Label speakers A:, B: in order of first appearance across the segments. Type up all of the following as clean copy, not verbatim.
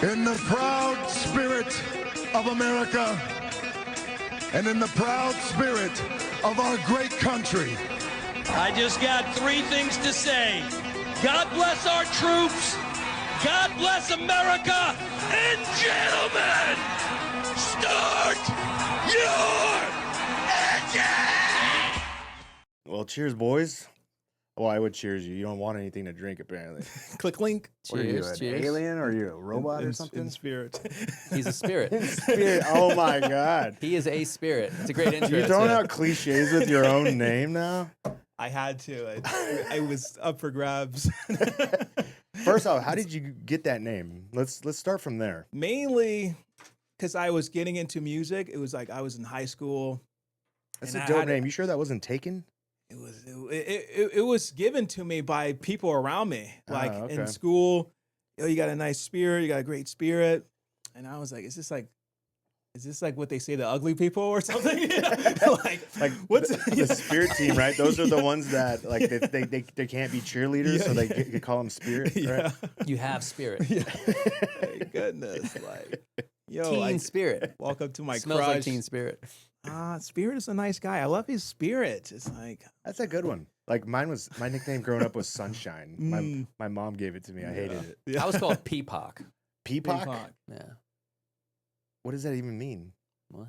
A: In the proud spirit of America and in the proud spirit of our great country,
B: I just got three things to say. God bless our troops. God bless America. And gentlemen, start your engine!
C: Well, cheers, boys. Well, I would cheers you. You don't want anything to drink, apparently.
D: Click link.
C: What are you, an
D: Cheers.
C: alien or are you a robot or something?
D: In spirit.
E: He's a spirit.
C: Spirit. Oh my God.
E: He is a spirit. It's a great intro.
C: You're throwing
E: too.
C: out cliches with your own name now?
D: I had to. I was up for grabs.
C: First off, how did you get that name? Let's start from there.
D: Mainly because I was getting into music. It was like I was in high school.
C: That's
D: and
C: a
D: I
C: dope
D: had-
C: name. You sure that wasn't taken?
D: It was given to me by people around me. Like
C: okay.
D: in school, you got a nice spirit, you got a great spirit. And I was like, is this like what they say to ugly people or something? You know? like what's
C: the spirit team, right? Those are the ones that like they can't be cheerleaders, so they call them spirit, right?
D: Yeah.
E: You have spirit.
D: Yeah. My goodness. Like, yo,
E: Teen spirit.
D: walk up to my
E: Smells
D: crush.
E: like teen spirit.
D: Spirit is a nice guy. I love his spirit. It's like
C: That's a good one. Like my nickname growing up was Sunshine.
D: Mm.
C: My mom gave it to me. I hated it.
D: yeah.
E: I was called Peapock.
C: Peapock?
D: Peacock.
E: Yeah.
C: What does that even mean?
E: What?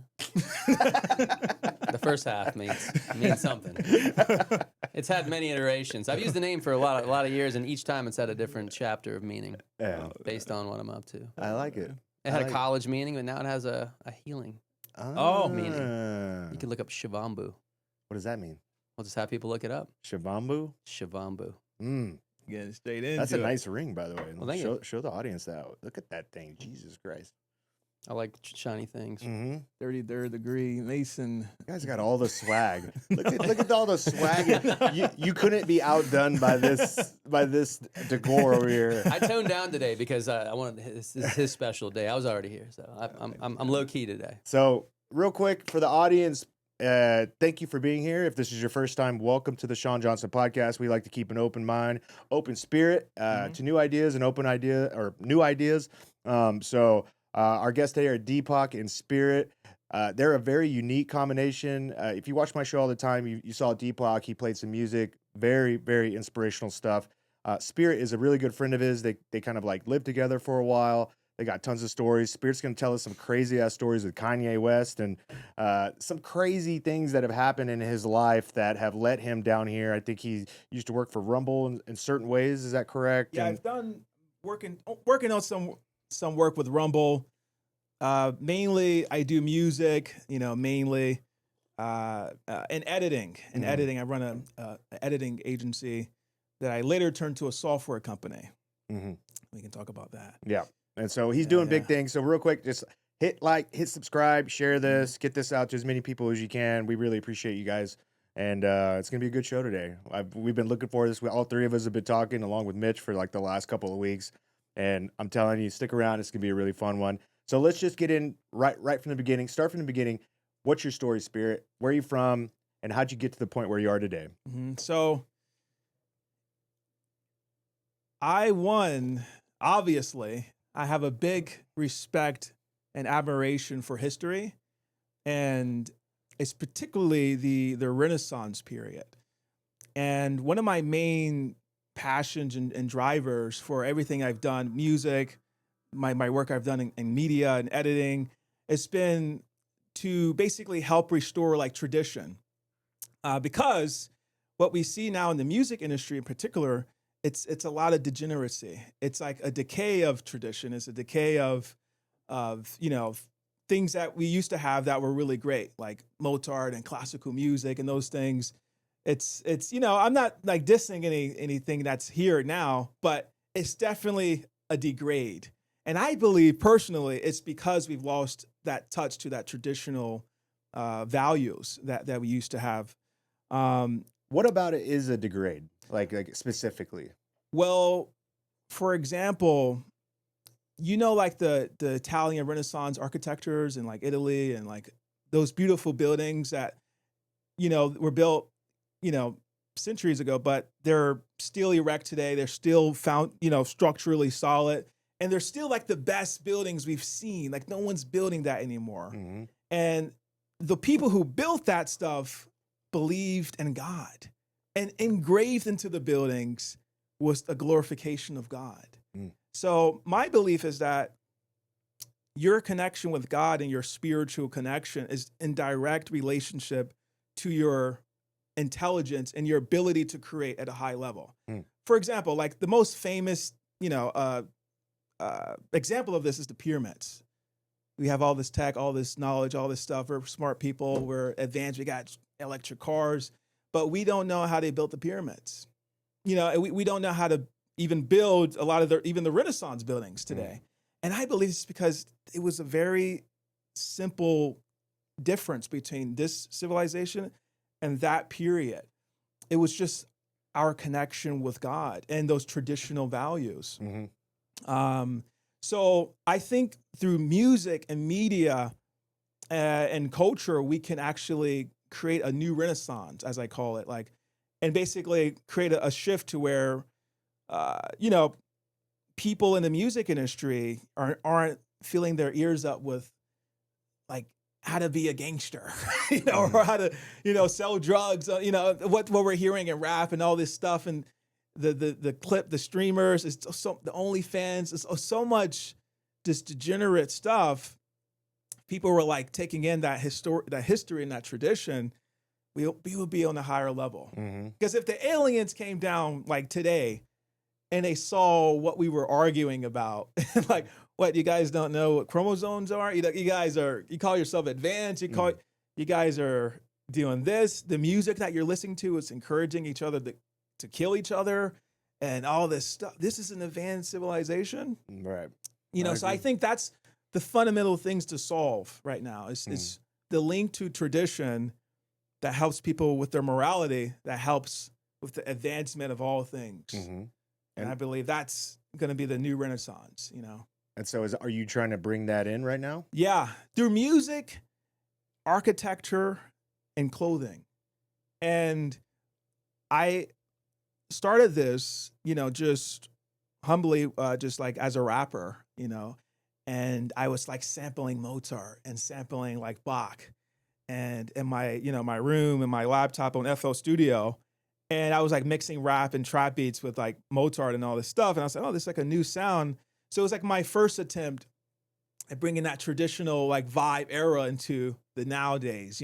E: The first half means something. It's had many iterations. I've used the name for a lot of years, and each time it's had a different chapter of meaning
C: Yeah,
E: based on what I'm up to.
C: I like it.
E: It had a college meaning, but now it has a healing meaning. You can look up Shivambu.
C: What does that mean?
E: We'll just have people look it up.
C: Shivambu?
E: Shivambu.
D: Getting straight into
C: That's a
D: it.
C: nice ring, by the way.
E: Well, thank you.
C: Show the audience that. Look at that thing. Jesus Christ.
E: I like shiny things.
C: Mm-hmm.
D: 33rd degree Mason.
C: You guys got all the swag. look at all the swag. You couldn't be outdone by this decor over here.
E: I toned down today because I wanted this is his special day. I was already here, so I'm low key today.
C: So, real quick for the audience, thank you for being here. If this is your first time, welcome to the Shawn Johnson Podcast. We like to keep an open mind, open spirit to new ideas and new ideas. Our guests today are DPAK and Spirit. They're a very unique combination. If you watch my show all the time, you saw DPAK. He played some music, very, very inspirational stuff. Spirit is a really good friend of his. They kind of like lived together for a while. They got tons of stories. Spirit's going to tell us some crazy ass stories with Kanye West and some crazy things that have happened in his life that have led him down here. I think he used to work for Rumble in certain ways. Is that correct?
D: Yeah, I've done working on some work with Rumble. Mainly, I do music. Mainly, and editing. In editing, I run a editing agency that I later turned to a software company.
C: Mm-hmm.
D: We can talk about that.
C: Yeah. And so he's doing big things. So real quick, just hit like, hit subscribe, share this, get this out to as many people as you can. We really appreciate you guys. And it's going to be a good show today. We've been looking forward to this. All three of us have been talking along with Mitch for like the last couple of weeks. And I'm telling you, stick around. It's going to be a really fun one. So let's just get in right from the beginning. Start from the beginning. What's your story, Spirit? Where are you from? And how'd you get to the point where you are today?
D: Mm-hmm. So obviously, I have a big respect and admiration for history, and it's particularly the Renaissance period. And one of my main passions and drivers for everything I've done, music, my work I've done in media and editing, it's been to basically help restore like tradition. Because what we see now in the music industry in particular, it's a lot of degeneracy. It's like a decay of tradition. It's a decay of things that we used to have that were really great, like Mozart and classical music and those things. It's I'm not like dissing anything that's here now, but it's definitely a degrade. And I believe personally it's because we've lost that touch to that traditional values that we used to have.
C: What about it is a degrade, like specifically?
D: Well, for example, like the Italian Renaissance architectures in like Italy and like those beautiful buildings that, were built, centuries ago, but they're still erect today. They're still found, structurally solid. And they're still like the best buildings we've seen. Like no one's building that anymore.
C: Mhm.
D: And the people who built that stuff believed in God. And engraved into the buildings was a glorification of God.
C: Mm.
D: So my belief is that your connection with God and your spiritual connection is in direct relationship to your intelligence and your ability to create at a high level.
C: Mm.
D: For example, like the most famous, example of this is the pyramids. We have all this tech, all this knowledge, all this stuff. We're smart people. We're advanced. We got electric cars, but we don't know how they built the pyramids. We don't know how to even build a lot of even the Renaissance buildings today. And I believe it's because it was a very simple difference between this civilization and that period. It was just our connection with God and those traditional values.
C: Mm-hmm.
D: So I think through music and media and culture, we can actually create a new renaissance, as I call it, and basically create a shift to where, people in the music industry aren't filling their ears up with like how to be a gangster, or how to, sell drugs, what we're hearing in rap and all this stuff. And the clip, the streamers, the OnlyFans, it's so much just degenerate stuff. People were like taking in that history and that tradition. We would be on a higher level. Because if the aliens came down like today and they saw what we were arguing about, like, what, you guys don't know what chromosomes are? You call yourself advanced. You guys are doing this. The music that you're listening to is encouraging each other to kill each other and all this stuff. This is an advanced civilization.
C: Right.
D: So I think that's the fundamental things to solve right now is the link to tradition that helps people with their morality, that helps with the advancement of all things.
C: Mm-hmm.
D: And I believe that's going to be the new renaissance,
C: And so are you trying to bring that in right now?
D: Yeah, through music, architecture, and clothing. And I started this, just humbly, just like as a rapper, and I was like sampling Mozart and sampling like Bach, and in my, my room and my laptop on FL Studio. And I was like mixing rap and trap beats with like Mozart and all this stuff. And I was like, oh, this is like a new sound. So it was like my first attempt at bringing that traditional like vibe era into the nowadays,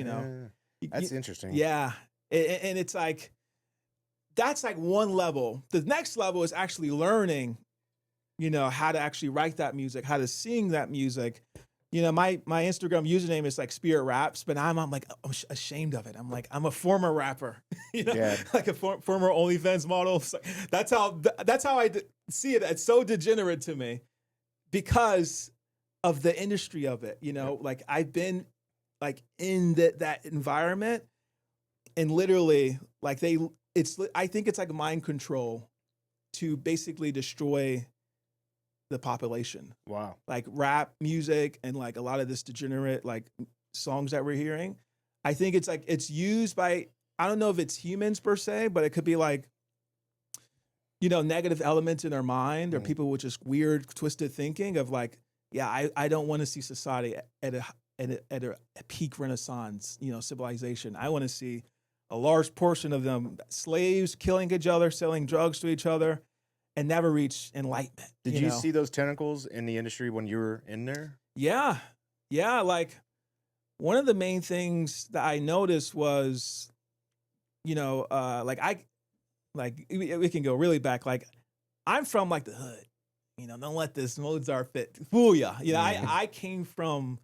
C: That's interesting.
D: Yeah. And it's like, that's like one level. The next level is actually learning, how to actually write that music, how to sing that music. My Instagram username is like Spirit Raps, but I'm ashamed of it. I'm a former rapper, like a former OnlyFans model. So that's how I see it. It's so degenerate to me because of the industry of it. Like I've been like in that environment, and literally like I think it's like mind control to basically destroy the population.
C: Wow.
D: Like rap music and like a lot of this degenerate like songs that we're hearing. I think it's like it's used by, I don't know if it's humans per se, but it could be like, negative elements in their mind or people with just weird, twisted thinking of like, yeah, I don't want to see society at a peak Renaissance, civilization. I want to see a large portion of them slaves killing each other, selling drugs to each other, and never reach enlightenment.
C: Did you see those tentacles in the industry when you were in there?
D: Yeah. Like one of the main things that I noticed was, we can go really back. Like I'm from like the hood, don't let this Mozart fit fool ya. I came from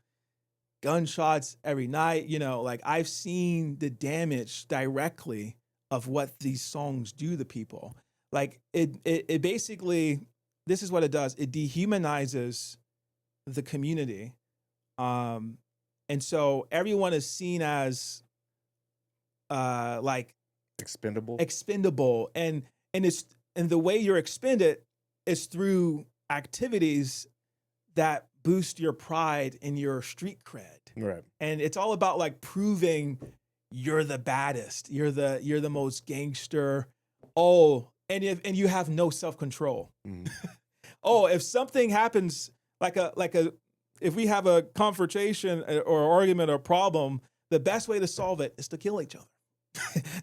D: gunshots every night, like I've seen the damage directly of what these songs do to people. Like it basically, this is what it does. It dehumanizes the community. And so everyone is seen as like expendable. And the way you're expended is through activities that boost your pride and your street cred.
C: Right.
D: And it's all about like proving you're the baddest, you're the most gangster. And you have no self-control. oh, if something happens if we have a confrontation or argument or problem, the best way to solve it is to kill each other.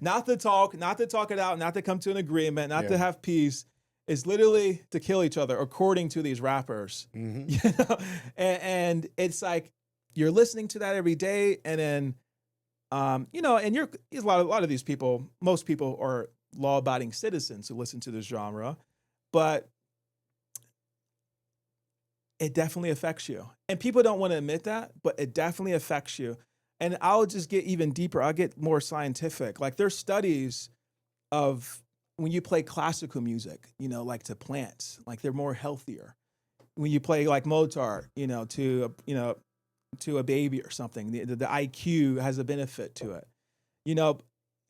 D: not to talk it out, not to come to an agreement, not to have peace. It's literally to kill each other, according to these rappers.
C: Mm-hmm.
D: You know? And it's like you're listening to that every day, and then you know, and a lot of these people, most people are law-abiding citizens who listen to this genre, but it definitely affects you. And people don't want to admit that, but it definitely affects you. And I'll just get even deeper. I'll get more scientific. Like there's studies of when you play classical music, you know, like to plants, like they're more healthier. When you play like Mozart, you know, to a baby or something, the IQ has a benefit to it. You know,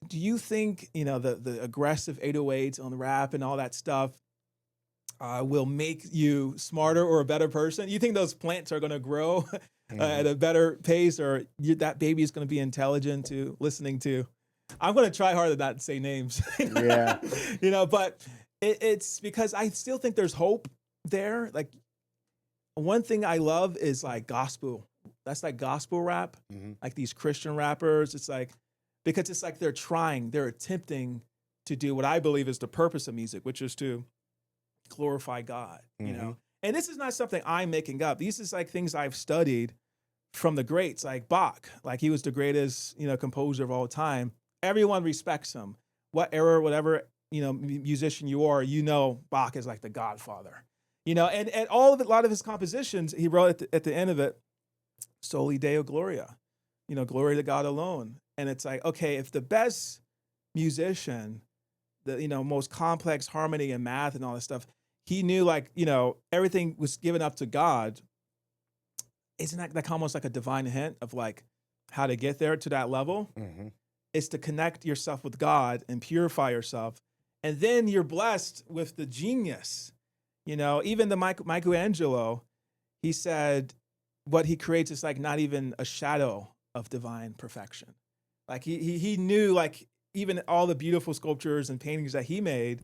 D: do you think, you know, the aggressive 808s on the rap and all that stuff will make you smarter or a better person? You think those plants are going to grow at a better pace, or that baby is going to be intelligent to listening to? I'm going to try harder not to say names.
C: Yeah.
D: You know, but it's because I still think there's hope there. Like one thing I love is like gospel. That's like gospel rap, like these Christian rappers. It's like, because it's like they're attempting to do what I believe is the purpose of music, which is to glorify God, you know? And this is not something I'm making up. These is like things I've studied from the greats, like Bach. Like he was the greatest, you know, composer of all time. Everyone respects him. What era, whatever, you know, musician you are, you know, Bach is like the godfather, you know? And all of it, a lot of his compositions, he wrote at the end of it, Soli Deo Gloria, you know, glory to God alone. And it's like, okay, if the best musician, the, you know, most complex harmony and math and all this stuff, he knew, like, you know, everything was given up to God. Isn't that like almost like a divine hint of like how to get there to that level? It's to connect yourself with God and purify yourself. And then you're blessed with the genius. You know, even the Michelangelo, he said what he creates is like not even a shadow of divine perfection. Like he knew, like, even all the beautiful sculptures and paintings that he made,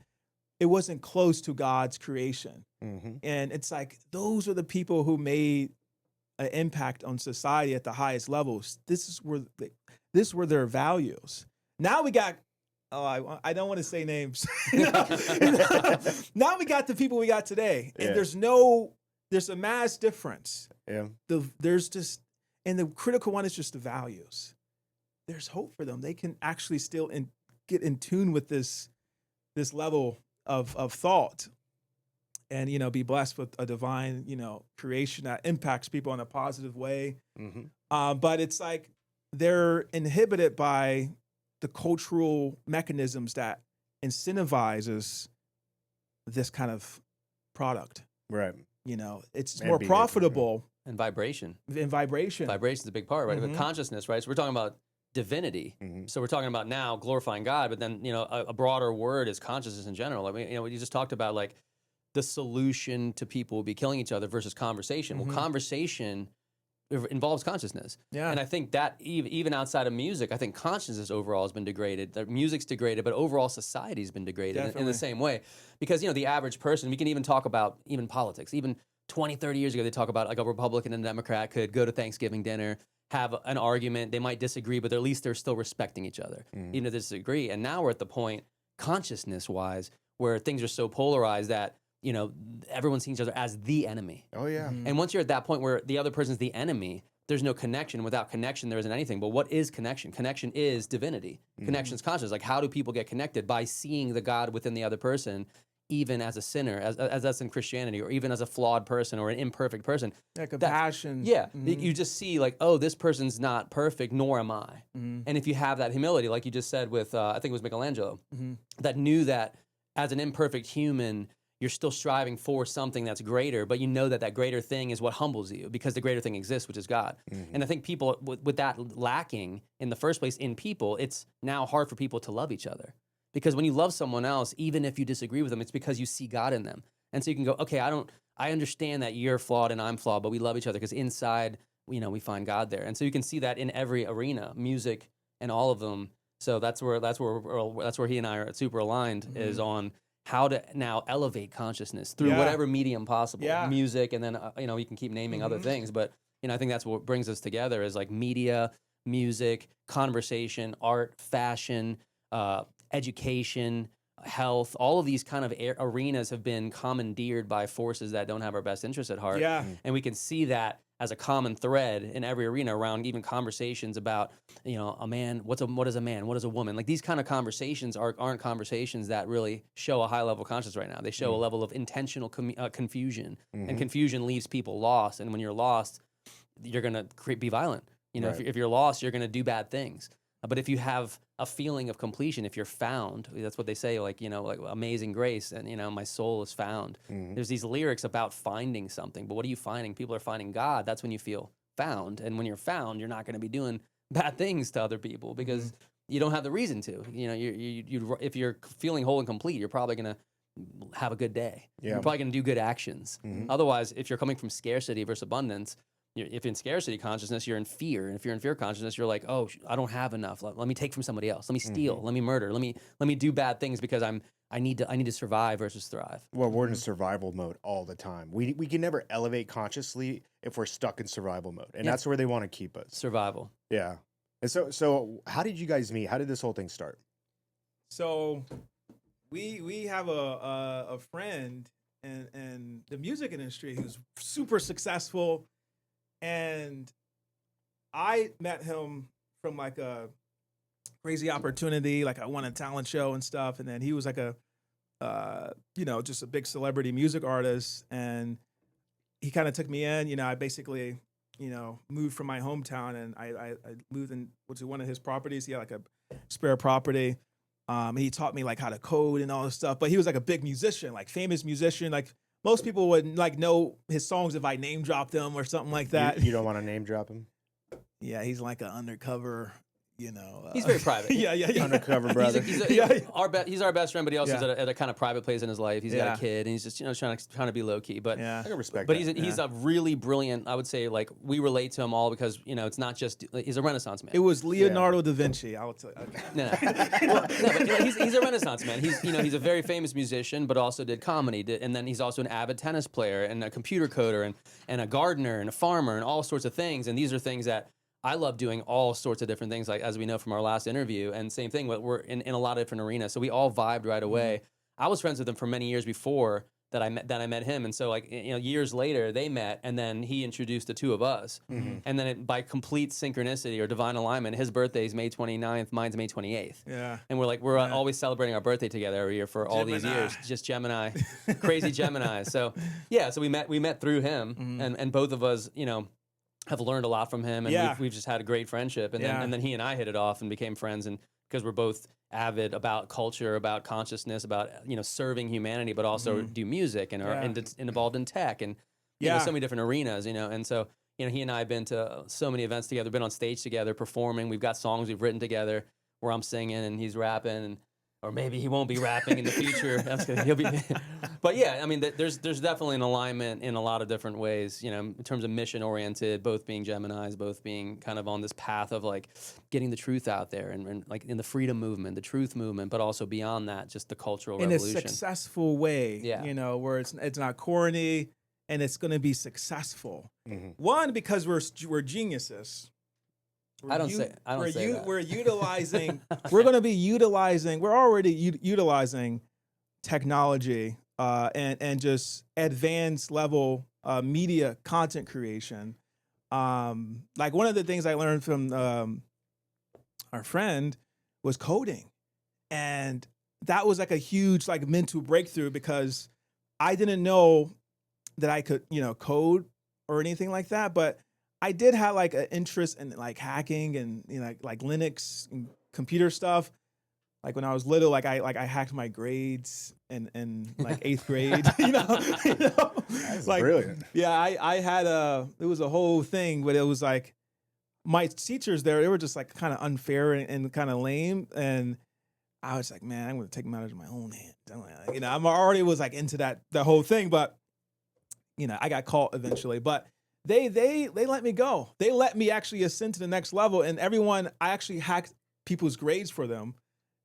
D: it wasn't close to God's creation. And it's like, those are the people who made an impact on society at the highest levels. This were their values. Now we got, I don't want to say names. Now we got the people we got today. And there's a mass difference.
C: Yeah.
D: There's just, and the critical one is just the values. There's hope for them. They can actually still get in tune with this level of thought, and, you know, be blessed with a divine, you know, creation that impacts people in a positive way. But it's like they're inhibited by the cultural mechanisms that incentivizes this kind of product.
C: Right.
D: You know, it's
C: And
D: more
C: behavior,
D: profitable.
E: And vibration.
D: Vibration.
E: Vibration's a big part, right? But consciousness, right? So we're talking about divinity. So we're talking about now glorifying God, but then, you know, a broader word is consciousness in general. I mean, you know, you just talked about like the solution to people will be killing each other versus conversation. Well, conversation involves consciousness.
D: Yeah.
E: And I think that even outside of music, I think consciousness overall has been degraded. The music's degraded, but overall society's been degraded in the same way. Because, you know, the average person, we can even talk about even politics. Even 20, 30 years ago, they talk about like a Republican and a Democrat could go to Thanksgiving dinner, have an argument. They might disagree, but at least they're still respecting each other, even if they disagree. And now we're at the point, consciousness-wise, where things are so polarized that, you know, everyone's seeing each other as the enemy.
C: Oh, yeah.
E: And once you're at that point where the other person's the enemy, there's no connection. Without connection, there isn't anything. But what is connection? Connection is divinity. Connection is consciousness. Like, how do people get connected? By seeing the God within the other person, even as a sinner, as that's in Christianity, or even as a flawed person or an imperfect person.
D: Yeah, compassion.
E: You just see like, oh, this person's not perfect, nor am I. And if you have that humility, like you just said with, I think it was Michelangelo, that knew that as an imperfect human, you're still striving for something that's greater, but you know that that greater thing is what humbles you, because the greater thing exists, which is God. And I think people, with that lacking in the first place in people, it's now hard for people to love each other. Because when you love someone else, even if you disagree with them, it's because you see God in them. And so you can go, okay, I understand that you're flawed and I'm flawed, but we love each other because inside, you know, we find God there. And so you can see that in every arena, music and all of them. So that's where he and I are super aligned, is on how to now elevate consciousness through
D: Yeah.
E: whatever medium possible,
D: Yeah.
E: music, and then you can keep naming other things, but I think that's what brings us together is like media, music, conversation, art, fashion, education, health. All of these kind of arenas have been commandeered by forces that don't have our best interests at heart.
D: Yeah.
E: And we can see that as a common thread in every arena around even conversations about, a man, what is a man? What is a woman? Like these kind of conversations aren't conversations that really show a high level of consciousness right now. They show a level of intentional confusion, and confusion leaves people lost. And when you're lost, you're going to be violent.
C: Right.
E: If you're lost, you're going to do bad things. But if you have a feeling of completion, if you're found, that's what they say, like Amazing Grace, and my soul is found. There's these lyrics about finding something, but what are you finding? People are finding God. That's when you feel found. And when you're found, you're not going to be doing bad things to other people because you don't have the reason to. If you're feeling whole and complete, you're probably going to have a good day.
C: Yeah.
E: You're probably going to do good actions. Otherwise, if you're coming from scarcity versus abundance, if you're in scarcity consciousness, you're in fear. And if you're in fear consciousness, you're like, oh, I don't have enough. Let me take from somebody else. Let me steal. Let me murder. Let me do bad things because I need to survive versus thrive.
C: Well, we're in survival mode all the time. We can never elevate consciously if we're stuck in survival mode, and that's where they want to keep us.
E: Survival.
C: Yeah. And so how did you guys meet? How did this whole thing start?
D: So we have a friend in the music industry who's super successful. And I met him from like a crazy opportunity, like I won a talent show and stuff. And then he was like just a big celebrity music artist. And he kind of took me in, I basically, moved from my hometown and I moved to one of his properties. He had like a spare property. He taught me like how to code and all this stuff, but he was like a big musician, like famous musician, like most people would like know his songs if I name dropped them or something like that.
C: You don't want to name drop him?
D: Yeah, he's like an undercover,
E: he's very private.
D: Yeah.
C: Undercover brother.
E: He's our best friend, but he also is at a kind of private place in his life. He's got a kid, and he's just trying to be low key. But
C: I can respect
E: but
C: that.
E: he's a really brilliant. I would say like we relate to him all because it's not just he's a Renaissance man.
D: It was Leonardo da Vinci. I will tell you.
E: No. But he's a Renaissance man. He's a very famous musician, but also did comedy. And then he's also an avid tennis player and a computer coder and a gardener and a farmer and all sorts of things. And these are things that I love doing all sorts of different things, like as we know from our last interview. And same thing, we're in a lot of different arenas. So we all vibed right away. I was friends with him for many years before that I met him. And so years later they met, and then he introduced the two of us. And then by complete synchronicity or divine alignment, his birthday is May 29th, mine's May 28th.
D: Yeah.
E: And we're always celebrating our birthday together every year for all these years. Just Gemini, crazy Gemini. So we met through him, and both of us, have learned a lot from him, and we've just had a great friendship. And then he and I hit it off and became friends, and because we're both avid about culture, about consciousness, about serving humanity, but also do music and are involved in tech and so many different arenas. And so he and I have been to so many events together, been on stage together, performing. We've got songs we've written together where I'm singing and he's rapping, or maybe he won't be rapping in the future. He'll be. But there's definitely an alignment in a lot of different ways, in terms of mission oriented, both being Geminis, both being kind of on this path of like getting the truth out there and like in the freedom movement, the truth movement, but also beyond that, just the cultural revolution.
D: In a successful way, where it's not corny and it's going to be successful. One, because we're geniuses.
E: I don't say that.
D: We're utilizing. We're already utilizing technology and just advanced level media content creation. Like one of the things I learned from our friend was coding, and that was like a huge like mental breakthrough because I didn't know that I could code or anything like that, but I did have like an interest in like hacking and like Linux and computer stuff. Like when I was little, like I hacked my grades in like 8th grade.
C: That's
D: like
C: brilliant.
D: Yeah, I had it was a whole thing, but it was like my teachers there, they were just like kind of unfair and kind of lame, and I was like, man, I'm gonna take matters in my own hands. I'm already was like into the whole thing, but I got caught eventually, but. They let me go. They let me actually ascend to the next level. And I actually hacked people's grades for them,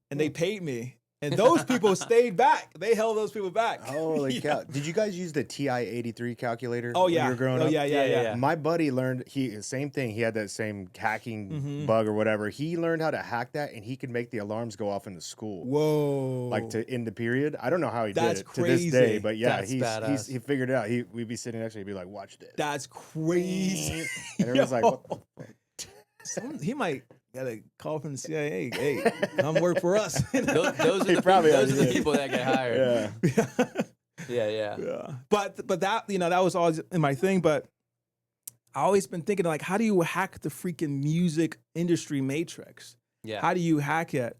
D: and they paid me. And those people stayed back. They held those people back.
C: Holy cow. Did you guys use the TI-83 calculator
D: Oh,
C: when
D: yeah.
C: you were growing
D: Oh,
C: up?
D: yeah.
C: My buddy learned, same thing. He had that same hacking bug or whatever. He learned how to hack that, and he could make the alarms go off in the school.
D: Whoa.
C: Like to end the period. I don't know how he
D: That's
C: did it
D: crazy.
C: to this day, but yeah,
E: That's
C: he figured it out. We'd be sitting next to him, he'd be like, watch this.
D: That's crazy.
C: And everyone's like, what the fuck?
D: He might get a call from the CIA. Hey, come work for us.
E: Those are
C: He
E: the
C: probably
E: those are the
C: did.
E: people that get hired.
C: Yeah.
E: Yeah.
D: But that, that was always in my thing. But I always been thinking, like, how do you hack the freaking music industry matrix?
E: Yeah.
D: How do you hack it?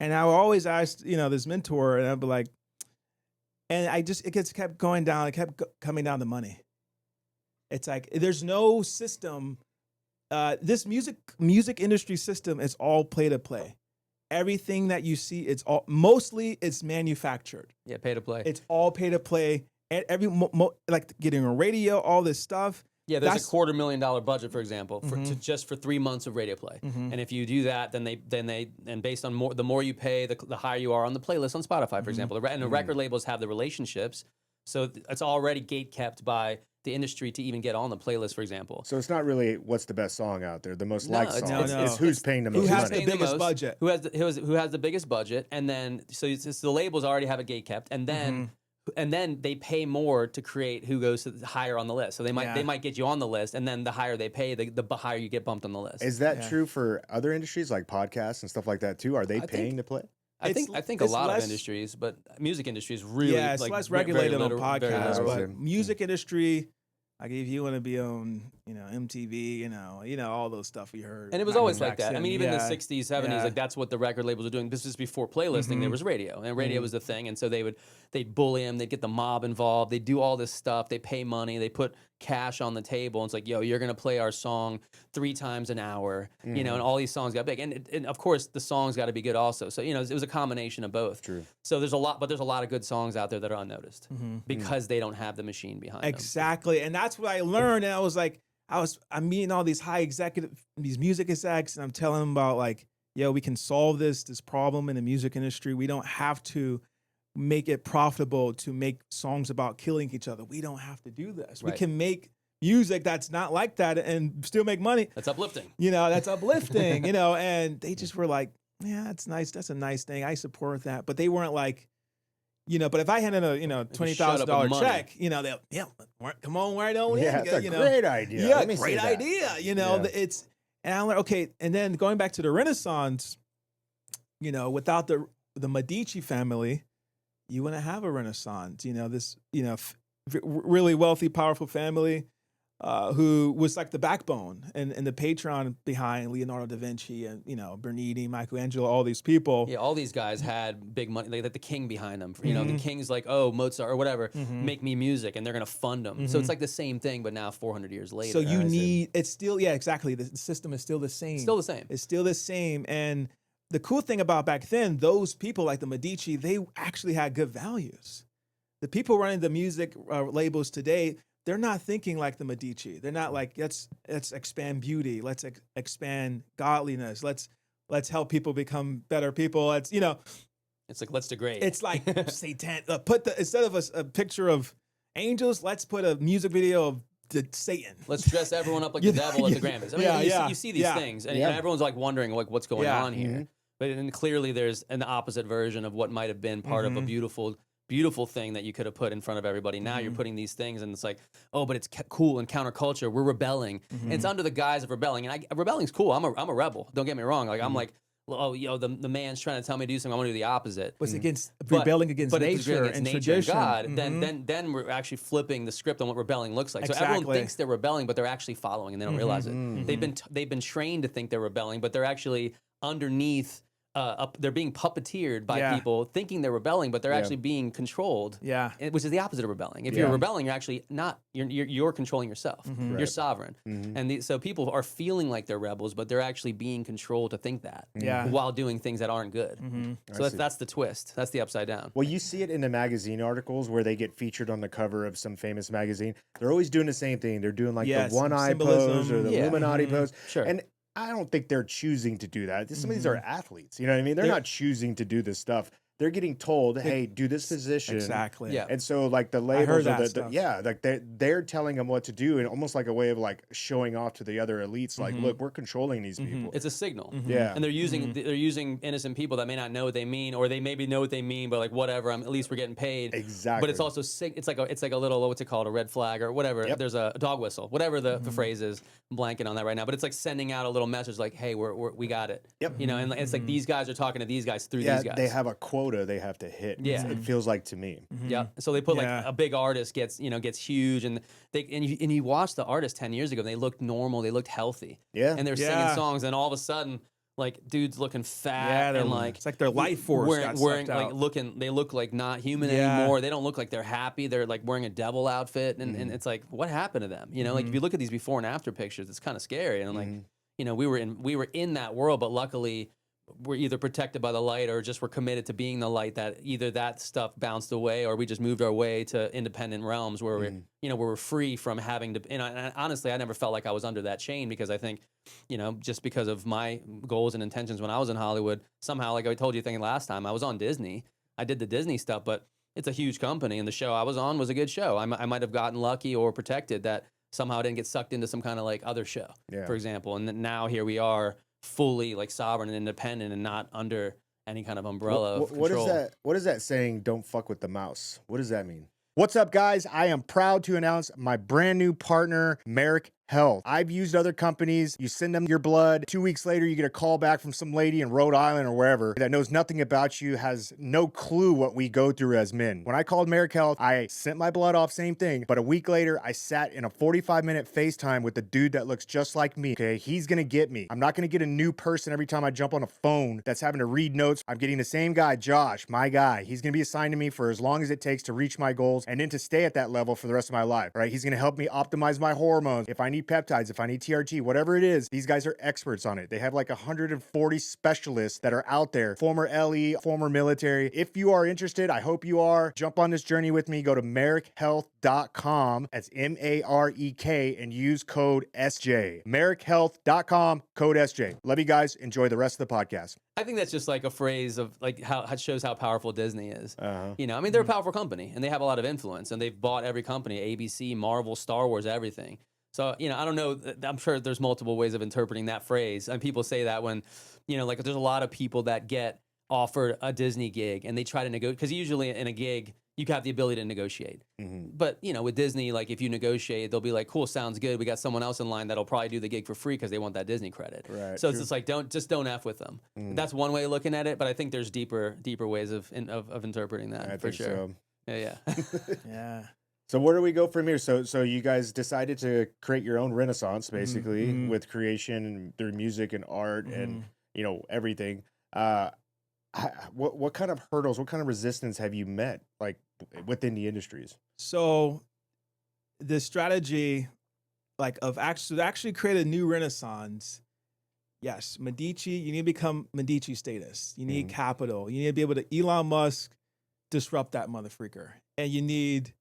D: And I would always ask, this mentor, and I'd be like, and it kept going down. It kept coming down to money. It's like, there's no system. This music industry system is all play to play. Everything that you see, mostly it's manufactured.
E: Yeah, pay to play.
D: It's all pay to play. And like getting a radio, all this stuff.
E: Yeah, there's a $250,000 budget, for example, just for 3 months of radio play. And if you do that, then based on the more you pay, the higher you are on the playlist on Spotify, for example. And the record labels have the relationships, so it's already gate kept by the industry to even get on the playlist, for example.
C: So it's not really what's the best song out there, the most liked song.
D: no.
C: It's who's paying the most
D: Who has
C: money.
D: the biggest budget?
E: Who has the biggest budget, and then so the labels already have a gate kept, and then they pay more to create who goes higher on the list. So they might get you on the list, and then the higher they pay, the higher you get bumped on the list.
C: Is that true for other industries like podcasts and stuff like that too? Are they paying to play?
E: I think a lot of industries, but music industry is really
D: it's
E: like
D: less regulated on podcasts, but
C: little.
D: music industry. Like if you want to be on, MTV, all those stuff we heard.
E: And it was always like that. I mean, even in the 60s, 70s,
D: Yeah.
E: like that's what the record labels were doing. This is before playlisting. There was radio, and radio was the thing. And so they'd bully them. They'd get the mob involved. They'd do all this stuff. They pay money. They put cash on the table. And it's like, yo, you're gonna play our song 3 times an hour. And all these songs got big. And of course, the songs got to be good also. So it was a combination of both.
C: True.
E: So there's a lot of good songs out there that are unnoticed because they don't have the machine behind them.
D: Exactly, and that's what I learned. And I was like, I'm meeting all these these music execs, and I'm telling them about like, yo, we can solve this problem in the music industry. We don't have to make it profitable to make songs about killing each other. We don't have to do this.
E: Right.
D: We can make music that's not like that and still make money.
E: That's uplifting.
D: That's uplifting. And they just were like, yeah, that's nice. That's a nice thing. I support that. But they weren't like, but if I handed a $20,000 check, they'll come on, right on in.
C: Yeah, it's a great idea.
D: Yeah,
C: Let me see
D: great
C: that.
D: idea.
C: Yeah.
D: And I'm like, okay. And then going back to the Renaissance, without the Medici family, you wouldn't have a Renaissance. This really wealthy, powerful family who was like the backbone and the patron behind Leonardo da Vinci and Bernini, Michelangelo, all these people.
E: Yeah, all these guys had big money. They had the king behind them. The king's like, oh, Mozart or whatever, make me music, and they're gonna fund them. So it's like the same thing, but now 400 years later.
D: So it's still exactly. The system is still the same.
E: Still the same.
D: It's still the same. And the cool thing about back then, those people like the Medici, they actually had good values. The people running the music labels today, they're not thinking like the Medici. They're not like, let's expand beauty. Let's expand godliness. Let's help people become better people. It's
E: like, let's degrade.
D: It's like Satan. Instead of a picture of angels, let's put a music video of Satan.
E: Let's dress everyone up like the devil at the Grammys. I mean, you see these things, and everyone's like wondering like what's going on here. But then clearly there's an opposite version of what might have been part of a beautiful thing that you could have put in front of everybody. Now you're putting these things, and it's like, oh, but it's cool and counterculture. We're rebelling, and it's under the guise of rebelling. And rebelling's cool. I'm a rebel. Don't get me wrong. Like I'm like, oh, the man's trying to tell me to do something. I'm gonna do the opposite.
D: But it's against rebelling against nature and tradition.
E: God, then we're actually flipping the script on what rebelling looks like. So everyone thinks they're rebelling, but they're actually following, and they don't realize it. They've been trained to think they're rebelling, but they're actually underneath. They're being puppeteered by people thinking they're rebelling, but they're actually being controlled. Yeah, which is the opposite of rebelling. If you're rebelling, you're actually not. You're controlling yourself. You're sovereign. And so people are feeling like they're rebels, but they're actually being controlled to think that. While doing things that aren't good. So that's the twist. That's the upside down.
C: Well, you see it in the magazine articles where they get featured on the cover of some famous magazine. They're always doing the same thing. They're doing like the one eye pose or the Illuminati pose.
E: Sure.
C: And I don't think they're choosing to do that. Some of these are athletes. You know what I mean? They're not choosing to do this stuff. they're getting told, hey, do this position.
D: Exactly.
E: Yeah.
C: And so like the labels
D: heard that
C: are
D: stuff.
C: like they're telling them what to do, and almost like a way of like showing off to the other elites, like, look, we're controlling these people.
E: It's a signal.
C: Yeah.
E: And they're using innocent people that may not know what they mean, or they maybe know what they mean, but like whatever, at least we're getting paid.
C: Exactly.
E: But it's also it's like a little, what's it called, a red flag or whatever.
C: Yep.
E: There's a dog whistle, whatever the phrase is. I'm blanking on that right now, but it's like sending out a little message like, hey, we got it.
C: Yep.
E: You know, and it's like these guys are talking to these guys through
C: Yeah,
E: these guys.
C: they have a quota they have to hit.
E: Yeah.
C: It feels like to me.
E: Yeah. So they put
D: Yeah.
E: like a big artist gets huge, and you watch the artist 10 years ago, and they looked normal, they looked healthy.
C: Yeah.
E: And they're singing
D: Yeah.
E: songs, and all of a sudden, like, dude's looking fat
D: they're
E: and like
D: it's like their life force got
E: wearing
D: sucked
E: like
D: out.
E: they look like not human
D: Yeah.
E: anymore. They don't look like they're happy. They're like wearing a devil outfit, and it's like, what happened to them? You know, like if you look at these before and after pictures, it's kind of scary. And like, you know, we were in that world, but luckily we're either protected by the light or just we're committed to being the light, that either that stuff bounced away or we just moved our way to independent realms where we're, you know, where we're free from having to, and honestly, I never felt like I was under that chain, because I think, you know, just because of my goals and intentions when I was in Hollywood, somehow, like I told you thinking last time, I was on Disney, I did the Disney stuff, but it's a huge company, and the show I was on was a good show. I might have gotten lucky or protected that somehow I didn't get sucked into some kind of like other show, for example. And then now here we are, fully like sovereign and independent and not under any kind of umbrella of control.
C: What is that saying? Don't fuck with the mouse. What does that mean? What's up, guys? I am proud to announce my brand new partner, Merrick Health. I've used other companies. You send them your blood. 2 weeks later, you get a call back from some lady in Rhode Island or wherever that knows nothing about you, has no clue what we go through as men. When I called Merrick Health, I sent my blood off, same thing. But a week later, I sat in a 45-minute FaceTime with a dude that looks just like me. Okay, he's gonna get me. I'm not gonna get a new person every time I jump on a phone that's having to read notes. I'm getting the same guy, Josh, my guy. He's gonna be assigned to me for as long as it takes to reach my goals and then to stay at that level for the rest of my life. Right? He's gonna help me optimize my hormones. If I need peptides, if I need TRT, whatever it is, these guys are experts on it. They have like 140 specialists that are out there, former LE, former military. If you are interested, I hope you are, jump on this journey with me. Go to merrickhealth.com. That's MAREK, and use code SJ. merrickhealth.com, code SJ. Love you guys. Enjoy the rest of the podcast.
E: I think that's just like a phrase of like how it shows how powerful Disney is. You know, I mean, they're a powerful company and they have a lot of influence, and they've bought every company, ABC, Marvel, Star Wars, everything. So, you know, I don't know. I'm sure there's multiple ways of interpreting that phrase. And people say that when, you know, like there's a lot of people that get offered a Disney gig and they try to negotiate, because usually in a gig, you have the ability to negotiate. But, you know, with Disney, like if you negotiate, they'll be like, cool, sounds good. We got someone else in line that'll probably do the gig for free because they want that Disney credit.
C: Right,
E: so it's just like, don't F with them. That's one way of looking at it. But I think there's deeper ways of interpreting that.
C: I
E: for
C: think
E: sure.
C: so.
E: Yeah.
D: Yeah.
C: So where do we go from here? So you guys decided to create your own renaissance, basically, with creation and through music and art and, you know, everything. What kind of hurdles, what kind of resistance have you met, like within the industries?
D: So the strategy, like of actually create a new renaissance. Yes, Medici, you need to become Medici status. You need capital. You need to be able to Elon Musk disrupt that motherfreaker. And you need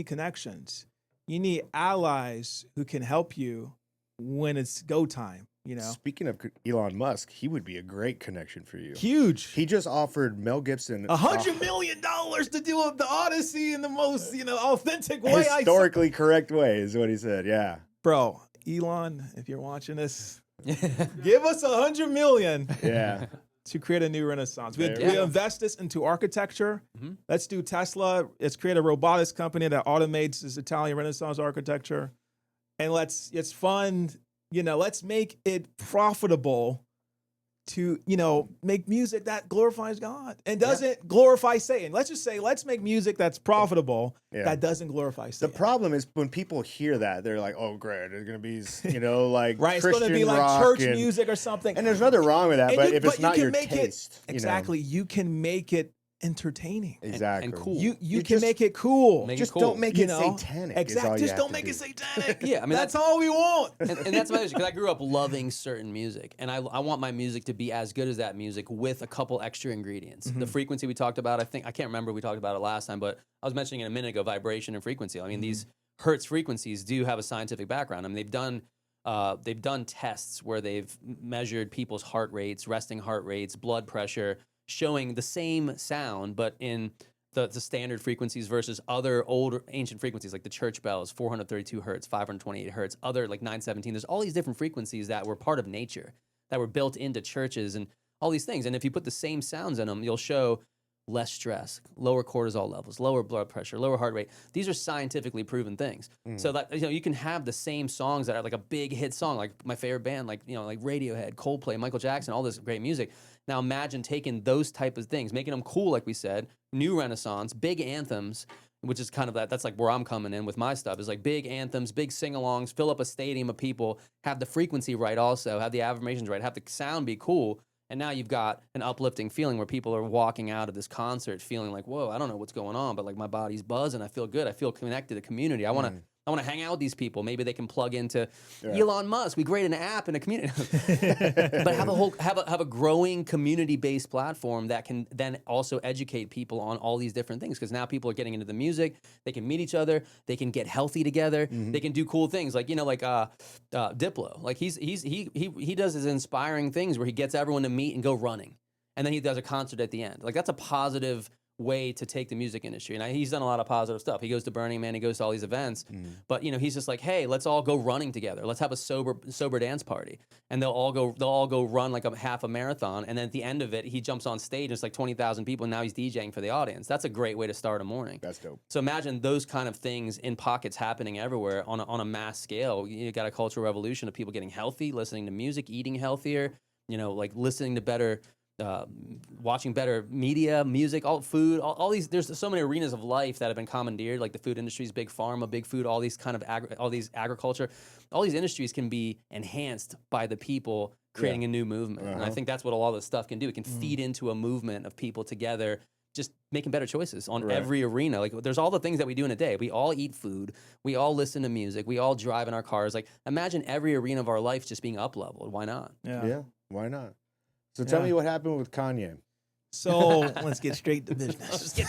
D: connections. You need allies who can help you when it's go time, you know?
C: Speaking of Elon Musk, he would be a great connection for you.
D: Huge.
C: He just offered Mel Gibson
D: $100 million to do the Odyssey in the most, you know, authentic way.
C: Historically correct way is what he said. Yeah.
D: Bro, Elon, if you're watching this, give us $100 million.
C: Yeah.
D: To create a new renaissance. We invest this into architecture. Let's do Tesla. Let's create a robotics company that automates this Italian Renaissance architecture. And it's fund, you know, let's make it profitable to, you know, make music that glorifies God and doesn't glorify Satan. Let's just say, let's make music that's profitable that doesn't glorify Satan.
C: The problem is when people hear that, they're like, oh, great, there's going to be, you know, like
D: right, it's
C: Christian
D: going to be like church music or something.
C: And there's nothing wrong with that, but if it's not your taste.
D: Exactly. You can make it entertaining.
C: Exactly.
E: And cool.
D: You can make it cool.
C: Just don't make it satanic.
D: Exactly. Just don't make it satanic.
E: Yeah, I mean
D: that's all we want.
E: And that's my issue, because I grew up loving certain music, and I want my music to be as good as that music with a couple extra ingredients. The frequency we talked about, I can't remember if we talked about it last time, but I was mentioning it a minute ago, vibration and frequency. I mean, these Hertz frequencies do have a scientific background. I mean, they've done tests where they've measured people's heart rates, resting heart rates, blood pressure, showing the same sound, but in the standard frequencies versus other older ancient frequencies like the church bells, 432 hertz, 528 hertz, other like 917. There's all these different frequencies that were part of nature, that were built into churches and all these things. And if you put the same sounds in them, you'll show less stress, lower cortisol levels, lower blood pressure, lower heart rate. These are scientifically proven things. So that, you know, you can have the same songs that are like a big hit song, like my favorite band, like, you know, like Radiohead, Coldplay, Michael Jackson, all this great music. Now imagine taking those type of things, making them cool, like we said, new renaissance, big anthems, which is kind of that's like where I'm coming in with my stuff, is like big anthems, big sing-alongs, fill up a stadium of people, have the frequency right also, have the affirmations right, have the sound be cool. And now you've got an uplifting feeling where people are walking out of this concert feeling like, whoa, I don't know what's going on, but like my body's buzzing. I feel good. I feel connected to community. I want to hang out with these people. Maybe they can plug into Elon Musk. We create an app in a community, but have a growing community-based platform that can then also educate people on all these different things. Because now people are getting into the music. They can meet each other. They can get healthy together. They can do cool things like, you know, like Diplo. Like he does his inspiring things where he gets everyone to meet and go running, and then he does a concert at the end. Like that's a positive way to take the music industry. And he's done a lot of positive stuff. He goes to Burning Man, he goes to all these events, but you know, he's just like, hey, let's all go running together. Let's have a sober dance party. And they'll all go run like a half a marathon. And then at the end of it, he jumps on stage and it's like 20,000 people. And now he's DJing for the audience. That's a great way to start a morning.
C: That's dope.
E: So imagine those kind of things in pockets happening everywhere on a mass scale. You got a cultural revolution of people getting healthy, listening to music, eating healthier, you know, like listening to better, watching better media, music, all food, all these. There's so many arenas of life that have been commandeered, like the food industries, big pharma, big food, all these kind of all these agriculture, all these industries can be enhanced by the people creating a new movement. And I think that's what a lot of this stuff can do. It can feed into a movement of people together, just making better choices on every arena. Like there's all the things that we do in a day. We all eat food. We all listen to music. We all drive in our cars. Like imagine every arena of our life just being up leveled. Why not?
C: Yeah. Why not? So tell me what happened with Kanye.
D: So let's get straight to business.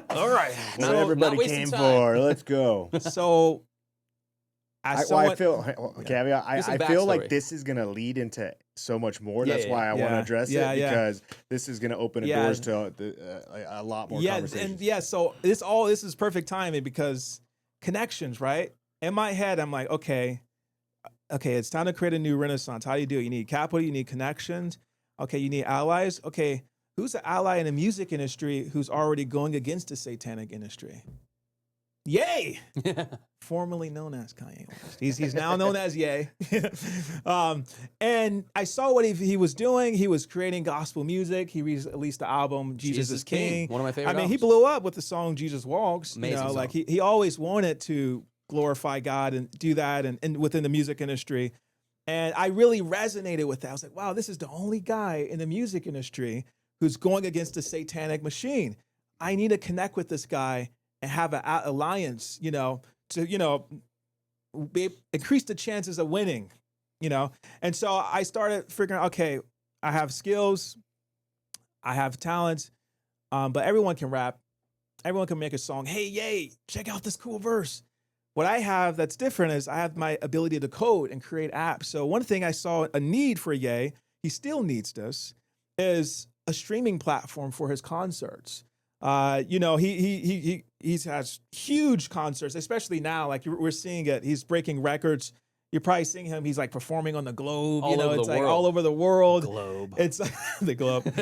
E: All right.
C: What everybody came for. Let's go.
D: So I
C: feel like this is gonna lead into so much more. That's why I want to address it, because this is gonna open doors to a lot more conversations.
D: And so this is perfect timing because connections, right? In my head, I'm like, okay, it's time to create a new renaissance. How do you do it? You need capital, you need connections. Okay, you need allies. Okay, who's an ally in the music industry who's already going against the satanic industry? Ye! Formerly known as Kanye West. He's now known as Ye. And I saw what he was doing. He was creating gospel music. He released the album Jesus is King.
E: One of my favorite
D: albums. He blew up with the song Jesus Walks.
E: Amazing song.
D: Like he always wanted to glorify God and do that and within the music industry. And I really resonated with that. I was like, wow, this is the only guy in the music industry who's going against the satanic machine. I need to connect with this guy and have an alliance, to, increase the chances of winning, And so I started figuring out, okay, I have skills, I have talents, but everyone can rap. Everyone can make a song. Hey, Ye, check out this cool verse. What I have that's different is I have my ability to code and create apps. So one thing I saw a need for Ye, he still needs this, is a streaming platform for his concerts. He has huge concerts, especially now. Like we're seeing it, he's breaking records. You're probably seeing him. He's like performing on the globe. All over the world.
E: Globe.
D: It's the globe.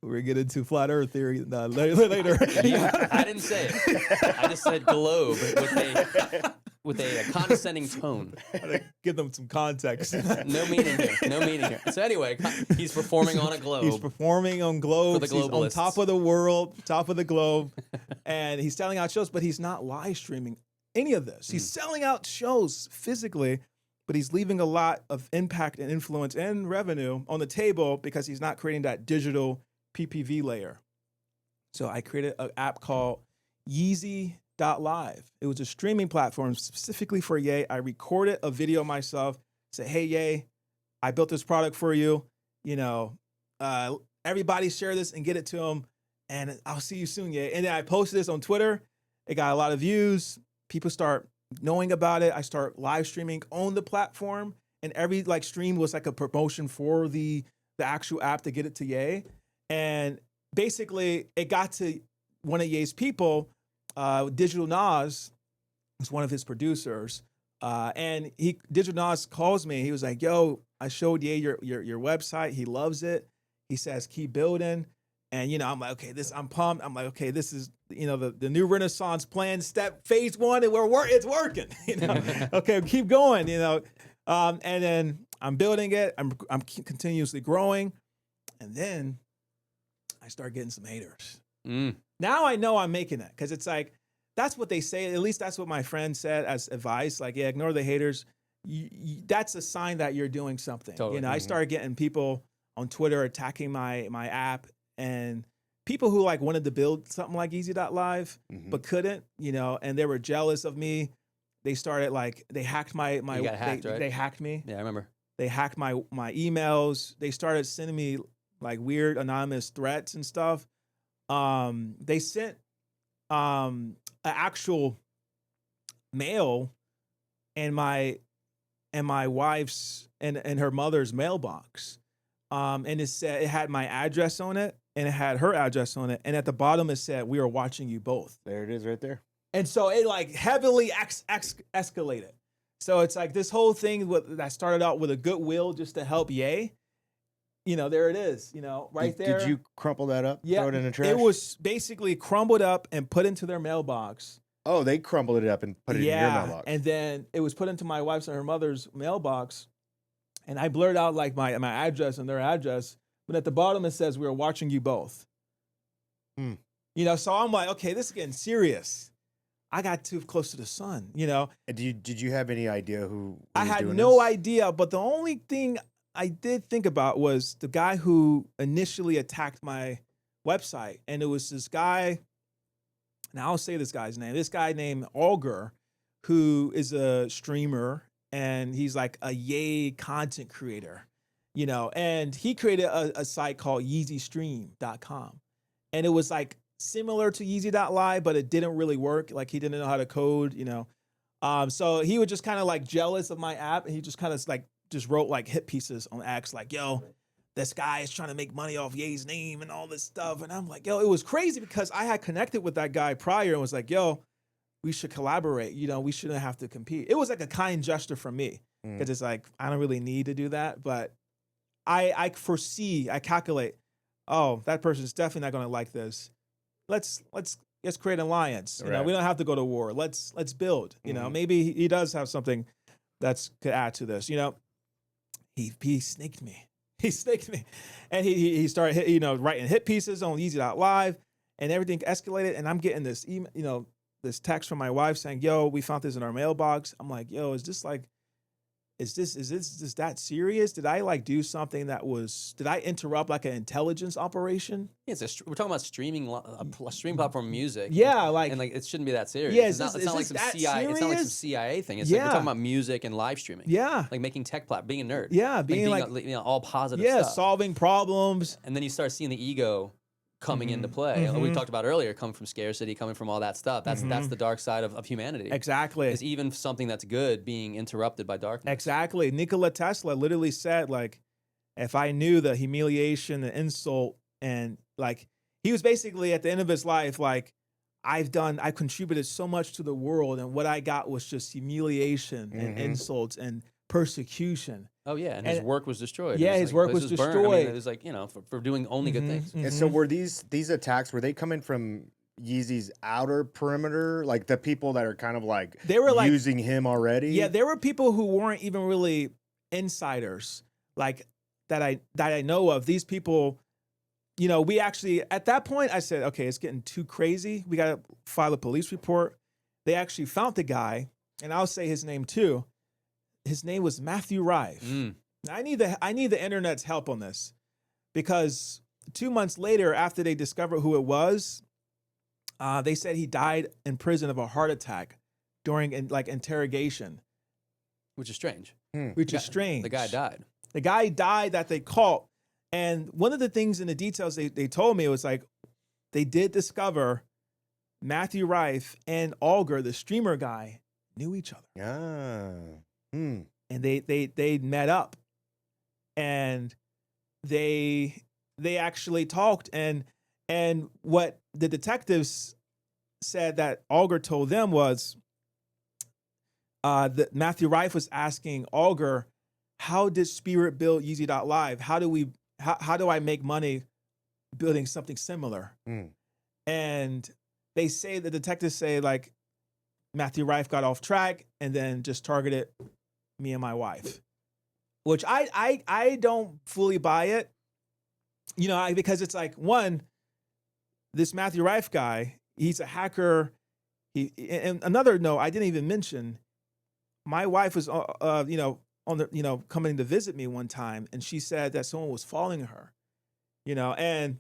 D: We're getting into flat Earth theory later.
E: I didn't say it. I just said globe with a condescending tone.
D: Give them some context.
E: No meaning here. So anyway, he's performing on a globe.
D: He's performing on globes.
E: For the globalists.
D: He's on top of the world, top of the globe, and he's selling out shows. But he's not live streaming any of this. He's selling out shows physically, but he's leaving a lot of impact and influence and revenue on the table because he's not creating that digital PPV layer. So I created an app called Yeezy.live. It was a streaming platform specifically for Ye. I recorded a video myself, said, hey, Ye, I built this product for you. Everybody share this and get it to him. And I'll see you soon, Ye. And then I posted this on Twitter. It got a lot of views. People start knowing about it. I start live streaming on the platform. And every stream was like a promotion for the actual app to get it to Ye. And basically, it got to one of Ye's people, Digital Nas was one of his producers. And Digital Nas calls me. He was like, yo, I showed Ye your website. He loves it. He says, keep building. And, I'm like, okay, I'm pumped. I'm like, okay, this is, the new Renaissance plan, phase 1, and it's working. Okay, keep going, and then I'm building it. I'm continuously growing. And then I start getting some haters. Now I know I'm making it, because it's like, that's what they say. At least that's what my friend said as advice. Like, yeah, ignore the haters. That's a sign that you're doing something. Totally. I started getting people on Twitter attacking my app, and people who like wanted to build something like Easy.live, but couldn't, and they were jealous of me. They started they hacked my
E: you got hacked, right?
D: They hacked me.
E: Yeah, I remember.
D: They hacked my emails. They started sending me like weird anonymous threats and stuff. They sent an actual mail in my wife's and her mother's mailbox. And it had my address on it, and it had her address on it. And at the bottom it said, "We are watching you both."
C: There it is right there.
D: And so it like heavily escalated. So it's like this whole thing that started out with a goodwill just to help Ye. There it is, right there.
C: Did you crumple that up?
D: Yeah.
C: Throw it in the trash?
D: It was basically crumbled up and put into their mailbox.
C: Oh, they crumbled it up and put it in your mailbox.
D: And then it was put into my wife's and her mother's mailbox. And I blurred out like my address and their address. But at the bottom it says, "We are watching you both." So I'm like, okay, this is getting serious. I got too close to the sun, And
C: did you have any idea who
D: I had
C: doing
D: no
C: this?
D: idea, but the only thing I did think about was the guy who initially attacked my website. And it was this guy, now I'll say this guy's name, this guy named Augur, who is a streamer, and he's like a Ye content creator, and he created a site called YeezyStream.com. And it was like similar to Yeezy.live, but it didn't really work. Like he didn't know how to code, So he was just kind of like jealous of my app, and he just kind of like just wrote like hit pieces on X, like, yo, this guy is trying to make money off Ye's name and all this stuff. And I'm like, yo, it was crazy because I had connected with that guy prior and was like, yo, we should collaborate. We shouldn't have to compete. It was like a kind gesture from me, because it's like, I don't really need to do that. But I calculate, oh, that person's definitely not going to like this. Let's create an alliance.
C: Right.
D: We don't have to go to war. Let's build. Maybe he does have something could add to this. He snaked me. He snaked me, and he started writing hit pieces on Easy.live, and everything escalated. And I'm getting this email, this text from my wife saying, "Yo, we found this in our mailbox." I'm like, "Yo, is this that serious? Did I like do something did I interrupt like an intelligence operation?"
E: Yeah, we're talking about streaming, a stream platform music.
D: Yeah,
E: and it shouldn't be that serious.
D: Yeah,
E: it's not like some CIA. It's not like some CIA thing. It's like we're talking about music and live streaming.
D: Yeah,
E: like making tech being a nerd.
D: Yeah, being
E: all positive.
D: Yeah,
E: stuff.
D: solving problems.
E: And then you start seeing the ego coming into play. We talked about earlier, coming from scarcity, coming from all that stuff. That's the dark side of humanity.
D: Exactly.
E: Is even something that's good being interrupted by darkness.
D: Exactly. Nikola Tesla literally said, like, if I knew the humiliation, the insult, and like, he was basically at the end of his life, like, I contributed so much to the world, and what I got was just humiliation and insults and persecution.
E: Oh yeah, and his work was destroyed.
D: Yeah, his work was destroyed.
E: I mean, it was like, for doing only good things.
C: And so were these attacks, were they coming from Yeezy's outer perimeter, like the people that are kind of like
D: they were like
C: using him already?
D: Yeah, there were people who weren't even really insiders, like that I know of. These people, we actually at that point I said, okay, it's getting too crazy. We got to file a police report. They actually found the guy, and I'll say his name too. His name was Matthew Rife. I need the internet's help on this, because 2 months later, after they discovered who it was, they said he died in prison of a heart attack during interrogation,
E: which is strange.
D: Which is strange.
E: The guy died.
D: The guy died that they caught, and one of the things in the details they told me was like they did discover Matthew Rife and Augur, the streamer guy, knew each other. And they met up, and they they actually talked, and what the detectives said that Auger told them was that Matthew Rife was asking Auger, how did Spirit build Yeezy.live? How do I make money building something similar? And they say, the detectives say, like, Matthew Rife got off track and then just targeted me and my wife, which I don't fully buy it, because it's like, one, this Matthew Rife guy, he's a hacker. And another note I didn't even mention, my wife was on the coming to visit me one time, and she said that someone was following her, and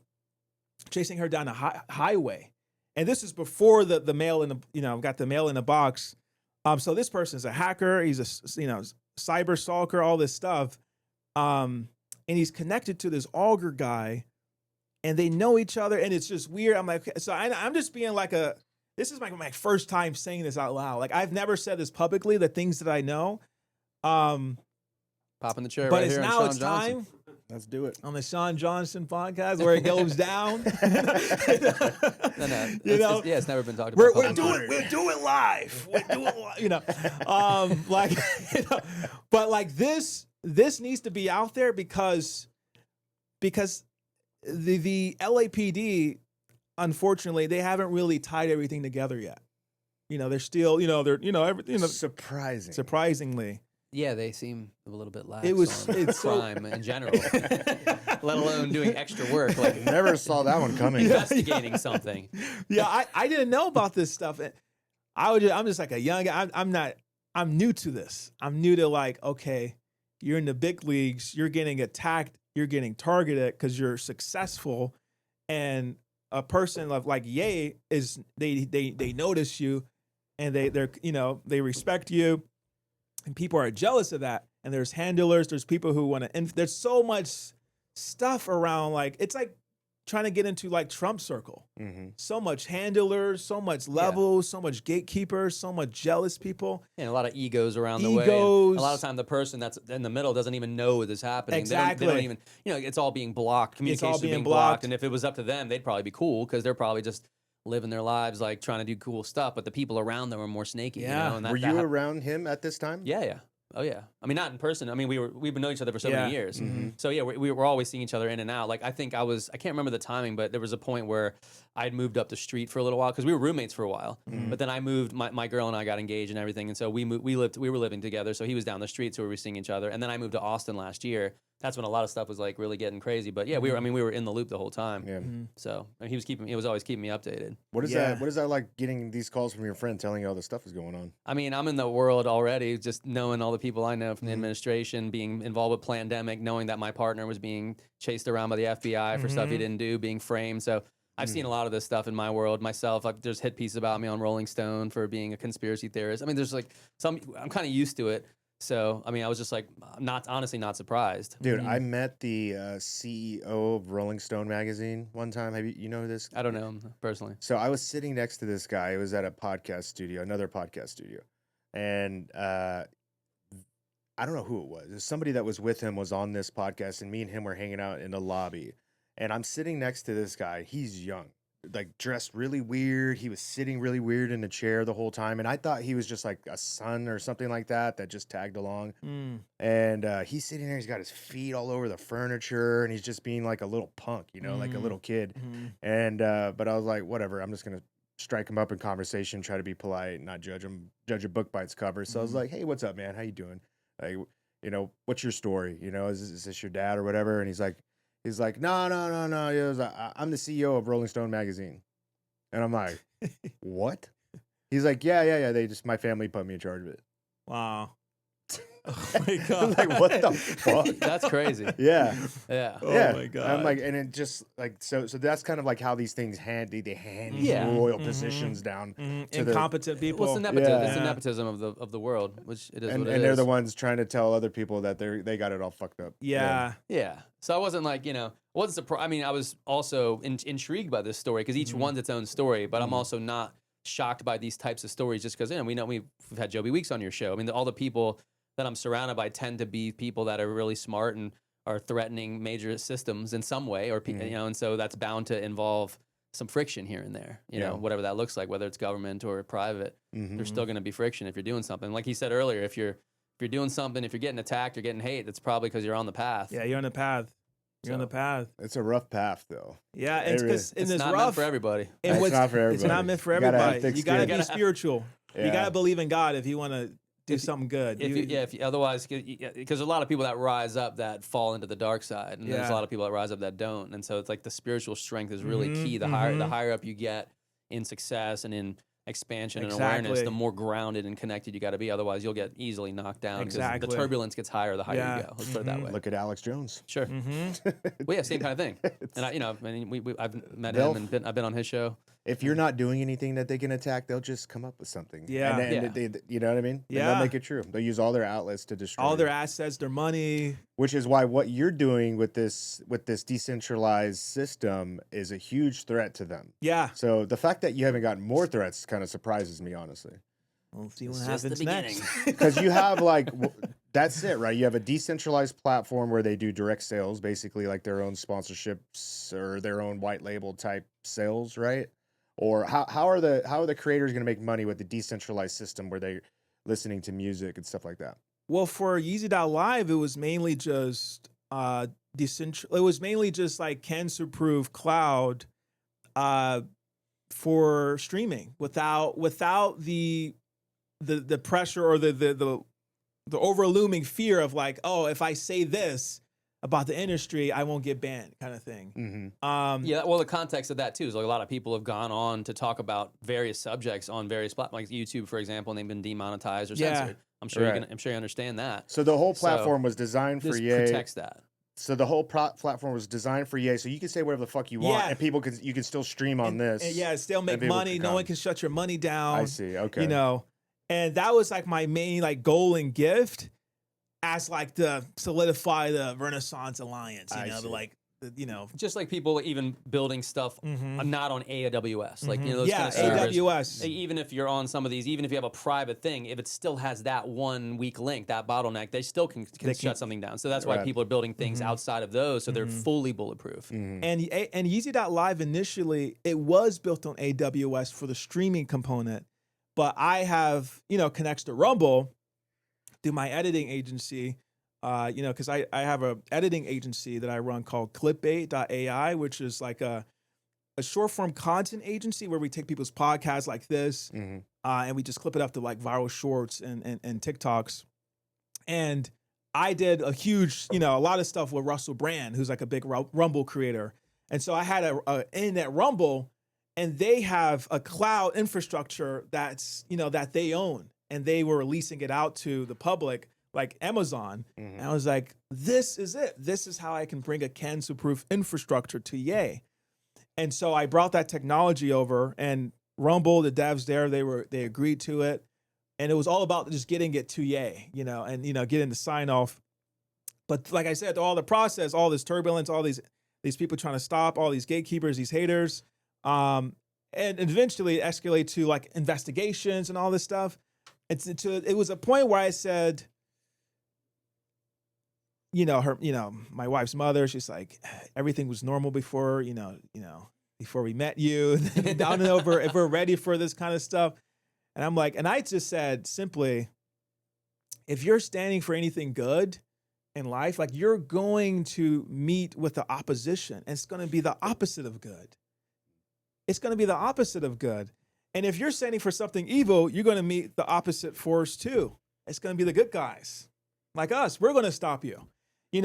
D: chasing her down a highway. And this is before the mail in the got the mail in the box. So this person's a hacker. He's a cyber stalker, all this stuff, and he's connected to this Auger guy, and they know each other, and it's just weird. I'm like, so I'm just being like this is my first time saying this out loud. Like, I've never said this publicly, the things that I know.
E: Pop in the chair
D: But
E: right
D: it's
E: here.
D: now
E: on
D: it's
E: Shawn Johnson.
D: time
C: Let's do it.
D: on the Shawn Johnson Podcast where it goes down.
E: No. It's never been talked about.
D: We're doing it live. We're doing live. But like this needs to be out there because the LAPD, unfortunately, they haven't really tied everything together yet. They're still, surprisingly.
E: Yeah, they seem a little bit lax
D: It's
E: crime in general, let alone doing extra work, like
C: Never saw that one coming.
E: investigating something.
D: Yeah, I didn't know about this stuff. I'm just like a young guy. I'm new to this. I'm new to, like, okay, you're in the big leagues, you're getting attacked, you're getting targeted because you're successful, and a person like Ye is they notice you, and they respect you. And people are jealous of that. And there's handlers, there's people who want to, there's so much stuff around, like, it's like trying to get into, like, Trump circle.
C: Mm-hmm.
D: So much handlers, so much levels, so much gatekeepers, so much jealous people.
E: And a lot of egos around the way. And a lot of time the person that's in the middle doesn't even know this is happening.
D: Exactly.
E: They don't even, it's all being blocked. Communication is being blocked. And if it was up to them, they'd probably be cool because they're probably just living their lives, like, trying to do cool stuff, but the people around them are more snaky.
D: Yeah.
E: And
C: Were you around him at this time?
E: Yeah. Oh yeah. I mean, not in person. I mean, we've been knowing each other for so many years.
C: Mm-hmm.
E: So yeah, we were always seeing each other in and out. Like, I think I can't remember the timing, but there was a point where I'd moved up the street for a little while because we were roommates for a while.
C: Mm-hmm.
E: But then I moved. My girl and I got engaged and everything, and so we were living together. So he was down the street, so we were seeing each other. And then I moved to Austin last year. That's when a lot of stuff was, like, really getting crazy. But yeah, we were in the loop the whole time.
C: Yeah.
E: So he was always keeping me updated.
C: What is that like, getting these calls from your friend telling you all this stuff is going on?
E: I mean, I'm in the world already, just knowing all the people I know from the administration, being involved with pandemic, knowing that my partner was being chased around by the FBI for stuff he didn't do, being framed. So I've seen a lot of this stuff in my world myself. There's hit pieces about me on Rolling Stone for being a conspiracy theorist. I mean, there's like I'm kind of used to it. So, I mean, I was just like, honestly not surprised.
C: Dude, I met the CEO of Rolling Stone magazine one time. You know this?
E: I don't know him personally.
C: So I was sitting next to this guy. It was at another podcast studio. And I don't know who it was. It was somebody that was with him was on this podcast, and me and him were hanging out in the lobby. And I'm sitting next to this guy. He's young, like, dressed really weird. He was sitting really weird in a chair the whole time. And I thought he was just like a son or something like that just tagged along. And he's sitting there. He's got his feet all over the furniture, and he's just being like a little punk, like a little kid. And but I was like, whatever. I'm just going to strike him up in conversation, try to be polite, not judge him, judge a book by its cover. So I was like, hey, what's up, man? How you doing? Like, what's your story? Is this your dad or whatever? And he's like, no. He was like, I'm the CEO of Rolling Stone magazine. And I'm like, what? He's like, yeah. My family put me in charge of it.
D: Wow. Oh my God.
C: I'm like, what the fuck?
E: That's crazy.
C: Yeah.
E: Yeah.
D: Oh my God.
C: I'm like, and it just like, so that's kind of like how these things hand these royal positions down to
D: incompetent people.
E: Well, it's the nepotism. It's the nepotism of the world, which it is.
C: And
E: what it
C: they're
E: is.
C: the ones trying to tell other people that they got it all fucked up.
D: Yeah.
E: So I wasn't like, wasn't surprised. I mean, I was also intrigued by this story because each one's its own story, but I'm also not shocked by these types of stories just because, we know we've had Joby Weeks on your show. I mean, all the people that I'm surrounded by tend to be people that are really smart and are threatening major systems in some way, or you know, and so that's bound to involve some friction here and there, you know, whatever that looks like, whether it's government or private. There's still going to be friction if you're doing something. Like he said earlier, if you're doing something, if you're getting attacked or getting hate, that's probably because you're on the path.
D: Yeah, you're on the path. You're on the path.
C: It's a rough path, though.
D: Yeah, it's because
E: it's not meant for everybody.
C: It's not for everybody.
D: It's not meant for everybody. You gotta be spiritual.
C: Yeah.
D: You gotta believe in God if you want to do something good.
E: Otherwise, because a lot of people that rise up that fall into the dark side, and there's a lot of people that rise up that don't, and so it's like the spiritual strength is really key. The higher up you get in success and in expansion and awareness, the more grounded and connected you got to be. Otherwise, you'll get easily knocked down because the turbulence gets higher the higher you go. Let's put it that way.
C: Look at Alex Jones.
E: Sure. Well, yeah, same kind of thing. And I've met him and I've been on his show.
C: If you're not doing anything that they can attack, they'll just come up with something.
D: Yeah.
C: And they, you know what I mean?
D: Yeah.
C: They'll make it true. They'll use all their outlets to destroy
D: all their assets, their money.
C: Which is why what you're doing with this decentralized system is a huge threat to them.
D: Yeah.
C: So the fact that you haven't gotten more threats kind of surprises me, honestly.
D: We'll see what happens next.
C: Because you have that's it, right? You have a decentralized platform where they do direct sales, basically like their own sponsorships or their own white label type sales, right? Or how are the creators going to make money with the decentralized system where they're listening to music and stuff like that?
D: Well, for Yeezy.live, it was mainly just It was mainly just like cancer-proof cloud for streaming without the pressure or the overlooming fear of like, oh, if I say this about the industry, I won't get banned, kind of thing.
E: Well, the context of that too is like a lot of people have gone on to talk about various subjects on various platforms, like YouTube, for example, and they've been demonetized or censored. I'm sure you understand that.
C: So the whole platform was designed for Ye.
E: Protects that.
C: So the whole platform was designed for Ye. So you can say whatever the fuck you want, and you can still stream on this.
D: And still make money. No one can shut your money down.
C: I see. Okay.
D: You know, and that was like my main like goal and gift. As like to solidify the Renaissance Alliance,
E: just like people even building stuff not on AWS, like those kind of servers.
D: AWS.
E: Even if you're on some of these, even if you have a private thing, if it still has that one weak link, that bottleneck, they still can shut something down. So that's why people are building things outside of those, so they're fully bulletproof.
D: And Yeezy.live initially it was built on AWS for the streaming component, but I have connects to Rumble. Do my editing agency, because I have a editing agency that I run called clipbait.ai, which is like a short form content agency where we take people's podcasts like this and we just clip it up to like viral shorts and TikToks. And I did a huge, a lot of stuff with Russell Brand, who's like a big Rumble creator. And so I had a in that Rumble, and they have a cloud infrastructure that's, that they own. And they were releasing it out to the public, like Amazon. And I was like, this is it. This is how I can bring a cancer-proof infrastructure to Ye. And so I brought that technology over, and Rumble, the devs there, they agreed to it. And it was all about just getting it to Ye, and getting the sign off. But like I said, all the process, all this turbulence, all these people trying to stop, all these gatekeepers, these haters, and eventually it escalated to like investigations and all this stuff. It was a point where I said, my wife's mother, she's like, everything was normal before, before we met you. I don't know if we're ready for this kind of stuff. And I'm like, and I just said simply, if you're standing for anything good in life, like you're going to meet with the opposition, and it's going to be the opposite of good. It's going to be the opposite of good. And if you're standing for something evil, you're going to meet the opposite force too. It's going to be the good guys, like us. We're going to stop you,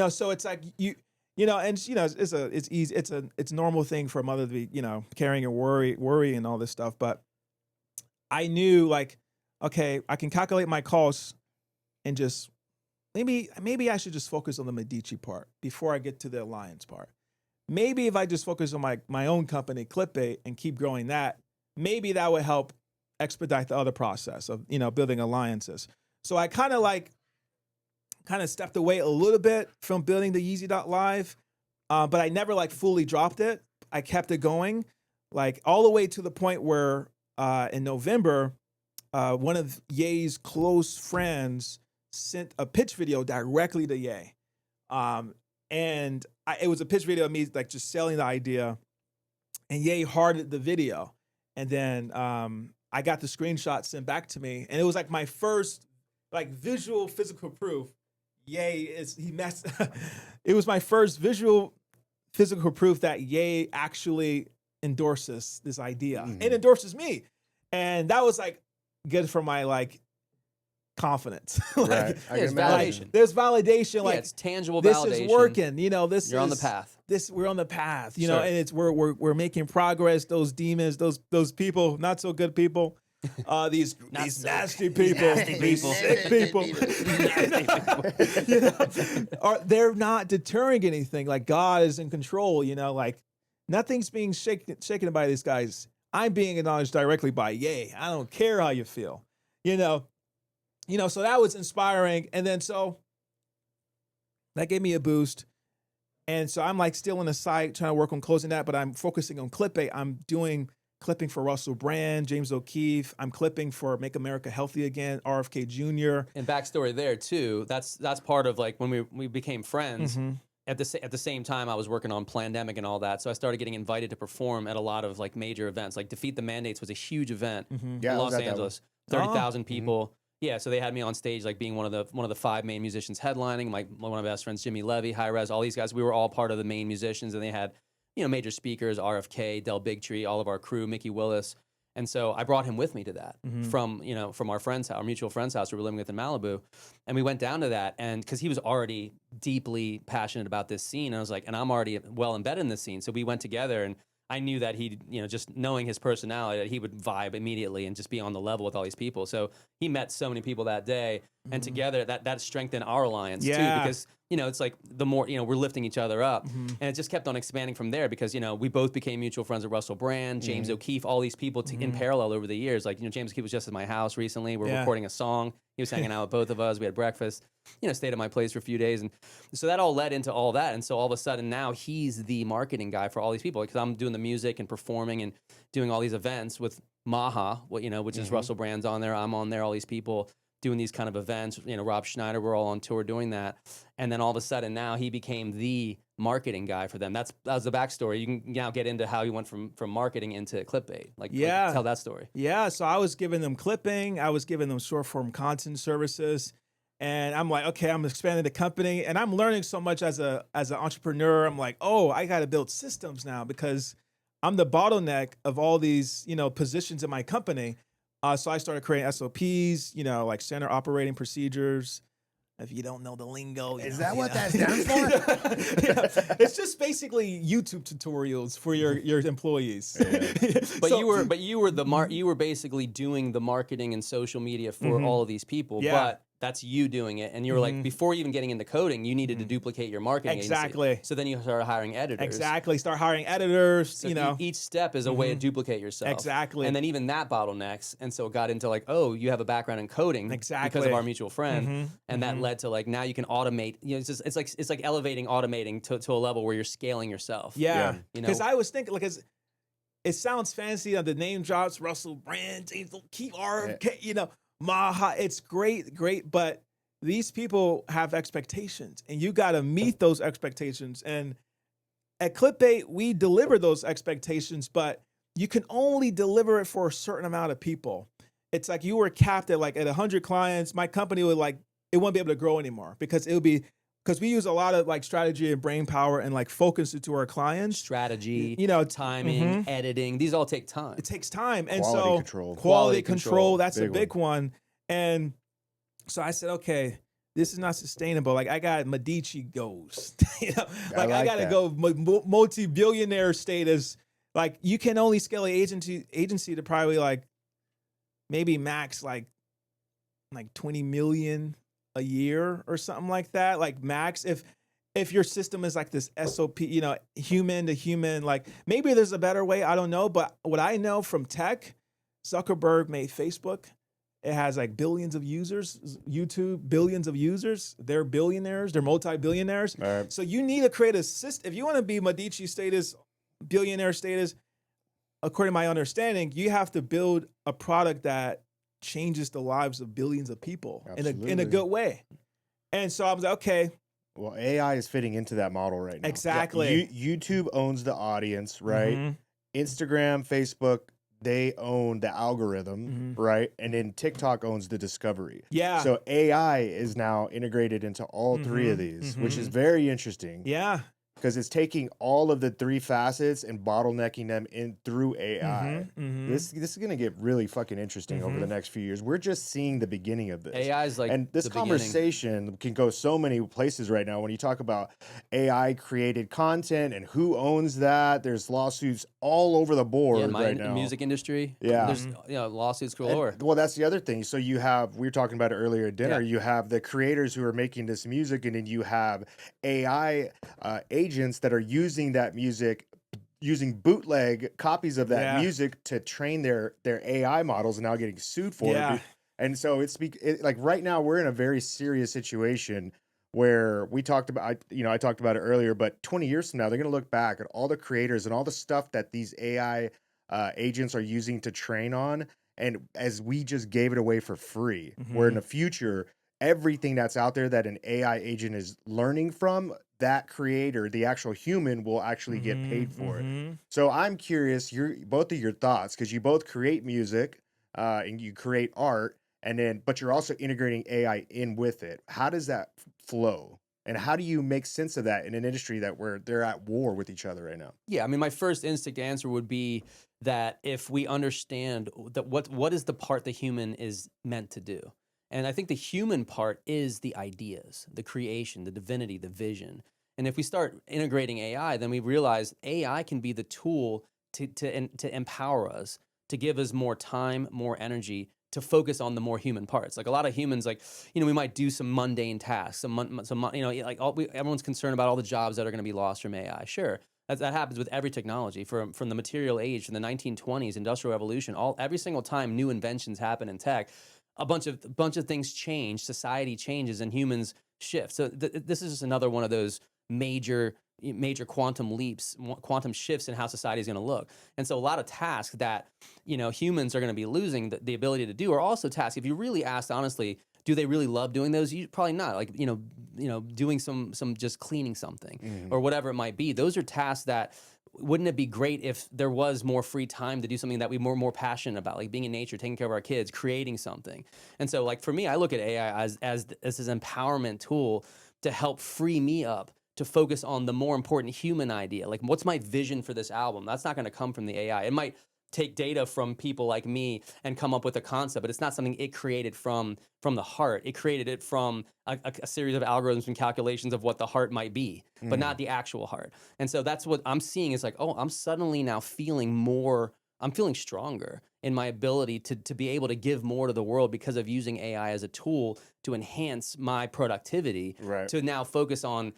D: So it's like it's easy. It's a normal thing for a mother to be, carrying and worry and all this stuff. But I knew like, okay, I can calculate my costs and just maybe I should just focus on the Medici part before I get to the alliance part. Maybe if I just focus on my own company, Clipbait, and keep growing that. Maybe that would help expedite the other process of, building alliances. So I kind of stepped away a little bit from building the Yeezy.live, but I never like fully dropped it. I kept it going, like all the way to the point where in November, one of Ye's close friends sent a pitch video directly to Ye. And it was a pitch video of me like just selling the idea, and Ye hearted the video. And then I got the screenshot sent back to me, and it was like my first like visual physical proof. It was my first visual physical proof that Ye actually endorses this idea and endorses me. And that was like good for my like confidence.
C: Right.
E: It's validation.
D: There's validation. Like
E: it's tangible
D: this
E: validation.
D: is working. You know,
E: You're on the path.
D: We're on the path. You
E: Sure.
D: know, and it's we're making progress. Those demons, those people, not so good people. These nasty people, these sick people, they're not deterring anything. Like God is in control, you know, like nothing's being shaken by these guys. I'm being acknowledged directly by Ye. I don't care how you feel, you know, so that was inspiring. And then so that gave me a boost. And so I'm like still on the site trying to work on closing that, but I'm focusing on clickbait. I'm doing clipping for Russell Brand, James O'Keefe. I'm clipping for Make America Healthy Again, RFK Jr.
E: And backstory there too. That's part of like when we became friends.
D: Mm-hmm.
E: At the same time, I was working on Plandemic and all that, so I started getting invited to perform at a lot of like major events. Like Defeat the Mandates was a huge event in Los Angeles, 30,000 people. Yeah, so they had me on stage like being one of the 5 main musicians headlining. One of my best friends, Jimmy Levy, High Res, all these guys. We were all part of the main musicians, and they had major speakers, RFK, Del Bigtree, all of our crew, Mickey Willis. And so I brought him with me to that from our friend's house, our mutual friend's house we were living with in Malibu. And we went down to that, and because he was already deeply passionate about this scene, I was like, and I'm already well embedded in this scene. So we went together, and I knew that he, just knowing his personality, that he would vibe immediately and just be on the level with all these people. So he met so many people that day, and together that strengthened our alliance too, because it's like the more, we're lifting each other up, and it just kept on expanding from there because, we both became mutual friends with Russell Brand, James O'Keefe, all these people in parallel over the years. Like, James O'Keefe was just at my house recently. We're recording a song. He was hanging out with both of us. We had breakfast, stayed at my place for a few days. And so that all led into all that. And so all of a sudden now he's the marketing guy for all these people because I'm doing the music and performing and doing all these events with Maha, which is Russell Brand's on there. I'm on there, all these people doing these kind of events. Rob Schneider, we're all on tour doing that. And then all of a sudden now he became the marketing guy for them. That was the backstory. You can now get into how he went from marketing into clickbait. Like tell that story. Yeah,
D: so I was giving them clipping. I was giving them short form content services. And I'm like, okay, I'm expanding the company. And I'm learning so much as an entrepreneur. I'm like, oh, I got to build systems now because I'm the bottleneck of all these, positions in my company. So I started creating SOPs, like standard operating procedures. If you don't know the lingo,
C: is that what that stands for?
D: It's just basically YouTube tutorials for your employees.
E: Yeah. But you were basically doing the marketing and social media for all of these people. Yeah. But that's you doing it, and you were like, before even getting into coding, you needed to duplicate your marketing agency. So then you started hiring editors.
D: Exactly, start hiring editors.
E: So each step is a way to duplicate yourself.
D: Exactly,
E: and then even that bottlenecks, and so it got into like, oh, you have a background in coding because of our mutual friend, and that led to like now you can automate. It's like automating to a level where you're scaling yourself.
D: Yeah, because I was thinking like it sounds fancy on the name drops, Russell Brand, James O'Keefe, RFK, Maha, it's great, but these people have expectations, and you got to meet those expectations. And at Clickbait, we deliver those expectations, but you can only deliver it for a certain amount of people. It's like you were capped at 100 clients. My company would it won't be able to grow anymore because we use a lot of strategy and brain power and focus it to our clients.
E: Strategy, timing, editing, these all take time.
D: It takes time. And
C: quality
D: control, that's a big one. And so I said, okay, this is not sustainable. I got Medici goals. I got to go multi-billionaire status. You can only scale an agency to probably maybe max 20 million a year or something like that, max. If your system is this SOP, human to human, maybe there's a better way, I don't know. But what I know from tech, Zuckerberg made Facebook. It has billions of users. YouTube, billions of users. They're billionaires. They're multi-billionaires. Right. So you need to create a system. If you want to be Medici status, billionaire status, according to my understanding, you have to build a product that changes the lives of billions of people in a good way. And so I was like, okay,
C: Well, AI is fitting into that model right now.
D: Exactly.
C: YouTube owns the audience, right? Instagram, Facebook, they own the algorithm, right? And then TikTok owns the discovery.
D: Yeah.
C: So AI is now integrated into all three of these, which is very interesting.
D: Yeah.
C: Because it's taking all of the three facets and bottlenecking them in through AI. This is going to get really fucking interesting over the next few years. We're just seeing the beginning of this.
E: AI is like
C: and this
E: the
C: conversation can go so many places right now. When you talk about AI created content and who owns that, there's lawsuits all over the board right now.
E: Music industry.
C: Yeah.
E: There's lawsuits galore.
C: Well, that's the other thing. So you have, we were talking about it earlier at dinner, you have the creators who are making this music, and then you have AI agents that are using that music, using bootleg copies of that music to train their AI models, and now getting sued for it. And so it's like right now we're in a very serious situation where we talked about, I talked about it earlier, but 20 years from now, they're going to look back at all the creators and all the stuff that these AI agents are using to train on. And as we just gave it away for free, where in the future, everything that's out there that an AI agent is learning from, that creator, the actual human, will actually get paid for it. So I'm curious, both of your thoughts, because you both create music and you create art, but you're also integrating AI in with it. How does that flow? And how do you make sense of that in an industry where they're at war with each other right now?
E: Yeah, I mean, my first instinct answer would be that if we understand that what is the part the human is meant to do. And I think the human part is the ideas, the creation, the divinity, the vision. And if we start integrating AI, then we realize AI can be the tool to empower us, to give us more time, more energy, to focus on the more human parts. Like a lot of humans, we might do some mundane tasks, everyone's concerned about all the jobs that are going to be lost from AI. Sure. That happens with every technology, from the material age, from the 1920s, Industrial Revolution, every single time new inventions happen in tech, a bunch of things change, society changes, and humans shift. So this is just another one of those major quantum leaps, quantum shifts in how society is going to look. And so a lot of tasks that humans are going to be losing the ability to do are also tasks. If you really asked honestly, do they really love doing those? Probably not. Like doing some just cleaning something or whatever it might be. Those are tasks that. Wouldn't it be great if there was more free time to do something that we were more passionate about, like being in nature, taking care of our kids, creating something? And so, like for me, I look at AI as this empowerment tool to help free me up to focus on the more important human idea. Like, what's my vision for this album? That's not going to come from the AI. It might take data from people like me and come up with a concept, but it's not something it created from the heart. It created it from a series of algorithms and calculations of what the heart might be, but not the actual heart. And so that's what I'm seeing is like, oh, I'm suddenly now I'm feeling stronger in my ability to be able to give more to the world because of using AI as a tool to enhance my productivity, to now focus on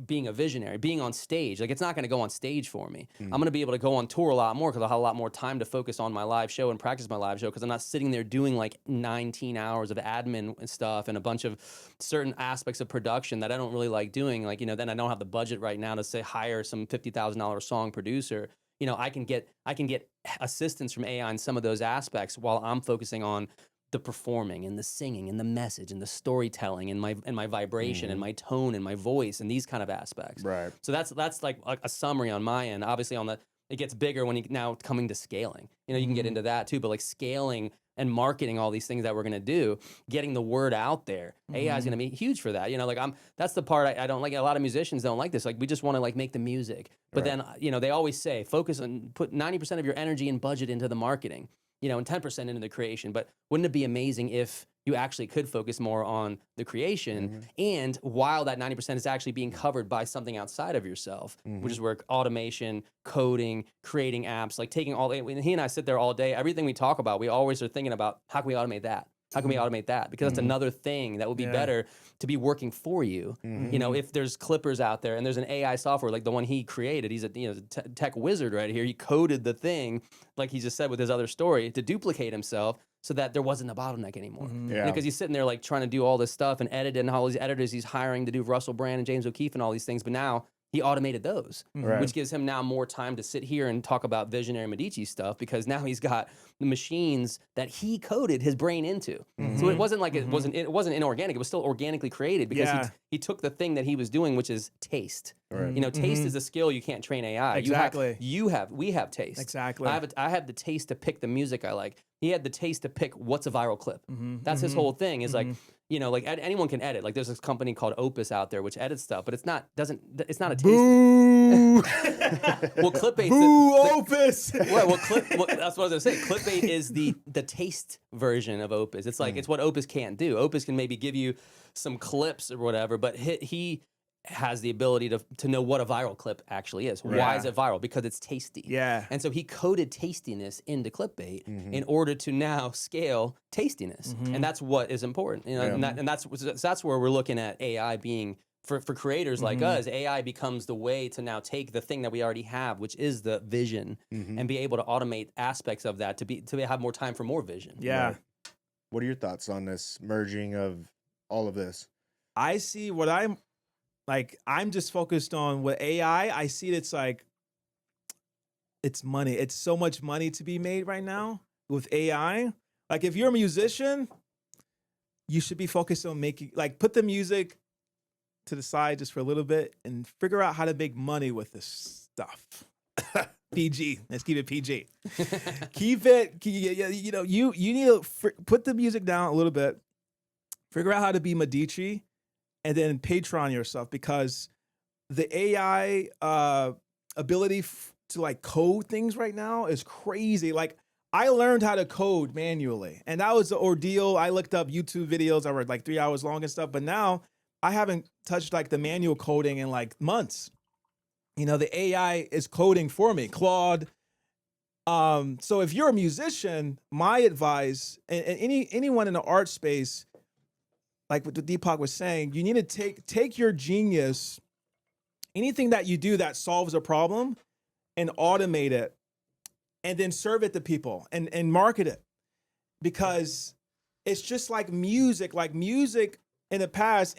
E: being a visionary, being on stage. Like, it's not going to go on stage for me. I'm going to be able to go on tour a lot more because I'll have a lot more time to focus on my live show and practice my live show because I'm not sitting there doing like 19 hours of admin and stuff and a bunch of certain aspects of production that I don't really like doing. Like, then I don't have the budget right now to say hire some $50,000 song producer. I can get assistance from AI in some of those aspects while I'm focusing on the performing and the singing and the message and the storytelling and my vibration and my tone and my voice and these kind of aspects.
C: Right.
E: So that's like a summary on my end. Obviously it gets bigger when you now coming to scaling. You can get into that too, but like scaling and marketing all these things that we're going to do, getting the word out there. AI is going to be huge for that. That's the part I don't like. A lot of musicians don't like this. Like, we just want to like make the music, but then, they always say, focus on, put 90% of your energy and budget into the marketing, and 10% into the creation. But wouldn't it be amazing if you actually could focus more on the creation, and while that 90% is actually being covered by something outside of yourself, which is where automation, coding, creating apps, like taking when he and I sit there all day, everything we talk about, we always are thinking about, how can we automate that? How can we automate that? Because that's another thing that would be better to be working for you. If there's clippers out there and there's an AI software like the one he created, he's a tech wizard right here. He coded the thing, like he just said with his other story, to duplicate himself so that there wasn't a bottleneck anymore. Because he's sitting there like trying to do all this stuff and edit, and all these editors he's hiring to do Russell Brand and James O'Keefe and all these things, but now he automated those, which gives him now more time to sit here and talk about visionary Medici stuff, because now he's got the machines that he coded his brain into. So it wasn't like it wasn't inorganic. It was still organically created because he took the thing that he was doing, which is taste.
C: Right.
E: You know, taste is a skill you can't train AI.
D: Exactly.
E: We have taste.
D: Exactly.
E: I have the taste to pick the music I like. He had the taste to pick what's a viral clip. That's his whole thing. Is like, you know, like anyone can edit. Like there's this company called Opus out there which edits stuff, but it's not a taste.
D: Boo!
E: Well, clickbait.
D: Boo, Opus!
E: Well, that's what I was gonna say. Clickbait is the taste version of Opus. It's like it's what Opus can't do. Opus can maybe give you some clips or whatever, but he has the ability to know what a viral clip actually is. Why is it viral? Because it's tasty.
D: Yeah.
E: And so he coded tastiness into clickbait in order to now scale tastiness, and that's what is important. You know, and that's where we're looking at AI being. For creators like us, AI becomes the way to now take the thing that we already have, which is the vision, and be able to automate aspects of that to have more time for more vision.
D: Yeah.
C: Right. What are your thoughts on this merging of all of this?
D: I see what I'm just focused on with AI. I see it's like, it's money. It's so much money to be made right now with AI. Like if you're a musician, you should be focused on put the music to the side just for a little bit and figure out how to make money with this stuff. PG. Let's keep it PG. Keep it. You know, you need to put the music down a little bit. Figure out how to be Medici, and then Patreon yourself, because the AI ability to like code things right now is crazy. Like I learned how to code manually, and that was the ordeal. I looked up YouTube videos that were like 3 hours long and stuff, but now I haven't touched like the manual coding in like months. You know, the AI is coding for me, Claude. So if you're a musician, my advice, and anyone in the art space, like what DPAK was saying, you need to take your genius, anything that you do that solves a problem, and automate it, and then serve it to people and market it. Because it's just like music in the past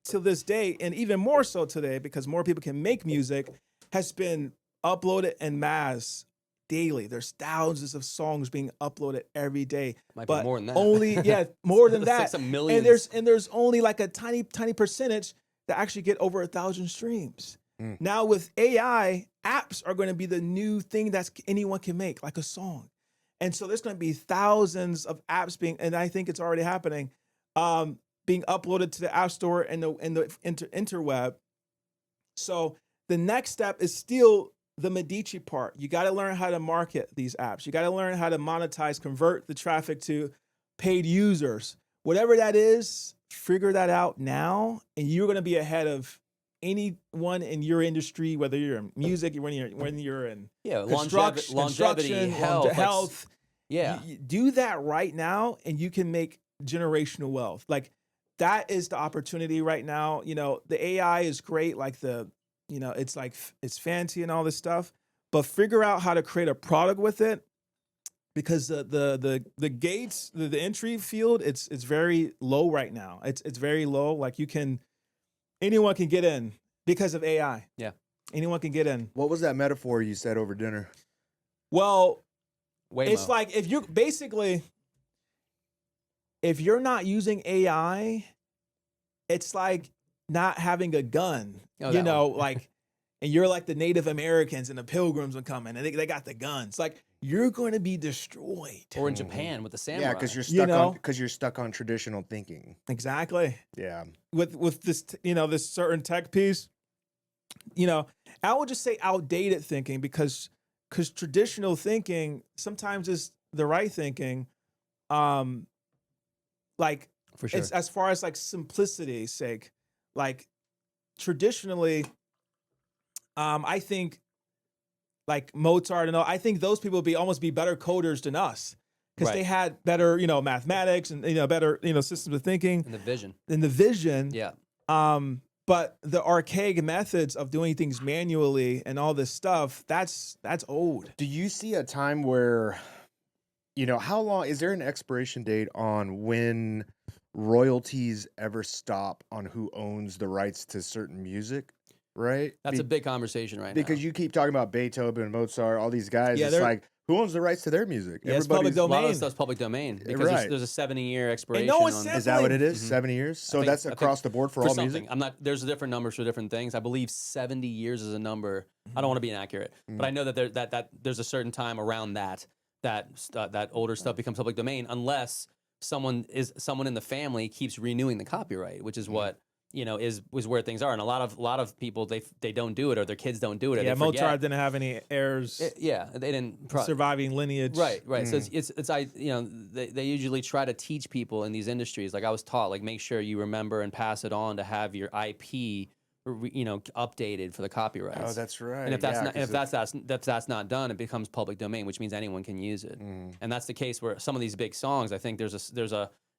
D: till this day, and even more so today, because more people can make music, has been uploaded en masse daily. There's thousands of songs being uploaded every day.
E: Might be more than that.
D: More than that.
E: Like some millions.
D: And there's only like a tiny percentage that actually get over 1,000 streams. Now with AI, apps are going to be the new thing that anyone can make, like a song. And so there's going to be thousands of apps and I think it's already happening, being uploaded to the App Store and the interweb. So the next step is still the Medici part. You got to learn how to market these apps. You got to learn how to monetize, convert the traffic to paid users. Whatever that is, figure that out now, and you're going to be ahead of anyone in your industry, whether you're in music, when you're in
E: longevity, health.
D: You do that right now, and you can make generational wealth. Like that is the opportunity right now. You know, the AI is great. Like it's like it's fancy and all this stuff, but figure out how to create a product with it, because the gates, the entry field, it's very low right now. It's very low. Like anyone can get in because of AI.
E: Yeah,
D: anyone can get in.
C: What was that metaphor you said over dinner?
D: Well,
E: Waymo.
D: It's like if you're not using AI, it's like not having a gun, and you're like the Native Americans and the Pilgrims are coming and they got the guns. Like you're going to be destroyed.
E: Or in Japan with the samurai.
C: Yeah, because you're stuck on traditional thinking.
D: Exactly.
C: Yeah.
D: With this, this certain tech piece, I would just say outdated thinking, because traditional thinking sometimes is the right thinking. Like
E: for sure.
D: It's as far as like simplicity's sake, like traditionally, I think like Mozart and all, I think those people would almost be better coders than us, because they had better, mathematics and better, systems of thinking
E: and the
D: vision.
E: Yeah.
D: But the archaic methods of doing things manually and all this stuff, that's old.
C: Do you see a time where, how long is there an expiration date on when royalties ever stop on who owns the rights to certain music? Right?
E: That's a big conversation right now.
C: Because you keep talking about Beethoven and Mozart, all these guys.
D: Yeah,
C: it's like, Who owns the rights to their music?
D: Yeah, it's public
E: A lot of
D: domain.
E: this stuff's public domain because
C: Right.
E: there's a 70-year expiration.
D: no one's
E: on,
D: said-
C: Is that what it is?
E: Mm-hmm.
C: 70 years? So
E: think-
C: that's
E: I think
C: across the board for all
E: something.
C: music?
E: I'm not. There's different numbers for different things. I believe 70 years is a number. I don't want to be inaccurate, but I know that there's a certain time around that older stuff becomes public domain unless someone in the family keeps renewing the copyright, which is what is where things are. And a lot of people they don't do it, or their kids don't do it. Or
D: Yeah,
E: they
D: Mozart
E: forget.
D: didn't have any heirs.
E: They didn't
D: Surviving lineage.
E: Right. So they usually try to teach people in these industries. Like I was taught, like make sure you remember and pass it on to have your IP, updated for the copyrights.
C: Oh, that's right.
E: And if that's
C: Yeah,
E: not that's not done, it becomes public domain, which means anyone can use it. And that's the case where some of these big songs, I think there's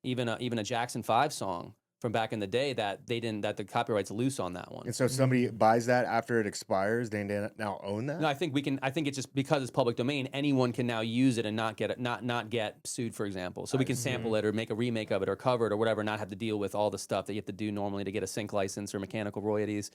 E: even a Jackson 5 song from back in the day that the copyright's loose on that one.
C: And so if somebody buys that after it expires, they now own that?
E: No, I think it's just because it's public domain, anyone can now use it and not get sued, for example. So we can sample it or make a remake of it or cover it or whatever, not have to deal with all the stuff that you have to do normally to get a sync license or mechanical royalties,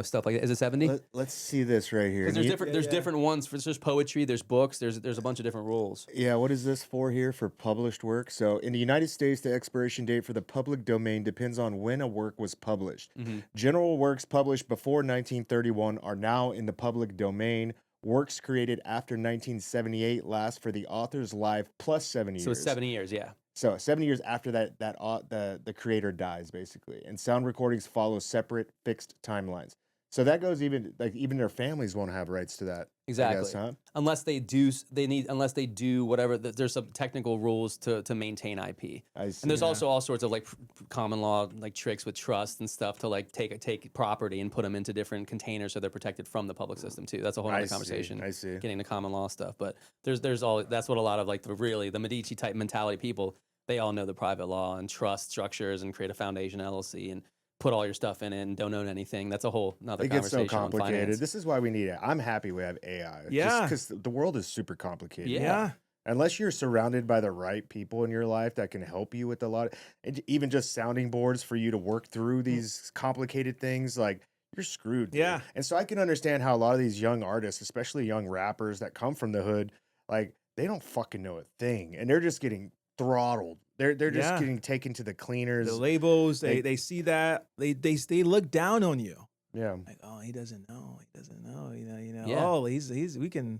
E: stuff like that. Is it 70?
C: Let's see this right here.
E: Because there's different ones. There's poetry, there's books, there's a bunch of different rules.
C: Yeah, what is this for here for published work? So in the United States, the expiration date for the public domain depends on when a work was published. General works published before 1931 are now in the public domain. Works created after 1978 last for the author's life plus 70 years.
E: So it's 70 years, yeah.
C: So 70 years after the creator dies, basically. And sound recordings follow separate fixed timelines. So that goes even their families won't have rights to that.
E: Exactly.
C: I guess, huh?
E: Unless they do whatever. There's some technical rules to maintain IP.
C: I see.
E: And there's also all sorts of like common law like tricks with trust and stuff to like take property and put them into different containers so they're protected from the public system too. That's a whole other conversation.
C: I see.
E: Getting to common law stuff, but that's what a lot of like the Medici type mentality people, they all know the private law and trust structures and create a foundation LLC and put all your stuff in it and don't own anything. That's a whole nother conversation.
C: It gets so
E: on
C: complicated.
E: finance.
C: This is why we need it. I'm happy we have AI.
D: Yeah.
C: Because the world is super complicated.
E: Yeah.
C: Unless you're surrounded by the right people in your life that can help you with a lot even just sounding boards for you to work through these complicated things, like you're screwed. Dude.
D: Yeah.
C: And so I can understand how a lot of these young artists, especially young rappers that come from the hood, like they don't fucking know a thing. And they're just getting throttled. They're just getting taken to the cleaners.
D: The labels, they see that. They look down on you.
C: Yeah.
D: Like, oh, he doesn't know.
E: Yeah.
D: Oh, we can,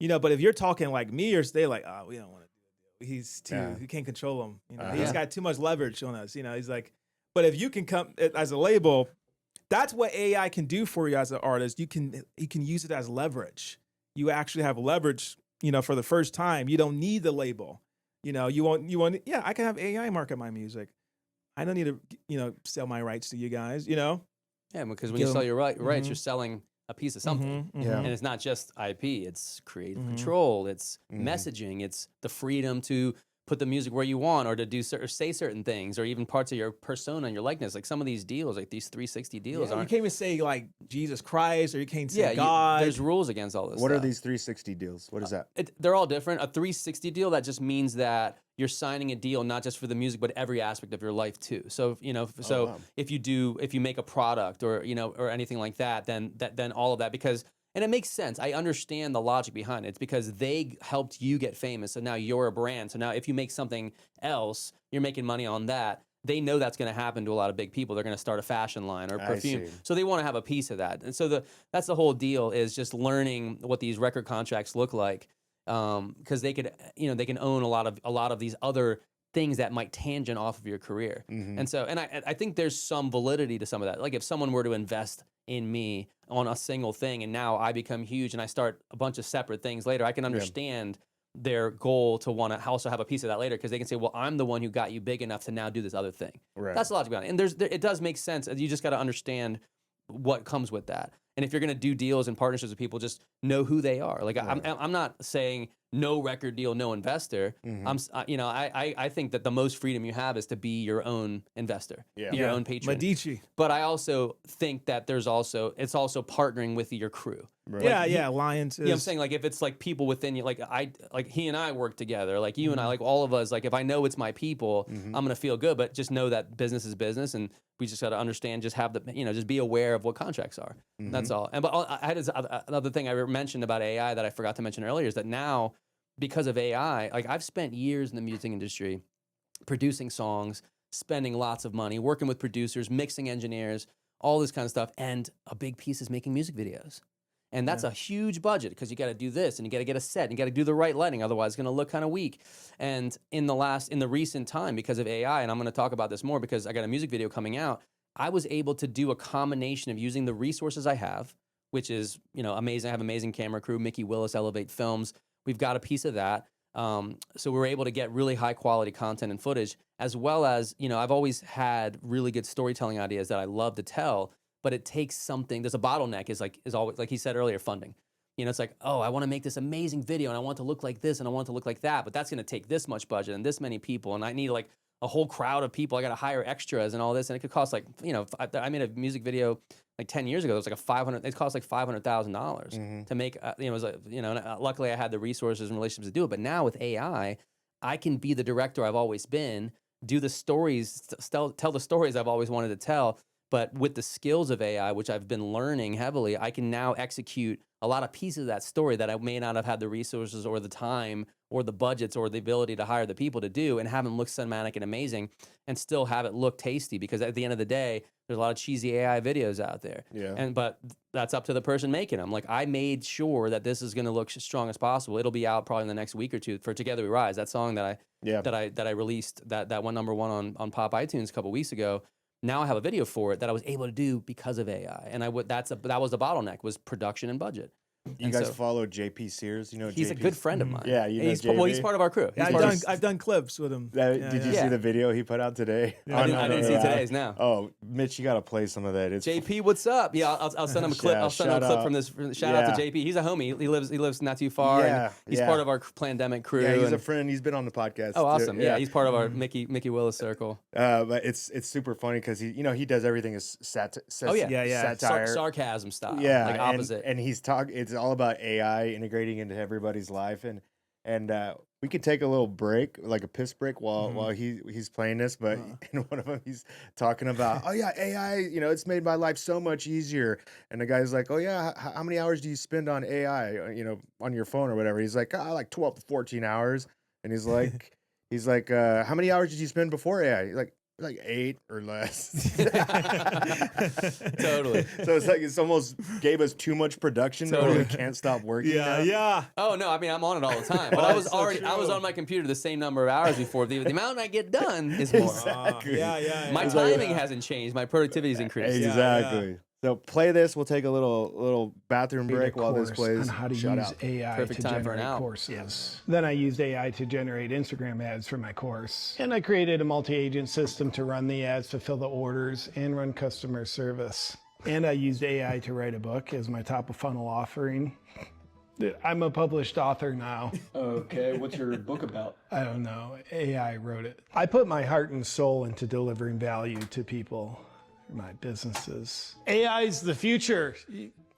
D: but if you're talking like me or they like, oh, we don't want to do it. He's too, we can't control him. He's got too much leverage on us. He's like, but if you can come as a label, that's what AI can do for you as an artist. You can use it as leverage. You actually have leverage, for the first time. You don't need the label. You want, I can have AI market my music. I don't need to, sell my rights to you guys,
E: Yeah, because when you sell your rights, you're selling a piece of something.
C: Yeah.
E: And it's not just IP, it's creative control, it's messaging, it's the freedom to put the music where you want or to do or say certain things or even parts of your persona and your likeness. Like some of these deals, like these 360 deals
D: you
E: aren't.
D: can't even say like Jesus Christ or you can't say God.
E: There's rules against all this
C: What
E: stuff.
C: are these 360 deals? What is that?
E: They're all different. A 360 deal, that just means that you're signing a deal not just for the music but every aspect of your life too. So if you make a product or or anything like that, then all of that, because and it makes sense. I understand the logic behind it. It's because they helped you get famous, so now you're a brand. So now if you make something else, you're making money on that. They know that's going to happen to a lot of big people. They're going to start a fashion line or perfume. So they want to have a piece of that. And so that's the whole deal, is just learning what these record contracts look like. Because they can own a lot of these other things that might tangent off of your career. And so, and I think there's some validity to some of that. Like if someone were to invest in me on a single thing and now I become huge and I start a bunch of separate things later, I can understand their goal to want to also have a piece of that later, because they can say, well, I'm the one who got you big enough to now do this other thing.
C: Right.
E: That's the logic behind it. And it does make sense. You just got to understand what comes with that. And if you're going to do deals and partnerships with people, just know who they are. Like I'm not saying no record deal, no investor. I think that the most freedom you have is to be your own investor, be your own patron.
D: Medici.
E: But I also think that it's also partnering with your crew.
C: Right.
D: Alliances.
E: You know what I'm saying? Like if it's like people within you, like he and I work together, like you and I, like all of us, like if I know it's my people, I'm going to feel good, but just know that business is business and we just got to understand, just have just be aware of what contracts are. That's all. And, but I had another thing I mentioned about AI that I forgot to mention earlier is that now, because of AI, like I've spent years in the music industry producing songs, spending lots of money, working with producers, mixing engineers, all this kind of stuff. And a big piece is making music videos. And that's a huge budget because you got to do this and you got to get a set and you got to do the right lighting. Otherwise, it's going to look kind of weak. And in the recent time, because of AI, and I'm going to talk about this more because I got a music video coming out, I was able to do a combination of using the resources I have, which is, amazing. I have an amazing camera crew, Mickey Willis, Elevate Films. We've got a piece of that. So we're able to get really high quality content and footage, as well as, I've always had really good storytelling ideas that I love to tell, but it takes something. There's a bottleneck is always, like he said earlier, funding. It's like, oh, I want to make this amazing video and I want it to look like this and I want it to look like that, but that's going to take this much budget and this many people. And I need like a whole crowd of people. I got to hire extras and all this. And it could cost like, I made a music video like 10 years ago. It was like it cost like $500,000 to make, it was luckily I had the resources and relationships to do it. But now with AI, I can be the director I've always been, do the stories, tell the stories I've always wanted to tell. But with the skills of AI, which I've been learning heavily, I can now execute a lot of pieces of that story that I may not have had the resources or the time or the budgets or the ability to hire the people to do, and have them look cinematic and amazing and still have it look tasty. Because at the end of the day, there's a lot of cheesy AI videos out there. Yeah. But that's up to the person making them. Like I made sure that this is going to look as strong as possible. It'll be out probably in the next week or two for Together We Rise, that song that I released, that went #1 on Pop iTunes a couple weeks ago. Now I have a video for it that I was able to do because of AI, and that was the bottleneck, was production and budget.
C: You guys follow JP Sears?
E: He's a good friend of mine.
C: Yeah,
E: he's part of our crew.
D: Yeah, I've done clips with him.
C: Did you see the video he put out today?
E: Yeah. I didn't see today's now.
C: Oh, Mitch, you got to play some of that.
E: JP, what's up? Yeah, I'll send him a clip. I'll send him a clip from this. Shout out to JP. He's a homie. He lives not too far. Yeah, he's part of our Pandemic crew.
C: Yeah, he's a friend. He's been on the podcast.
E: Oh, awesome. Yeah, he's part of our Mickey Willis circle.
C: But it's super funny because he does everything as satire,
E: sarcasm style.
C: Yeah,
E: like opposite.
C: And it's all about AI integrating into everybody's life, and we could take a little break, like a piss break, while he's playing this. But in one of them, he's talking about, oh yeah, AI, it's made my life so much easier. And the guy's like, oh yeah, how many hours do you spend on AI, on your phone or whatever? He's like, like 12 to 14 hours. And he's like, how many hours did you spend before AI? He's like 8 or less.
E: Totally.
C: So it's almost gave us too much production. Totally. We can't stop working.
D: Yeah.
E: Oh no, I mean I'm on it all the time. But I was on my computer the same number of hours before. The amount I get done is more.
C: Exactly.
E: My timing hasn't changed. My productivity's increased.
C: Exactly. Yeah. So play this. We'll take a little bathroom break while this plays.
F: On how to use AI
E: Perfect
F: to
E: time for
F: generate
E: an
F: courses. Then I used AI to generate Instagram ads for my course. And I created a multi-agent system to run the ads, fulfill the orders, and run customer service. And I used AI to write a book as my top of funnel offering. I'm a published author now.
G: Okay, what's your book about?
F: I don't know. AI wrote it. I put my heart and soul into delivering value to people. My businesses. AI's the future.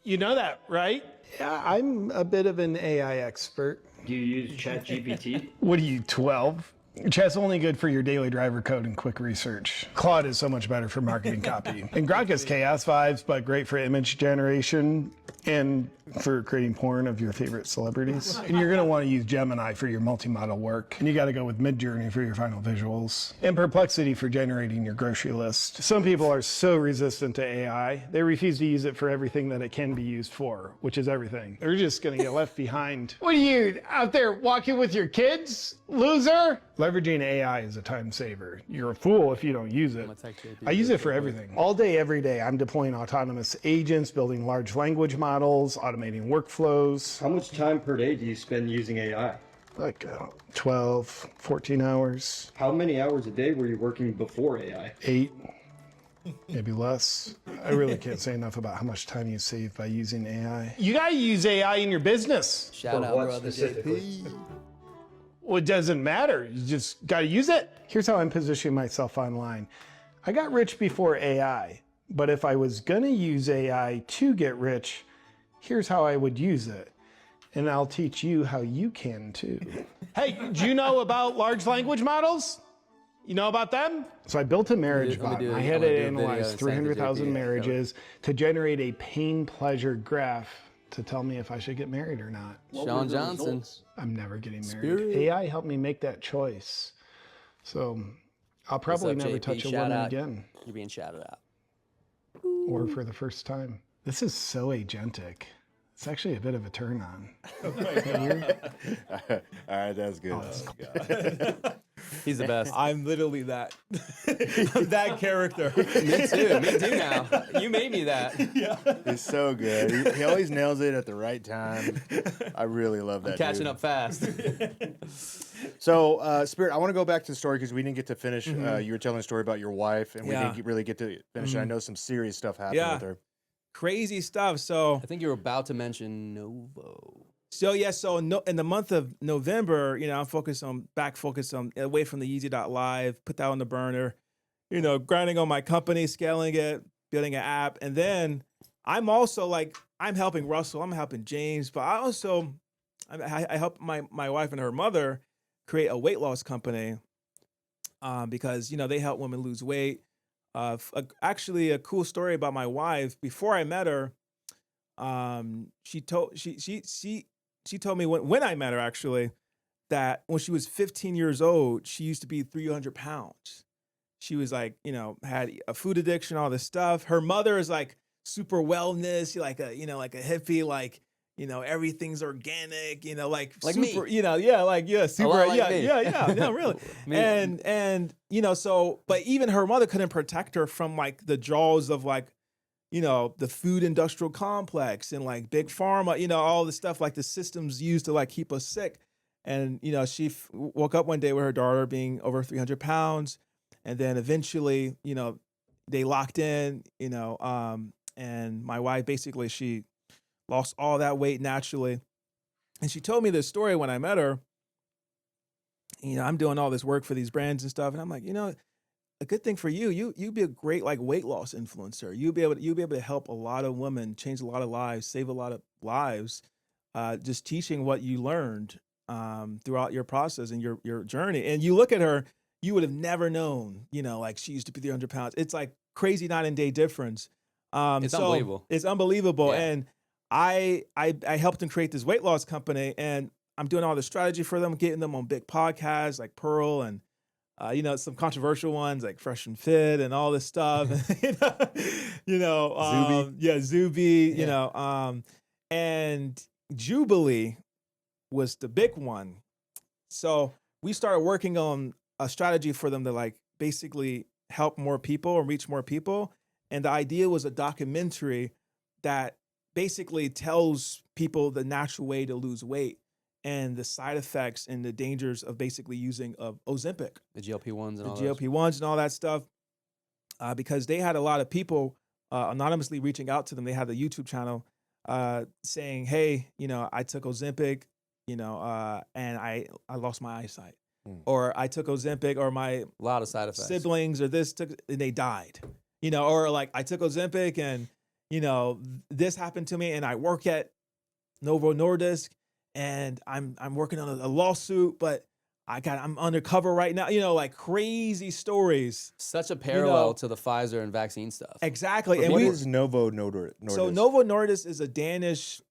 F: You know that, right? Yeah, I'm a bit of an AI expert.
G: Do you use ChatGPT?
F: What are you, 12? Chat's only good for your daily driver code and quick research. Claude is so much better for marketing copy. And Grok is chaos vibes, but great for image generation and for creating porn of your favorite celebrities. And you're gonna wanna use Gemini for your multi-model work. And you gotta go with Midjourney for your final visuals. And Perplexity for generating your grocery list. Some people are so resistant to AI, they refuse to use it for everything that it can be used for, which is everything. They're just gonna get left behind. What are you, out there walking with your kids, loser? Leveraging AI is a time saver. You're a fool if you don't use it. I use it for everything. All day, every day, I'm deploying autonomous agents, building large language models, automating workflows.
G: How much time per day do you spend using AI?
F: Like 12, 14 hours.
G: How many hours a day were you working before AI?
F: 8. Maybe less. I really can't say enough about how much time you save by using AI. You gotta use AI in your business.
E: Shout
G: For
E: out,
G: what
E: brother
G: specifically?
E: JP.
F: Well, it doesn't matter. You just gotta use it. Here's how I'm positioning myself online. I got rich before AI, but if I was gonna use AI to get rich, here's how I would use it. And I'll teach you how you can too. Hey, do you know about large language models? You know about them? So I built a marriage bot. I had to analyze 300,000 marriages to generate a pain-pleasure graph to tell me if I should get married or not.
E: Shawn Johnson.
F: I'm never getting married.
E: Spirit.
F: AI helped me make that choice. So I'll probably
E: What's up,
F: never
E: JP?
F: touch a
E: Shout
F: woman
E: out.
F: again,
E: You're being shouted out.
F: or for the first time. This is so agentic. It's actually a bit of a turn on.
C: All right, that's good.
E: He's the best.
D: I'm literally that. I'm that character.
E: Me too. Me too now. You made me that.
C: He's so good. He always nails it at the right time. I really love that.
E: Catching
C: dude.
E: up fast.
C: So, Spirit, I want to go back to the story because we didn't get to finish. You were telling a story about your wife, and we
D: Yeah.
C: didn't really get to finish it. I know some serious stuff happened
D: Yeah.
C: with her.
D: Crazy stuff. So
E: I think you were about to mention Novo.
D: in the month of November, I'm focused on away from the Yeezy.live, put that on the burner, grinding on my company, scaling it, building an app. And then I'm also I'm helping Russell, I'm helping James, but I also, I help my wife and her mother create a weight loss company because, they help women lose weight. Actually, a cool story about my wife. Before I met her, she told me when I met her actually that when she was 15 years old, she used to be 300 pounds. She was had a food addiction, all this stuff. Her mother is super wellness, like a hippie, everything's organic, like super,
E: me.
D: super,
E: like me.
D: yeah, really.
E: Me.
D: And but even her mother couldn't protect her from the jaws of the food industrial complex and big pharma, all the stuff the systems used to keep us sick. And she woke up one day with her daughter being over 300 pounds, and then eventually they locked in, and my wife basically she lost all that weight naturally. And she told me this story when I met her. I'm doing all this work for these brands and stuff. And I'm like, a good thing for you'd be a great weight loss influencer. You'd be able to help a lot of women, change a lot of lives, save a lot of lives, just teaching what you learned throughout your process and your journey. And you look at her, you would have never known, she used to be 300 pounds. It's crazy night and day difference.
E: It's unbelievable.
D: It's unbelievable.
E: Yeah.
D: And I helped them create this weight loss company, and I'm doing all the strategy for them, getting them on big podcasts like Pearl and some controversial ones like Fresh and Fit and all this stuff. Zuby, and Jubilee was the big one. So we started working on a strategy for them to basically help more people or reach more people. And the idea was a documentary that basically tells people the natural way to lose weight and the side effects and the dangers of basically using Ozempic,
E: The GLP-1s and all
D: the
E: those.
D: GLP-1s and all that stuff, because they had a lot of people anonymously reaching out to them. They had the YouTube channel saying, "Hey, I took Ozempic, and I lost my eyesight, or I took Ozempic, or my
E: A lot of side effects.
D: siblings or this took and they died, or I took Ozempic and this happened to me, and I work at Novo Nordisk, and I'm working on a lawsuit, but I'm undercover right now. Crazy stories.
E: Such a parallel to the Pfizer and vaccine stuff.
D: Exactly. And
C: What is Novo Nordisk?
D: so Novo Nordisk is a Danish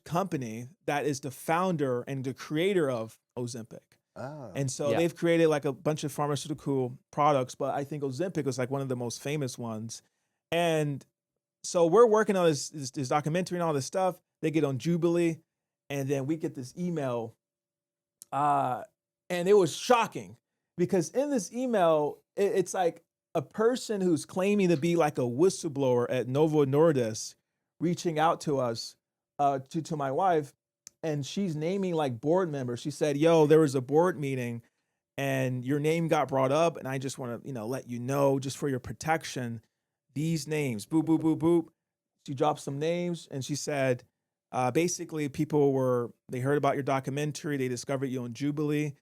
D: company that is the founder and the creator of Ozempic.
C: Ah.
D: And so
E: Yeah.
D: they've created a bunch of pharmaceutical products, but I think Ozempic was one of the most famous ones. And so we're working on this documentary and all this stuff. They get on Jubilee, and then we get this email. And it was shocking because in this email, it's a person who's claiming to be a whistleblower at Novo Nordisk reaching out to us, to my wife, and she's naming board members. She said, "Yo, there was a board meeting, and your name got brought up, and I just want to, let you know, just for your protection, these names, boop, boop, boop, boop. She dropped some names, and she said, basically, they heard about your documentary, they discovered you on Jubilee,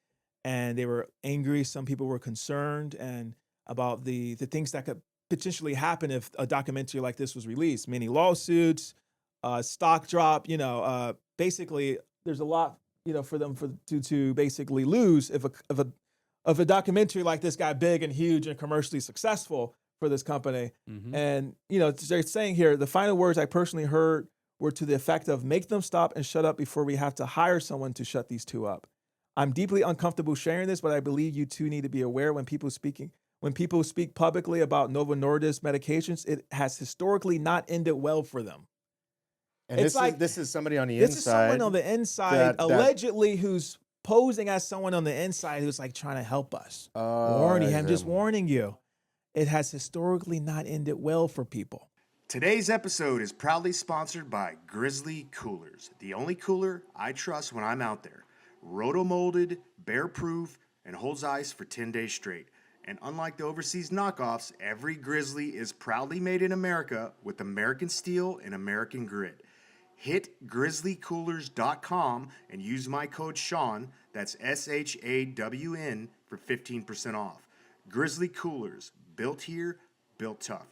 D: and they were angry. Some people were concerned and about the things that could potentially happen if a documentary like this was released. Many lawsuits, stock drop. Basically, there's a lot, for them to basically lose if a documentary like this got big and huge and commercially successful for this company.
E: Mm-hmm.
D: And they're saying here, the final words I personally heard were to the effect of, make them stop and shut up before we have to hire someone to shut these two up. I'm deeply uncomfortable sharing this, but I believe you two need to be aware when people speak publicly about Novo Nordisk medications, it has historically not ended well for them.
C: And this is somebody on the inside.
D: This is someone on the inside, allegedly, who's posing as someone on the inside who's like trying to help us. I'm just warning you. It has historically not ended well for people.
C: Today's episode is proudly sponsored by Grizzly Coolers, the only cooler I trust when I'm out there. Roto-molded, bear-proof, and holds ice for 10 days straight. And unlike the overseas knockoffs, every Grizzly is proudly made in America with American steel and American grit. Hit grizzlycoolers.com and use my code Shawn, that's SHAWN, for 15% off. Grizzly Coolers, built here, built tough.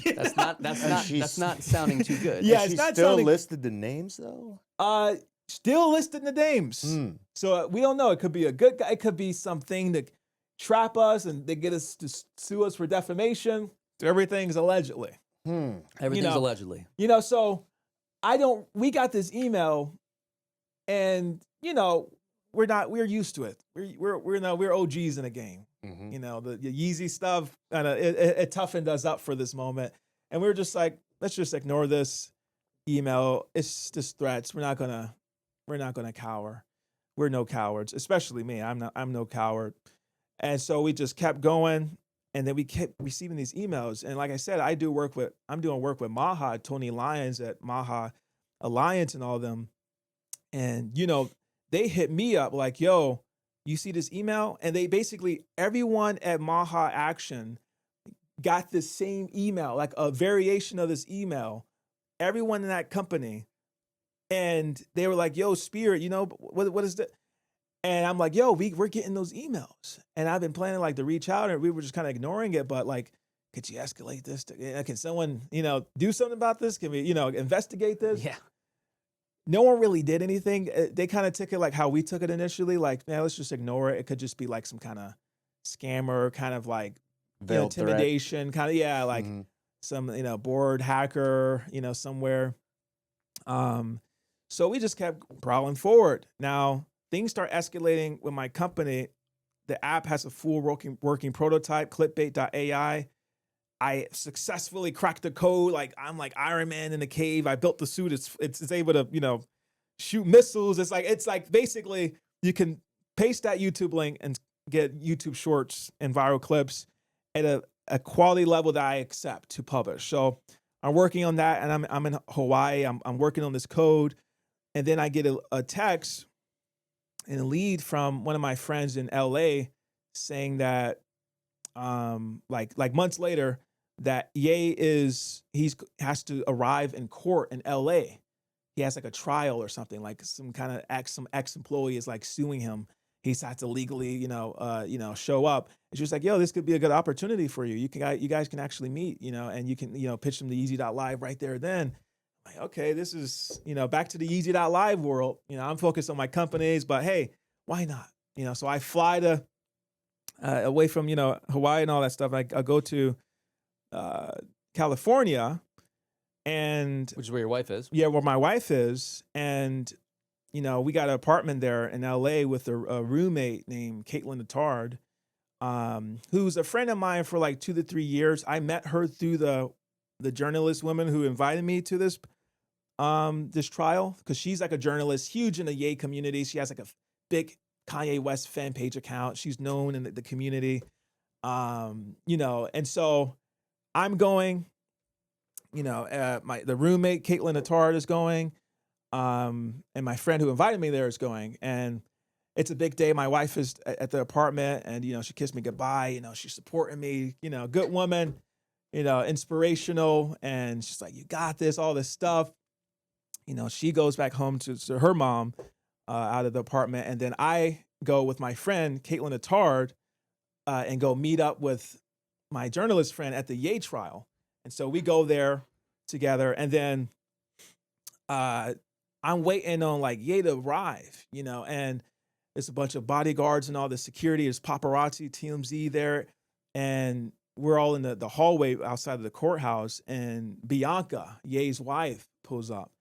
E: That's not sounding too good.
D: Yeah,
C: She still listed the names though?
D: Still listed the names. So we don't know. It could be a good guy. It could be something to trap us and they get us to sue us for defamation. Everything's allegedly.
E: Everything's allegedly.
D: So we got this email and, we're used to it. We're OGs in the game. The Yeezy stuff, it toughened us up for this moment. And we were just like, let's just ignore this email. It's just threats. We're not gonna cower. We're no cowards, especially me. I'm no coward. And so we just kept going. And then we kept receiving these emails. And like I said, I'm doing work with Maha, Tony Lyons at Maha Alliance and all of them. And, they hit me up like, yo, you see this email? And they basically, everyone at Maha Action got the same email, like a variation of this email, everyone in that company. And they were like, yo, Spirit, what is that? And I'm like, yo, we're getting those emails. And I've been planning to reach out and we were just kind of ignoring it. But could you escalate this? Can someone, do something about this? Can we, investigate this?
E: Yeah.
D: No one really did anything. They kind of took it like how we took it initially. Let's just ignore it. It could just be like some kind of scammer, kind of intimidation, kind of, some, bored hacker, somewhere. So we just kept prowling forward. Now, things start escalating with my company. The app has a full working prototype, clickbait.ai. I successfully cracked the code. I'm like Iron Man in the cave. I built the suit. It's able to, shoot missiles. It's like basically you can paste that YouTube link and get YouTube shorts and viral clips at a quality level that I accept to publish. So I'm working on that and I'm in Hawaii. I'm working on this code. And then I get a text and a lead from one of my friends in LA saying that like months later that Ye has to arrive in court in LA. He has a trial or something, some ex-employee is suing him. He has to legally, show up. It's just yo, this could be a good opportunity for you. You guys can actually meet, and you can, pitch them the Yeezy.live right there then. Okay, this is, back to the Yeezy.live world. I'm focused on my companies, but hey, why not? So I fly to away from, Hawaii and all that stuff. I go to California, and
E: which is where your wife is.
D: Yeah, where my wife is, and we got an apartment there in LA with a roommate named Caitlin Attard, who's a friend of mine for 2 to 3 years. I met her through the journalist woman who invited me to this trial, because she's a journalist, huge in the Ye community. She has a big Kanye West fan page account. She's known in the community, and so I'm going, the roommate, Caitlin Attard, is going, and my friend who invited me there is going. And it's a big day. My wife is at the apartment, and she kissed me goodbye. She's supporting me. Good woman. Inspirational, and she's like, "You got this." All this stuff. She goes back home to her mom out of the apartment, and then I go with my friend Caitlin Attard and go meet up with my journalist friend at the Ye trial. And so we go there together, and then I'm waiting on like Ye to arrive, and there's a bunch of bodyguards and all the security. There's paparazzi, TMZ there, and we're all in the hallway outside of the courthouse, and Bianca, Ye's wife, pulls up.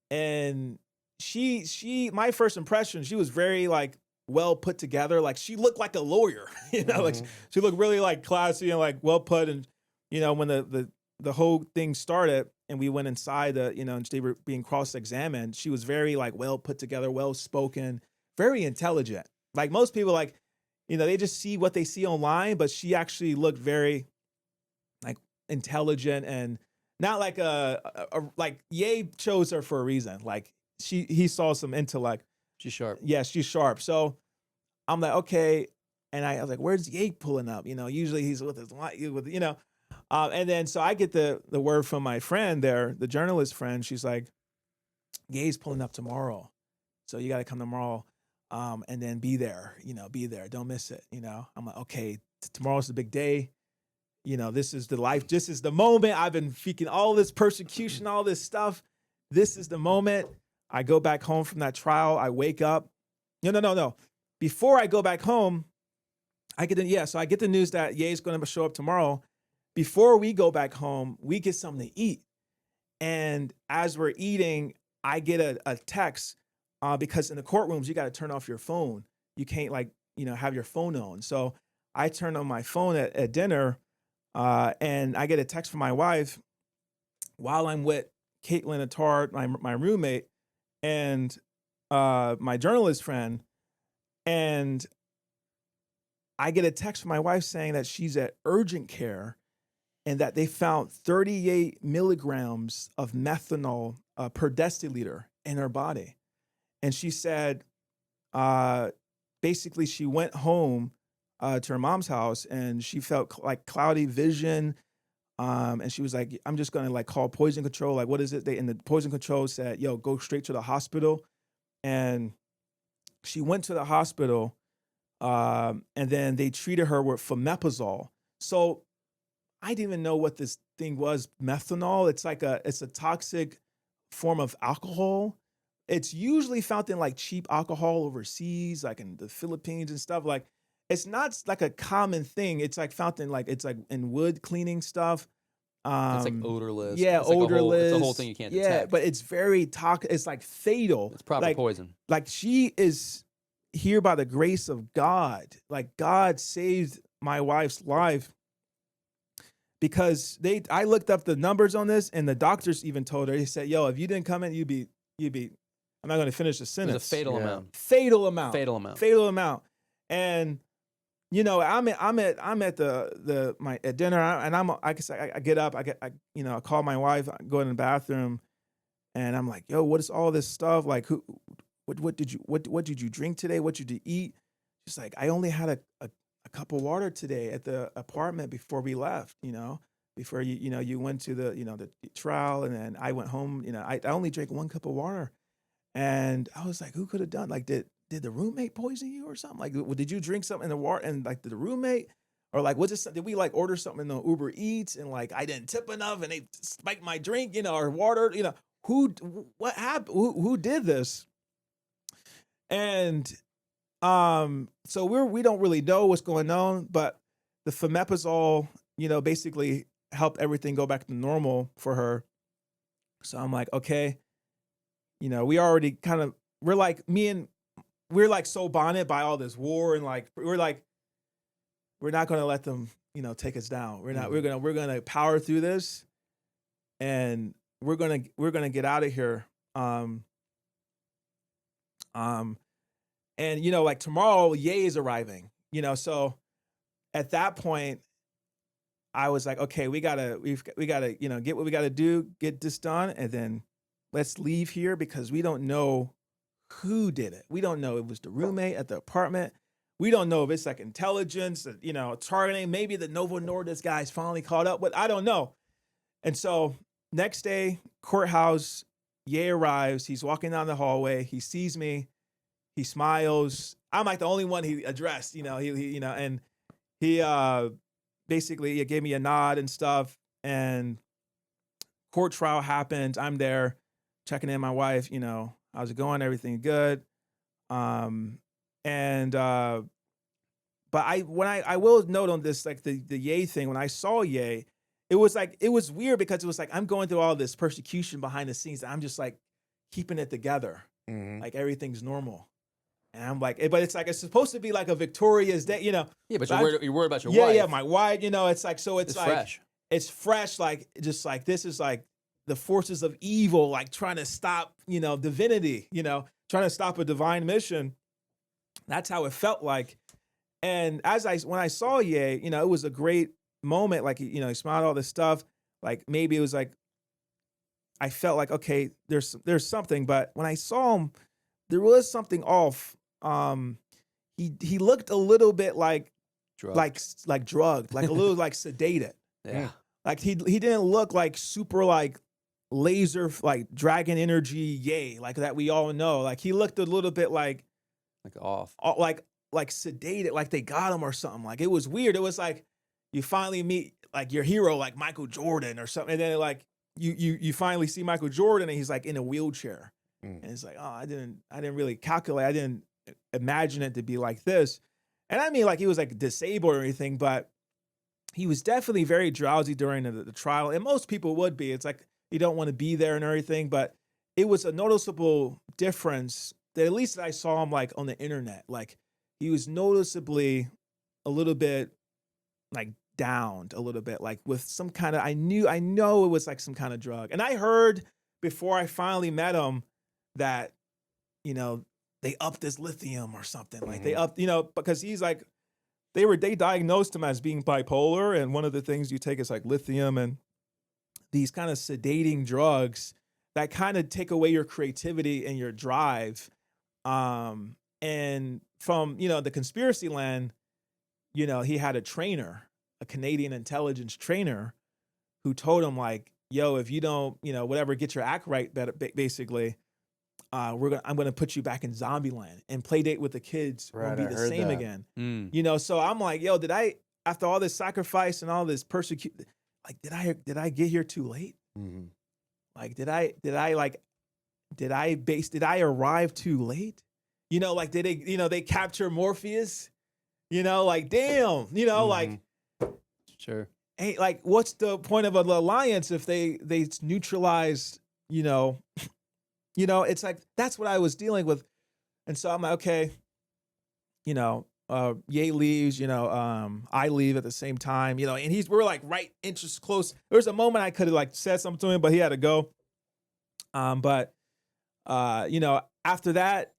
D: And she my first impression, she was very like well put together. Like she looked like a lawyer, like she looked really like classy and like well put. And when the whole thing started and we went inside and they were being cross-examined, she was very like well put together, well spoken, very intelligent. Like most people, like they just see what they see online, but she actually looked very like intelligent and not like like Ye chose her for a reason. Like he saw some intellect.
E: She's sharp.
D: Yeah, she's sharp. So I'm like, okay. And I was like, where's Ye pulling up? Usually he's with his wife, and then so I get the word from my friend there, the journalist friend. She's like, Ye's pulling up tomorrow. So you got to come tomorrow. And then be there, be there. Don't miss it. I'm like, okay, tomorrow's the big day. This is the life. This is the moment. I've been feeling all this persecution, all this stuff. This is the moment. I go back home from that trial. I wake up. No. Before I go back home, I get the news that Ye's going to show up tomorrow. Before we go back home, we get something to eat. And as we're eating, I get a text because in the courtrooms, you got to turn off your phone. You can't have your phone on. So I turn on my phone at dinner and I get a text from my wife while I'm with Caitlin Attard, my roommate, and my journalist friend. And I get a text from my wife saying that she's at urgent care and that they found 38 milligrams of methanol per deciliter in her body. And she said, basically, she went home to her mom's house and she felt like cloudy vision. And she was like, I'm just going to like call poison control. Like, what is it? And the poison control said, yo, go straight to the hospital. And she went to the hospital and then they treated her with fomepizole. So I didn't even know what this thing was, methanol. It's a toxic form of alcohol. It's usually found in like cheap alcohol overseas, like in the Philippines and stuff. Like it's not like a common thing. It's like found in it's like in wood cleaning stuff.
E: It's like odorless.
D: Yeah,
E: it's
D: odorless.
E: It's a whole thing you can't detect.
D: Yeah, but it's very toxic. It's like fatal.
E: It's proper poison.
D: Like she is here by the grace of God. Like God saved my wife's life because I looked up the numbers on this and the doctors even told her, they said, yo, if you didn't come in, you'd be I'm not going to finish the sentence.
E: It's a fatal amount.
D: Fatal amount.
E: Fatal amount.
D: Fatal amount. And I'm at at dinner and I get up, I call my wife, I go in the bathroom, and I'm like, yo, what is all this stuff? Like, what did you drink today? What did you eat? She's like, I only had a cup of water today at the apartment before we left. Before you went to the trial, and then I went home. I only drank 1 cup of water. And I was like, who could have done? Like, did the roommate poison you or something? Like, did you drink something in the water? And like, did the roommate, or like, did we like order something in the Uber Eats and like I didn't tip enough and they spiked my drink, or water? What happened? Who did this? And so we don't really know what's going on, but the fomepizole, basically helped everything go back to normal for her. So I'm like, okay. We already we're like so bonded by all this war, and like we're not gonna let them, take us down. We're gonna power through this, and we're gonna get out of here. And like tomorrow, Ye is arriving. So at that point, I was like, okay, we gotta get what we gotta do, get this done, and then let's leave here because we don't know who did it. We don't know. It was the roommate at the apartment. We don't know if it's like intelligence, targeting. Maybe the Novo Nordisk guy's finally caught up with. I don't know. And so next day, courthouse, Ye arrives. He's walking down the hallway. He sees me. He smiles. I'm like the only one he addressed. And he basically gave me a nod and stuff. And court trial happens. I'm there checking in my wife. How's it going? Everything good. But I will note on this, like the Ye thing, when I saw Ye, it was weird because it was like, I'm going through all this persecution behind the scenes. I'm just like keeping it together. Like everything's normal. And I'm like, but it's like, it's supposed to be like a victorious day,
E: Yeah, but you're worried about your wife.
D: Yeah, my wife, it's like, so it's like,
E: fresh.
D: It's fresh. Like, just like, this is like the forces of evil, like trying to stop, divinity, trying to stop a divine mission. That's how it felt like. And when I saw Ye, it was a great moment. Like, he smiled, all this stuff. Like, maybe it was like, I felt like, okay, there's something. But when I saw him, there was something off. He looked a little bit like drugged, like a little like sedated.
E: Yeah.
D: Like he didn't look like super like laser, like dragon energy Ye, like that we all know. Like he looked a little bit like
E: off.
D: Like sedated, like they got him or something. Like it was weird. It was like you finally meet like your hero, like Michael Jordan or something, and then like you finally see Michael Jordan and he's like in a wheelchair, and it's like, oh, I didn't really calculate. I didn't imagine it to be like this. And I mean, like he was like disabled or anything, but he was definitely very drowsy during the trial, and most people would be. It's like you don't want to be there and everything, but it was a noticeable difference that at least I saw him like on the internet, like. He was noticeably a little bit like downed a little bit, like with some kind of, I know it was like some kind of drug. And I heard before I finally met him that, they upped this lithium or something. Like they upped, because he's like, they diagnosed him as being bipolar. And one of the things you take is like lithium and these kind of sedating drugs that kind of take away your creativity and your drive. And from, the conspiracy land, he had a trainer, a Canadian intelligence trainer who told him like, yo, if you don't, whatever, get your act right, basically, I'm going to put you back in zombie land and play date with the kids won't be the same again. So I'm like, yo, after all this sacrifice and all this persecution, like, did I get here too late? Like, did I arrive too late? Like, did they capture Morpheus? Like, damn, like,
E: sure.
D: Hey, like, what's the point of an alliance if they neutralized, it's like, that's what I was dealing with. And so I'm like, okay, Ye leaves, I leave at the same time, and we're like right inches close. There was a moment I could have like said something to him, but he had to go. But after that,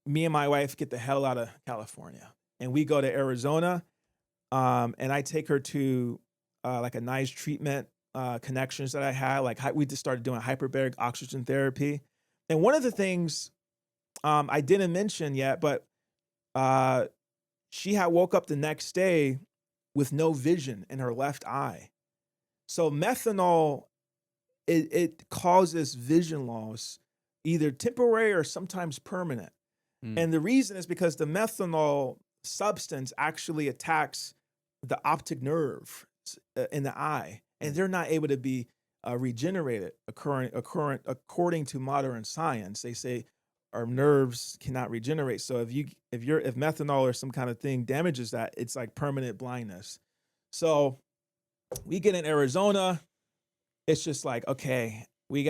D: me and my wife get the hell out of California and we go to Arizona. And I take her to like a nice treatment connections that I had. Like we just started doing hyperbaric oxygen therapy. And one of the things I didn't mention yet, but she had woke up the next day with no vision in her left eye. So methanol, it causes vision loss, either temporary or sometimes permanent. And the reason is because the methanol substance actually attacks the optic nerve in the eye, and they're not able to be regenerated according to modern science. They say our nerves cannot regenerate. So if methanol or some kind of thing damages that, it's like permanent blindness. So we get in Arizona, it's just like, okay, we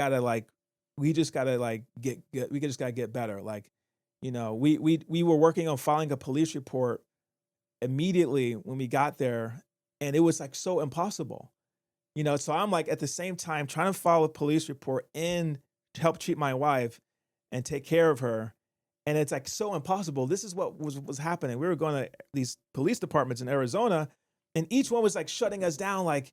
D: just gotta get better. Like, we were working on filing a police report immediately when we got there, and it was like so impossible. So I'm like at the same time trying to file a police report and to help treat my wife and take care of her. And it's like so impossible. This is what was happening. We were going to these police departments in Arizona, and each one was like shutting us down, like,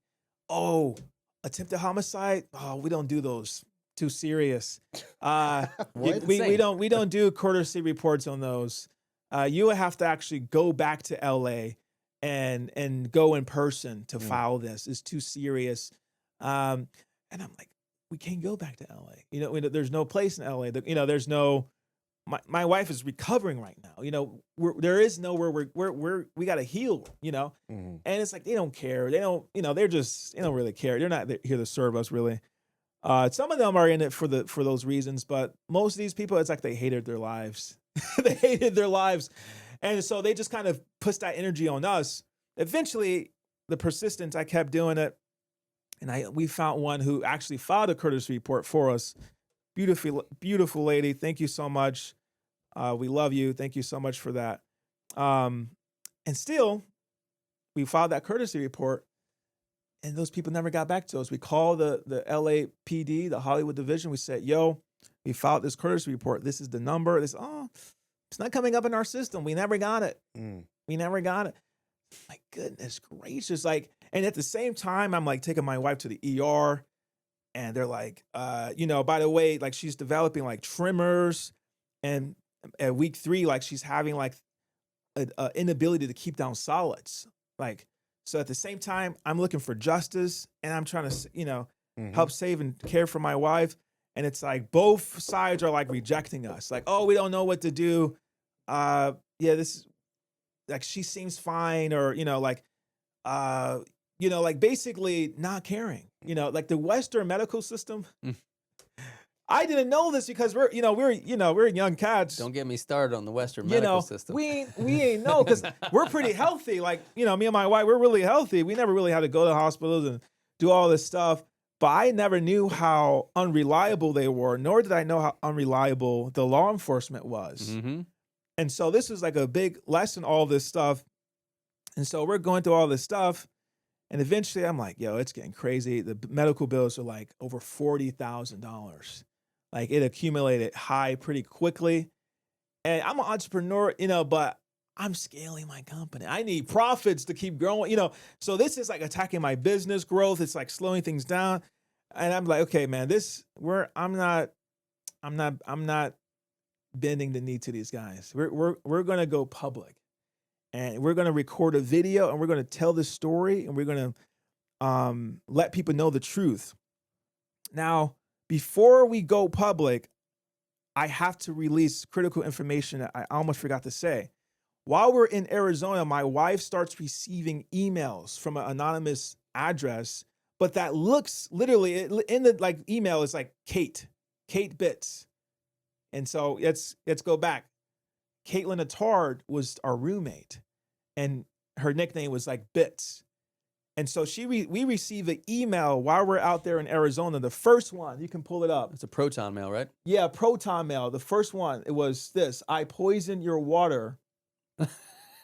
D: oh, attempted homicide? Oh, we don't do those. too serious.
C: What?
D: We don't do courtesy reports on those. You would have to actually go back to LA and go in person to file this. It's too serious. And I'm like, we can't go back to LA. There's no place in LA. There's no. My wife is recovering right now. There is nowhere we got to heal. And it's like they don't care. They don't. They don't really care. They're not here to serve us really. Some of them are in it for those reasons, but most of these people, it's like they hated their lives. They hated their lives, and so they just kind of pushed that energy on us. Eventually, the persistence, I kept doing it, and we found one who actually filed a courtesy report for us. Beautiful lady. Thank you so much. We love you. Thank you so much for that. And still, we filed that courtesy report, and those people never got back to us. We called the LAPD, the Hollywood division. We said, yo, we filed this courtesy report. This is the number. It's not coming up in our system. We never got it. We never got it. My goodness gracious. And at the same time, I'm taking my wife to the ER. And they're like, by the way, she's developing tremors, and at week 3, she's having an inability to keep down solids. So at the same time, I'm looking for justice, and I'm trying to, help save and care for my wife. And it's both sides are rejecting us. Oh, we don't know what to do. This is she seems fine, or, basically not caring. The Western medical system. I didn't know this because we're young cats.
E: Don't get me started on the Western medical system.
D: We ain't know, because we're pretty healthy. Me and my wife, we're really healthy. We never really had to go to hospitals and do all this stuff. But I never knew how unreliable they were, nor did I know how unreliable the law enforcement was.
E: Mm-hmm.
D: And so this was a big lesson, all this stuff. And so we're going through all this stuff. And eventually I'm like, yo, it's getting crazy. The medical bills are over $40,000. It accumulated high pretty quickly. And I'm an entrepreneur, but I'm scaling my company. I need profits to keep growing, So this is attacking my business growth. It's slowing things down. And I'm like, okay, man, I'm not bending the knee to these guys. We're going to go public. And we're going to record a video, and we're going to tell the story, and we're going to let people know the truth. Now, before we go public, I have to release critical information that I almost forgot to say. While we're in Arizona, my wife starts receiving emails from an anonymous address, but that looks literally in the email is Kate Bits. And so let's go back. Caitlin Attard was our roommate, and her nickname was Bits. And so we receive an email while we're out there in Arizona. The first one, you can pull it up.
E: It's a proton mail, right?
D: Yeah, proton mail. The first one, it was this: I poisoned your water.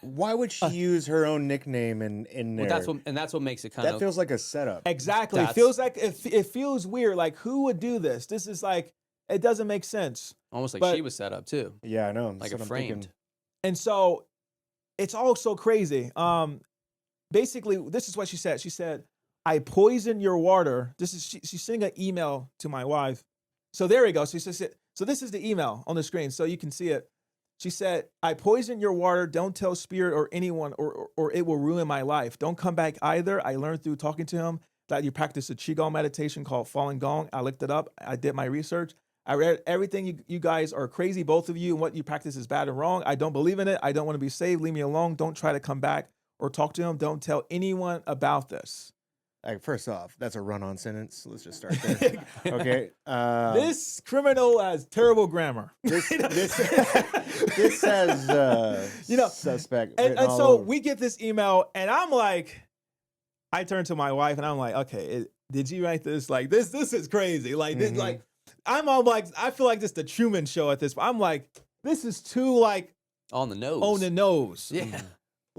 C: Why would she use her own nickname in there?
E: Well, that's what makes it kind of.
C: That feels like a setup.
D: Exactly. It feels it feels weird. Who would do this? This is it doesn't make sense.
E: Almost she was set up too.
C: Yeah, I know.
E: Like a framed.
D: And so it's all so crazy. Basically, this is what she said. She said, I poisoned your water. She's sending an email to my wife. So there we go. So this is the email on the screen, so you can see it. She said, I poisoned your water. Don't tell Spirit or anyone, or it will ruin my life. Don't come back either. I learned through talking to him that you practice a Qigong meditation called Falun Gong. I looked it up. I did my research. I read everything. You guys are crazy, both of you, and what you practice is bad and wrong. I don't believe in it. I don't want to be saved. Leave me alone. Don't try to come back or talk to him. Don't tell anyone about this.
C: First off, that's a run-on sentence. Let's just start there. Okay.
D: This criminal has terrible grammar.
C: This says suspect.
D: And so we get this email, and I'm like, I turn to my wife, and I'm like, okay, did you write this? This is crazy. I feel like this is the Truman Show at this point. I'm like, this is too
E: on the nose.
D: On the nose.
E: Yeah.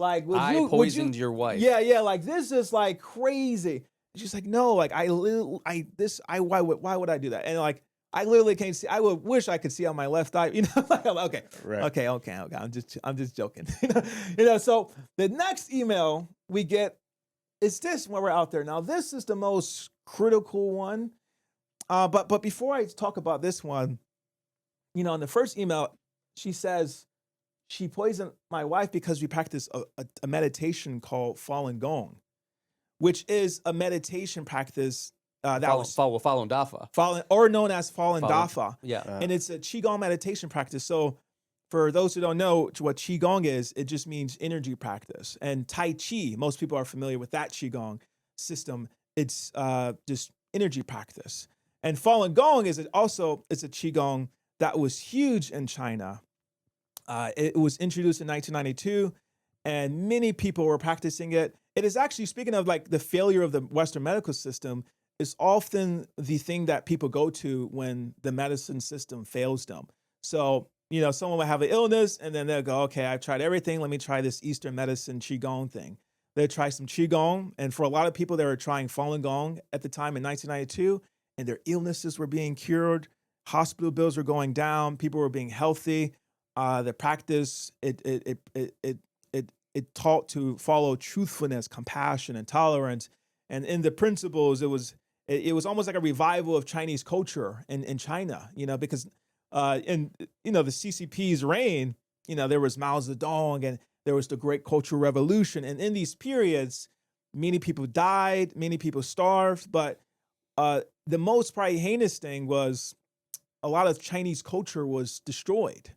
D: I
E: poisoned your wife.
D: Yeah. This is crazy. She's like, no, why would I do that? And I literally can't see. I would wish I could see on my left eye. Okay,
C: right.
D: Okay. I'm just joking. So the next email we get is this when we're out there. Now this is the most critical one. But before I talk about this one, in the first email, she says she poisoned my wife because we practice a meditation called Falun Gong, which is a meditation practice that was
E: Falun Dafa.
D: or known as Falun Dafa.
E: Yeah.
D: And it's a Qigong meditation practice. So for those who don't know what Qigong is, it just means energy practice. And Tai Chi, most people are familiar with that Qigong system. It's just energy practice. And Falun Gong is also a Qigong that was huge in China. It was introduced in 1992, and many people were practicing it. It is actually, speaking of like the failure of the Western medical system, is often the thing that people go to when the medicine system fails them. So, someone will have an illness and then they'll go, okay, I've tried everything. Let me try this Eastern medicine Qigong thing. They try some Qigong. And for a lot of people, they were trying Falun Gong at the time in 1992, and their illnesses were being cured. Hospital bills were going down. People were being healthy. The practice, it taught to follow truthfulness, compassion, and tolerance. And in the principles, it was almost like a revival of Chinese culture in China, because in the CCP's reign, there was Mao Zedong and there was the Great Cultural Revolution. And in these periods, many people died, many people starved. But the most probably heinous thing was a lot of Chinese culture was destroyed.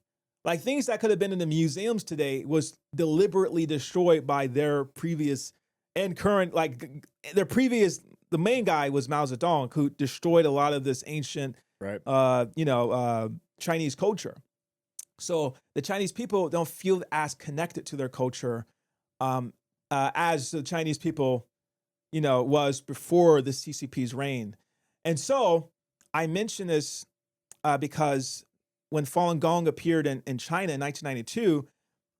D: Like things that could have been in the museums today was deliberately destroyed by their previous and current, the main guy was Mao Zedong, who destroyed a lot of this ancient, Chinese culture. So the Chinese people don't feel as connected to their culture as the Chinese people, was before the CCP's reign. And so I mention this because when Falun Gong appeared in China in 1992,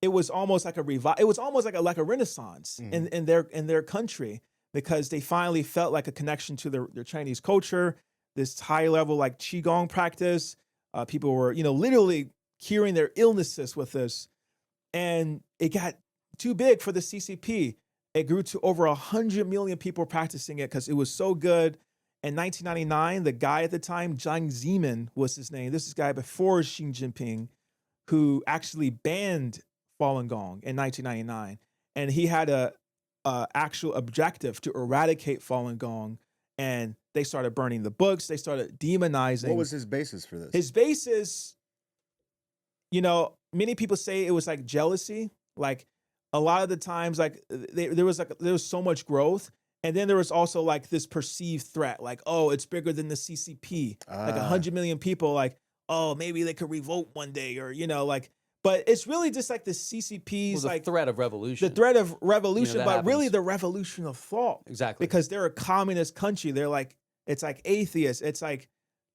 D: it was almost like it was almost like a renaissance in their country, because they finally felt like a connection to their Chinese culture, this high level like Qigong practice. People were, literally curing their illnesses with this. And it got too big for the CCP. It grew to over 100 million people practicing it because it was so good. In 1999, the guy at the time, Jiang Zemin was his name. This is a guy before Xi Jinping, who actually banned Falun Gong in 1999. And he had a actual objective to eradicate Falun Gong. And they started burning the books. They started demonizing.
C: What was his basis for this?
D: His basis, many people say it was like jealousy. Like a lot of the times, like there was so much growth. And then there was also like this perceived threat, like, oh, it's bigger than the CCP. Like 100 million people, like, oh, maybe they could revolt one day, or, but it's really just like the CCP's like
E: threat of revolution.
D: The threat of revolution, but
E: happens.
D: really the revolution of thought.
E: Exactly.
D: Because they're a communist country. They're like, it's like atheists. It's like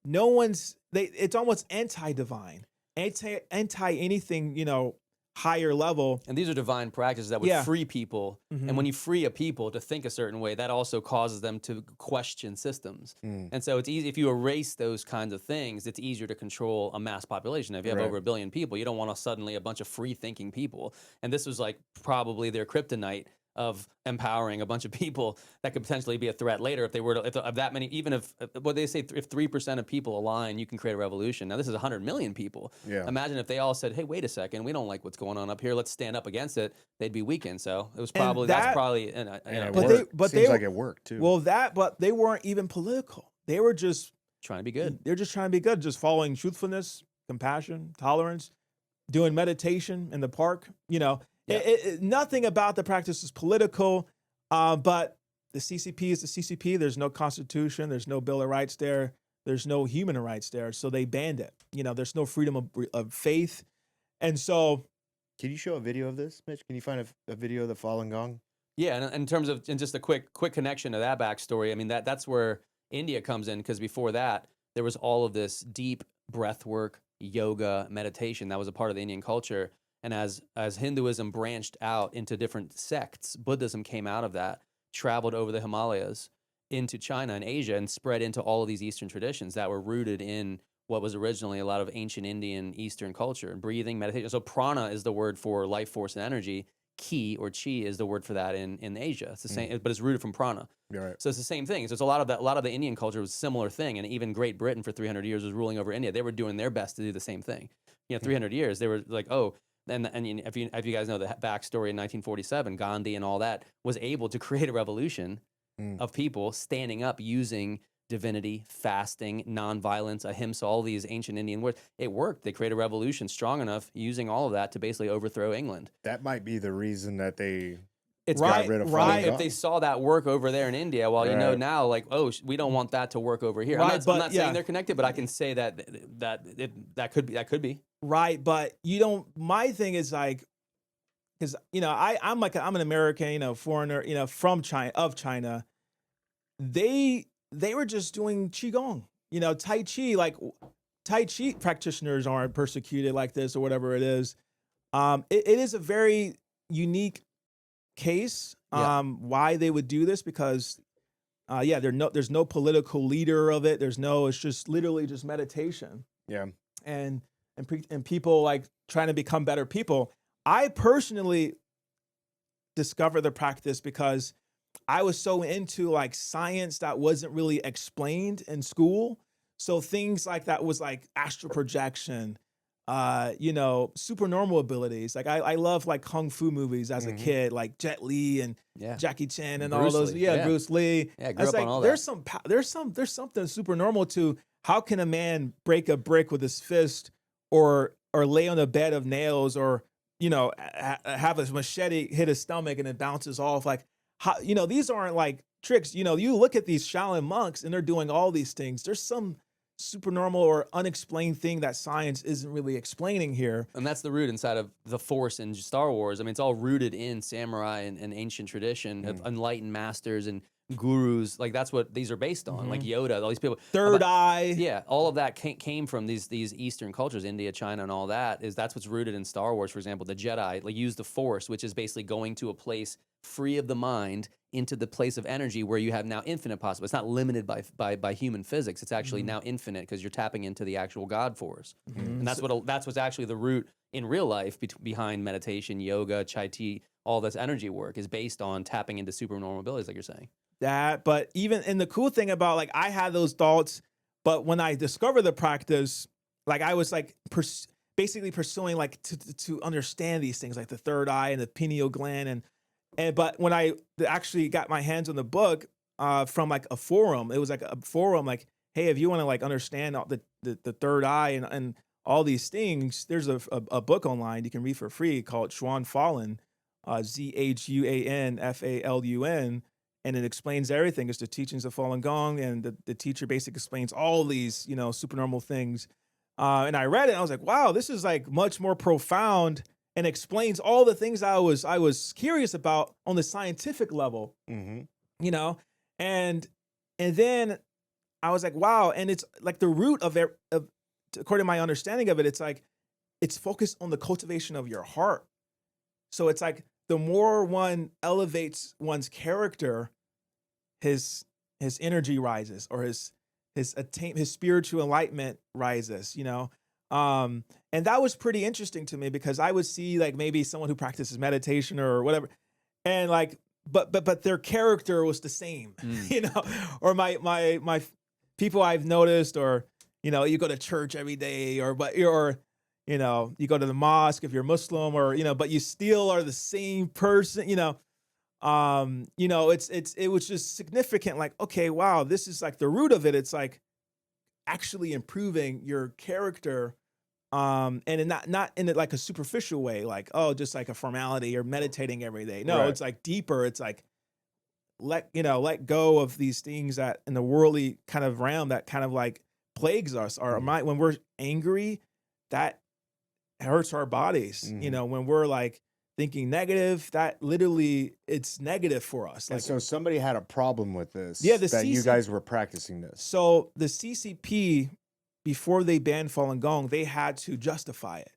D: it's almost anti-divine, anti anything, higher level.
E: And these are divine practices that would free people.
D: Mm-hmm.
E: And when you free a people to think a certain way, that also causes them to question systems. And so it's easy, if you erase those kinds of things, it's easier to control a mass population. If you have over 1 billion people, you don't want suddenly a bunch of free thinking people. And this was like probably their kryptonite of empowering a bunch of people that could potentially be a threat later if they were to, if of that many, even if what they say, if 3% of people align, you can create a revolution. Now this is 100 million people.
C: Yeah.
E: Imagine if they all said, hey, wait a second, we don't like what's going on up here. Let's stand up against it. They'd be weakened. So it was probably,
C: seems like it worked too.
D: Well, but they weren't even political. They were just
E: trying to be good.
D: They're just trying to be good, just following truthfulness, compassion, tolerance, doing meditation in the park, nothing about the practice is political, but the CCP is the CCP. There's no constitution. There's no Bill of Rights there. There's no human rights there. So they banned it. There's no freedom of faith. And so.
C: Can you show a video of this, Mitch? Can you find a video of the Falun Gong?
E: Yeah, and in terms of, and just a quick connection to that backstory, I mean, that's where India comes in, because before that, there was all of this deep breath work, yoga, meditation that was a part of the Indian culture. And as Hinduism branched out into different sects, Buddhism came out of that, traveled over the Himalayas into China and Asia, and spread into all of these Eastern traditions that were rooted in what was originally a lot of ancient Indian Eastern culture, and breathing, meditation. So prana is the word for life force and energy. ki or chi is the word for that in Asia. It's the same, but it's rooted from prana.
C: You're right.
E: So it's the same thing. So it's a lot of the Indian culture was a similar thing, and even Great Britain for 300 years was ruling over India. They were doing their best to do the same thing. 300 years they were like, oh, and if you guys know the backstory in 1947, Gandhi and all that was able to create a revolution of people standing up using divinity, fasting, nonviolence, ahimsa, all these ancient Indian words. It worked. They created a revolution strong enough using all of that to basically overthrow England.
C: That might be the reason that they
E: It's
C: got rid of Falun Gong.
E: If they saw that work over there in India, well, you know now, like, oh, we don't want that to work over here. I'm not saying they're connected, but I can say that could be.
D: Right, but you don't. My thing is like, because I'm an American, foreigner, from China. They were just doing qigong, tai chi. Like tai chi practitioners aren't persecuted like this or whatever it is. It is a very unique case. Why they would do this, because there's no political leader of it. It's just literally just meditation.
C: Yeah,
D: and people like trying to become better people. I personally discovered the practice because I was so into like science that wasn't really explained in school. So things like that was like astral projection, supernormal abilities. Like I love like kung fu movies as a kid, like Jet Li and Jackie Chan and
E: Bruce
D: all those.
E: Lee.
D: Bruce Lee.
E: Yeah, I grew up on all
D: there's
E: that.
D: there's something supernormal to how can a man break a brick with his fist or lay on a bed of nails or have a machete hit his stomach and it bounces off. Like how these aren't like tricks. You look at these Shaolin monks and they're doing all these things. There's some supernormal or unexplained thing that science isn't really explaining here.
E: And that's the root inside of the Force in Star Wars. I mean, it's all rooted in samurai and ancient tradition of enlightened masters and gurus. Like that's what these are based on. Like Yoda, all these people.
D: Third eye.
E: Yeah, all of that came from these Eastern cultures, India, China, and all that. That's what's rooted in Star Wars. For example, the Jedi like use the Force, which is basically going to a place free of the mind into the place of energy where you have now infinite possible. It's not limited by human physics. It's actually now infinite because you're tapping into the actual God force. And that's what's actually the root in real life behind meditation, yoga, chai tea, all this energy work is based on tapping into supernormal abilities, like you're saying.
D: But even, and the cool thing about like, I had those thoughts, but when I discovered the practice, like I was like basically pursuing like to understand these things, like the third eye and the pineal gland. But when I actually got my hands on the book from like a forum, it was like a forum, like, hey, if you want to like understand all the third eye and all these things, there's a book online you can read for free called Shawn Falun, ZhuanFalun. And it explains everything. It's the teachings of Falun Gong, and the teacher basically explains all these, supernormal things. And I read it, and I was like, wow, this is like much more profound and explains all the things I was curious about on the scientific level. And then I was like, wow. And it's like the root of according to my understanding of it, it's like, it's focused on the cultivation of your heart. So it's like, the more one elevates one's character, his energy rises, or his spiritual enlightenment rises, and that was pretty interesting to me because I would see like maybe someone who practices meditation or whatever, and like, but their character was the same, or my people I've noticed, or you go to church every day, or you go to the mosque if you're Muslim, or but you still are the same person. It was just significant. Like, okay, wow, this is like the root of it. It's like actually improving your character, and not in like a superficial way, like just like a formality or meditating every day. No, It's like deeper. It's like let go of these things that in the worldly kind of realm that kind of like plagues us. Our mind, when we're angry, that hurts our bodies. When we're like thinking negative, that literally it's negative for us.
C: And so somebody had a problem with this.
D: Yeah,
C: you guys were practicing this.
D: So the CCP, before they banned Falun Gong, they had to justify it.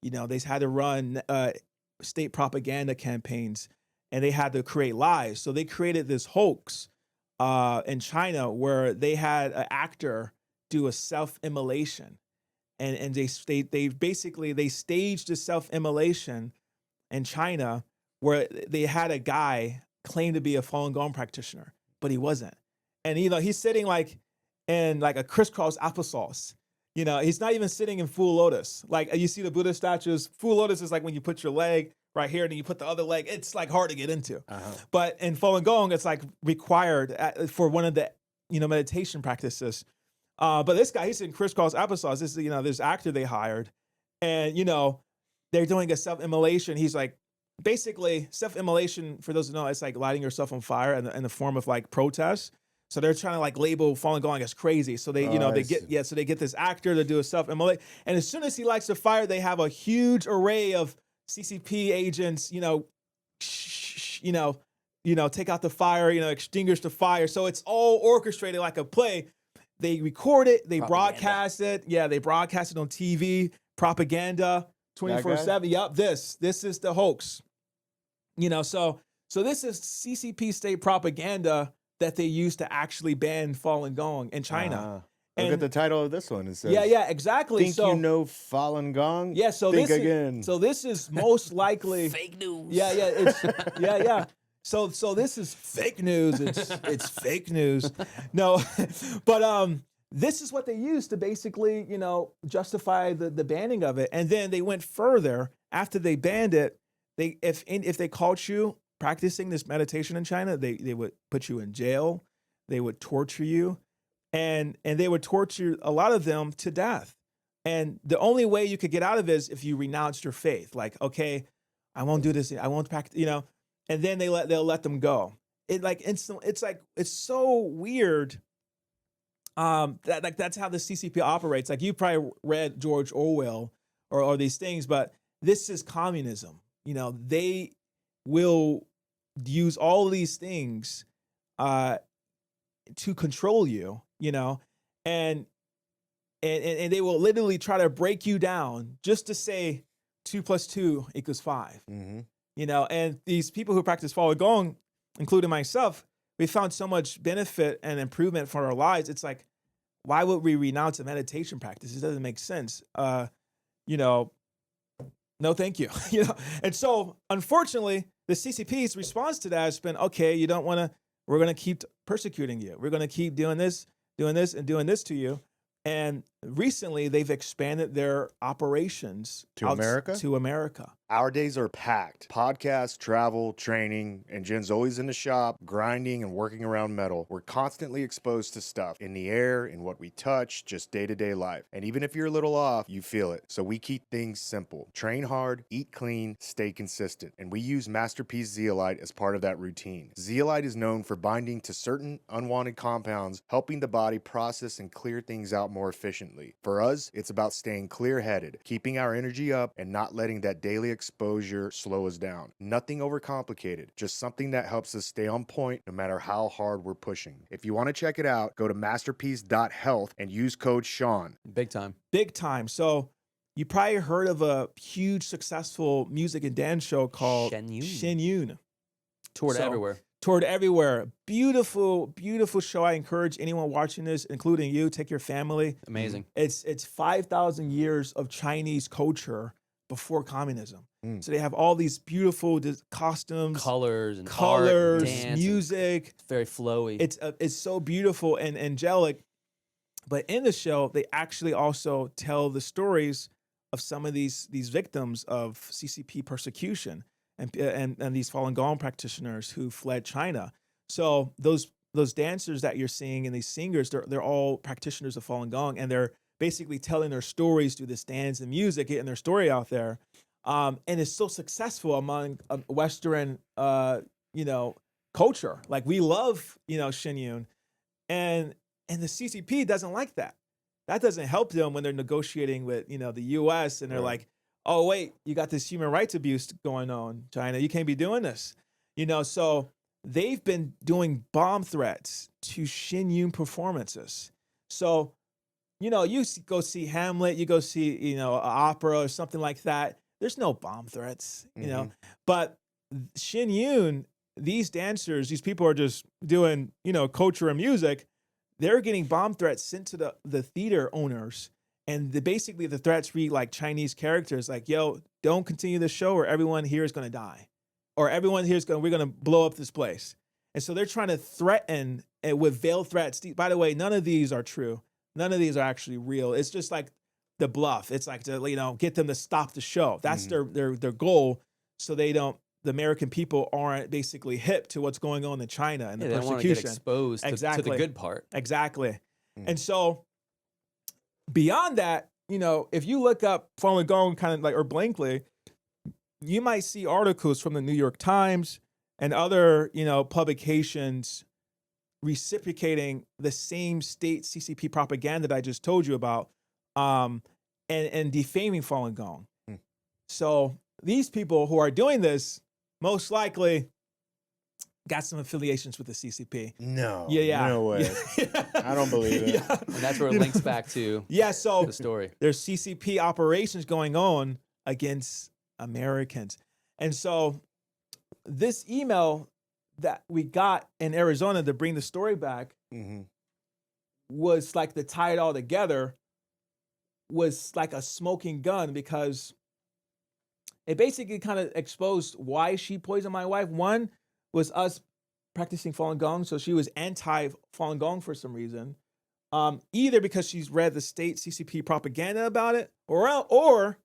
D: They had to run state propaganda campaigns, and they had to create lies. So they created this hoax in China where they had an actor do a self-immolation. And they basically staged a self-immolation in China where they had a guy claim to be a Falun Gong practitioner, but he wasn't. And he's sitting like in like a crisscross applesauce. He's not even sitting in full lotus. Like you see the Buddha statues, full lotus is like when you put your leg right here and then you put the other leg. It's like hard to get into. But in Falun Gong, it's like required for one of the meditation practices. But this guy, he's in crisscross applesauce. This this actor they hired, and they're doing a self-immolation. He's like, basically self-immolation, for those who know, it's like lighting yourself on fire in the form of like protest. So they're trying to like label Falun Gong as crazy. So they get this actor to do a self-immolation. And as soon as he lights the fire, they have a huge array of CCP agents, take out the fire, extinguish the fire. So it's all orchestrated like a play. They record it, they broadcast it. Yeah, they broadcast it on TV, propaganda, 24/7. Yep, this is the hoax. So this is CCP state propaganda that they use to actually ban Falun Gong in China.
C: Look at the title of this one. It says,
D: yeah, exactly.
C: Think you know Falun Gong?
D: Yeah, so
C: Think again.
D: So this is most likely
E: Fake news.
D: Yeah. So this is fake news. It's fake news. No, but this is what they use to basically, justify the banning of it. And then they went further after they banned it. If they caught you practicing this meditation in China, they would put you in jail. They would torture you, and they would torture a lot of them to death. And the only way you could get out of it is if you renounced your faith. Like, okay, I won't do this. I won't practice. And then they'll let them go. It's so weird. That's how the CCP operates. Like you probably read George Orwell or these things, but this is communism. They will use all these things to control you. And they will literally try to break you down just to say 2 + 2 = 5. Mm-hmm. And these people who practice Falun Gong, including myself, we found so much benefit and improvement for our lives. It's like, why would we renounce a meditation practice? It doesn't make sense. No, thank you. And so, unfortunately, the CCP's response to that has been, okay, you don't want to, we're going to keep persecuting you. We're going to keep doing this, and doing this to you. And recently, they've expanded their operations
C: to
D: America.
C: Our days are packed. Podcasts, travel, training, and Jen's always in the shop, grinding and working around metal. We're constantly exposed to stuff in the air, in what we touch, just day-to-day life. And even if you're a little off, you feel it. So we keep things simple. Train hard, eat clean, stay consistent. And we use Masterpiece Zeolite as part of that routine. Zeolite is known for binding to certain unwanted compounds, helping the body process and clear things out more efficiently. For us, it's about staying clear-headed, keeping our energy up, and not letting that daily exposure slow us down. Nothing overcomplicated, just something that helps us stay on point no matter how hard we're pushing. If you want to check it out, go to masterpiece.health and use code Shawn.
E: Big time.
D: Big time. So you probably heard of a huge successful music and dance show called Shen Yun. Toured everywhere. Beautiful, beautiful show. I encourage anyone watching this, including you, take your family.
E: Amazing.
D: It's 5,000 years of Chinese culture before communism. So they have all these beautiful costumes,
E: colors,
D: art,
E: dance,
D: music.
E: It's very flowy.
D: It's so beautiful and angelic. But in the show, they actually also tell the stories of some of these victims of CCP persecution and these Falun Gong practitioners who fled China. So those dancers that you're seeing and these singers, they're all practitioners of Falun Gong, and they're basically telling their stories through this dance and music, getting their story out there. And it's so successful among Western, culture. Like we love, Shen Yun, and the CCP doesn't like that. That doesn't help them when they're negotiating with, the U.S. and they're like, oh wait, you got this human rights abuse going on, China. You can't be doing this, So they've been doing bomb threats to Shen Yun performances. So, you go see Hamlet, you go see, an opera or something like that. There's no bomb threats, But Shen Yun, these dancers, these people are just doing, culture and music. They're getting bomb threats sent to the theater owners. And basically the threats read like Chinese characters, like, yo, don't continue the show or everyone here is going to die. or everyone here's going, we're going to blow up this place. And so they're trying to threaten with veiled threats. By the way, none of these are true. None of these are actually real. It's just like the bluff. It's like to, get them to stop the show. That's their goal. So the American people aren't basically hip to what's going on in China and the
E: they don't want to
D: persecution.
E: get exposed to the good part.
D: Exactly. And so beyond that, if you look up Falun Gong kind of like, or blankly, you might see articles from the New York Times and other, publications reciprocating the same state CCP propaganda that I just told you about, and defaming Falun Gong. So these people who are doing this most likely got some affiliations with the CCP.
C: No.
D: Yeah.
C: No way. I don't believe it.
D: Yeah.
E: And that's where it links back to
D: So
E: the story.
D: there's CCP operations going on against Americans. And so this email that we got in Arizona to bring the story back was like, to tie it all together, was like a smoking gun, because it basically kind of exposed why she poisoned my wife. One was us practicing Falun Gong, so she was anti-Falun Gong for some reason. Either because she's read the state CCP propaganda about it, or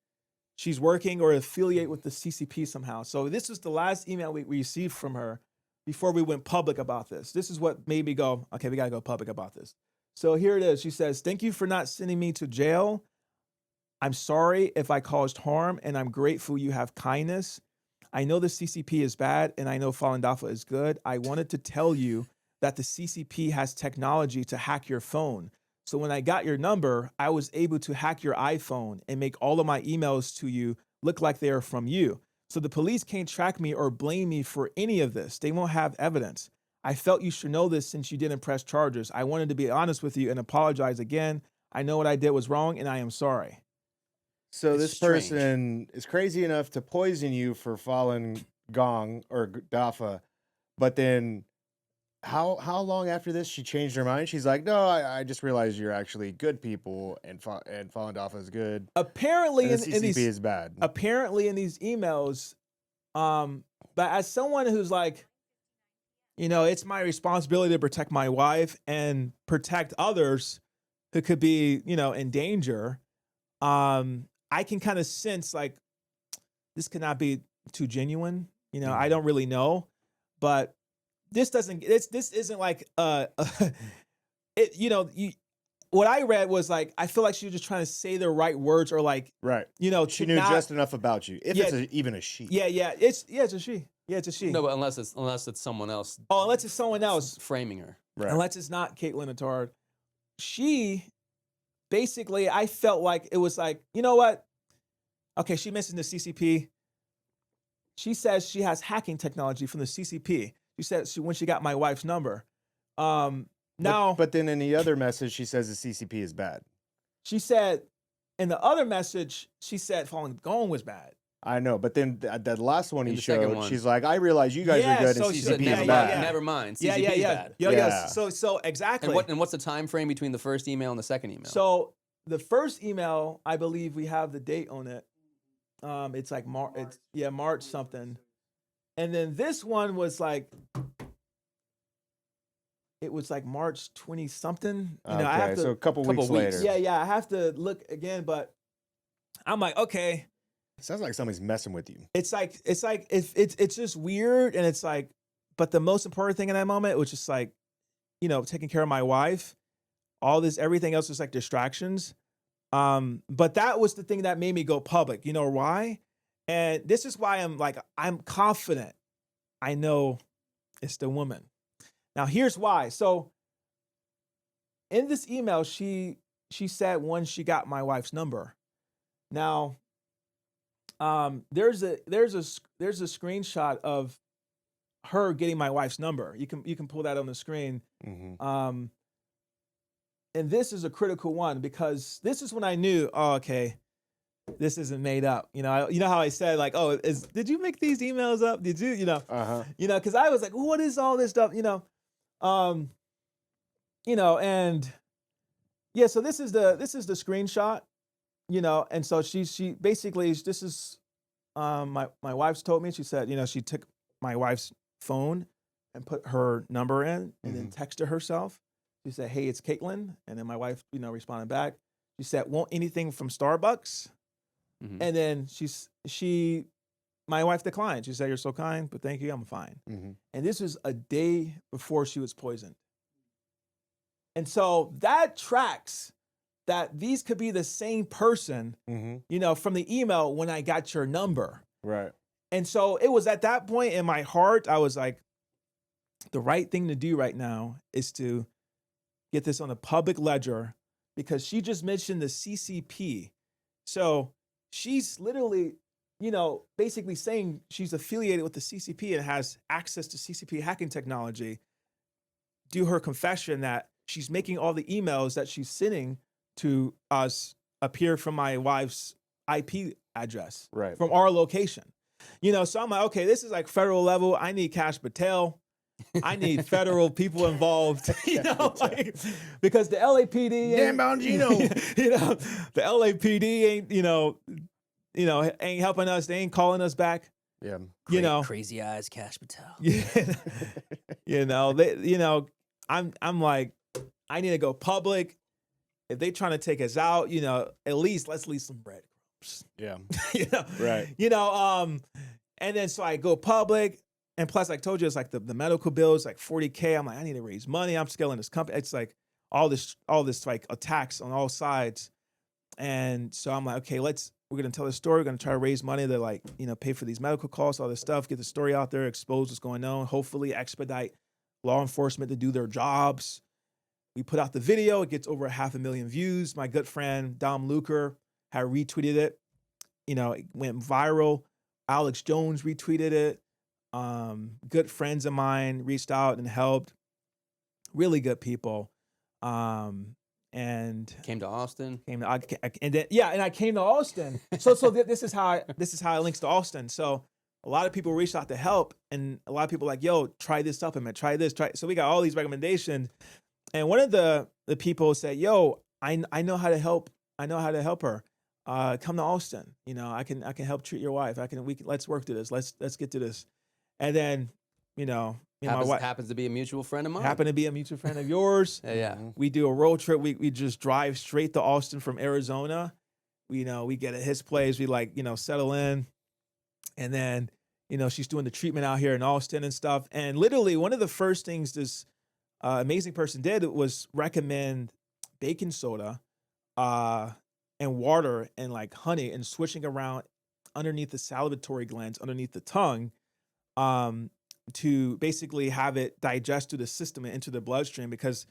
D: she's working or affiliate with the CCP somehow. So this is the last email we received from her before we went public about this. This is what made me go, okay, we got to go public about this. So here it is. She says, "Thank you for not sending me to jail. I'm sorry if I caused harm, and I'm grateful you have kindness. I know the CCP is bad, and I know Falun Dafa is good. I wanted to tell you that the CCP has technology to hack your phone. So when I got your number, I was able to hack your iPhone and make all of my emails to you look like they are from you. So the police can't track me or blame me for any of this. They won't have evidence. I felt you should know this since you didn't press charges. I wanted to be honest with you and apologize again. I know what I did was wrong, and I am sorry."
C: So
E: It's
C: this
E: strange.
C: person is crazy enough to poison you for Falun Gong or Dafa, but then how long after this she changed her mind? She's like, no, I just realized you're actually good people, and Falun Dafa is good.
D: Apparently,
C: And the
D: in
C: CCP
D: these
C: is bad.
D: apparently in these emails, but as someone who's like, it's my responsibility to protect my wife and protect others who could be, in danger. I can kind of sense like this cannot be too genuine. I don't really know, but this isn't like what I read was like, I feel like she was just trying to say the right words, or like,
C: Right. She
D: to
C: knew
D: not-
C: just enough about you. If it's even a she.
D: Yeah, it's a she. Yeah, it's a she.
E: No, but unless it's someone else
D: Unless it's someone else.
E: framing her.
C: Right.
D: Unless it's not Caitlin Attard. She basically, I felt like it was like, you know what? Okay, she mentioned the CCP. She says she has hacking technology from the CCP. She said when she got my wife's number.
C: But then in the other message, she says the CCP is bad.
D: She said in the other message, she said Falun Gong was bad.
C: I know, but then the last one
E: In
C: he
E: the second
C: showed,
E: one.
C: she's like, I realize you guys are good,
D: so
C: and
D: she
C: CCP
D: said,
C: is
E: never,
C: bad.
E: mind, never mind. CCP is
D: Yeah.
E: bad.
C: Yeah.
D: So exactly.
E: And what's the time frame between the first email and the second email?
D: So the first email, I believe we have the date on it. It's like March something. And then this one was like, it was like March 20 something. I have to,
C: so a couple weeks later.
D: Yeah, I have to look again, but I'm like, okay.
C: Sounds like somebody's messing with you.
D: It's just weird, and it's like, but the most important thing in that moment was just like, taking care of my wife. All this, everything else was like distractions. But that was the thing that made me go public. You know why? And this is why I'm confident. I know it's the woman. Now here's why. So in this email, she said when she got my wife's number. Now, there's a screenshot of her getting my wife's number. You can pull that on the screen.
C: Mm-hmm.
D: And this is a critical one, because this is when I knew, okay, this isn't made up. You know how I said like, oh, did you make these emails up? Did you, because I was like, what is all this stuff? And yeah, so this is the screenshot, and so she basically, this is, my wife's told me, she said, she took my wife's phone and put her number in and then texted herself. She said, "Hey, it's Caitlin." And then my wife, responded back. She said, "Want anything from Starbucks?" And then my wife declined. She said, "You're so kind, but thank you, I'm fine." And this was a day before she was poisoned. And so that tracks that these could be the same person, from the email when I got your number.
C: Right.
D: And so it was at that point in my heart, I was like, the right thing to do right now is to get this on a public ledger, because she just mentioned the CCP. So she's literally, basically saying she's affiliated with the CCP and has access to CCP hacking technology. Do her confession that she's making all the emails that she's sending to us appear from my wife's IP address,
C: right,
D: from our location. So I'm like, okay, this is like federal level. I need Cash Patel. I need federal people involved, because the LAPD
C: Dan Bongino,
D: the LAPD ain't, ain't helping us. They ain't calling us back.
C: Yeah.
E: Crazy eyes, Cash Patel.
D: I'm like, I need to go public. If they trying to take us out, at least let's leave some breadcrumbs.
C: Yeah.
D: Right. And then so I go public. And plus, like I told you, it's like the medical bill is like $40K. I'm like, I need to raise money. I'm scaling this company. It's like all this like attacks on all sides. And so I'm like, okay, we're going to tell the story. We're going to try to raise money to like, pay for these medical costs, all this stuff, get the story out there, expose what's going on, hopefully expedite law enforcement to do their jobs. We put out the video. It gets over 500,000 views. My good friend, Dom Luker, had retweeted it. It went viral. Alex Jones retweeted it. Good friends of mine reached out and helped. Really good people. And
E: came to Austin.
D: And I came to Austin. So this is how it links to Austin. So a lot of people reached out to help, and a lot of people like, yo, try this supplement, try this, try. So we got all these recommendations. And one of the people said, yo, I know how to help. I know how to help her. Come to Austin. I can help treat your wife. Let's work through this. Let's get to this. And then, my wife
E: happens to be a mutual friend of mine.
D: Happened to be a mutual friend of yours.
E: Yeah.
D: We do a road trip. We just drive straight to Austin from Arizona. We get at his place. We settle in. And then, she's doing the treatment out here in Austin and stuff. And literally one of the first things this amazing person did was recommend baking soda and water and like honey and switching around underneath the salivatory glands, underneath the tongue, to basically have it digest through the system and into the bloodstream. Because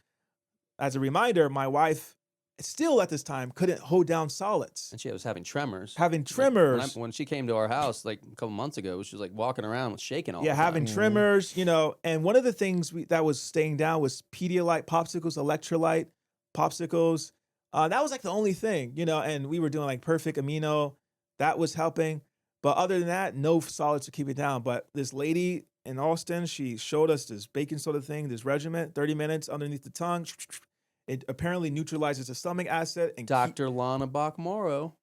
D: as a reminder, my wife still at this time couldn't hold down solids.
E: And she was having tremors.
D: Tremors.
E: When she came to our house like a couple months ago, she was like walking around shaking all the time.
D: Having tremors, and one of the things that was staying down was Pedialyte popsicles, electrolyte popsicles. That was like the only thing, and we were doing like perfect amino. That was helping. But other than that, no solids to keep it down. But this lady in Austin, she showed us this baking soda thing, this regimen, 30 minutes underneath the tongue. It apparently neutralizes the stomach acid. And
E: Dr. Lana Bach-Morrow.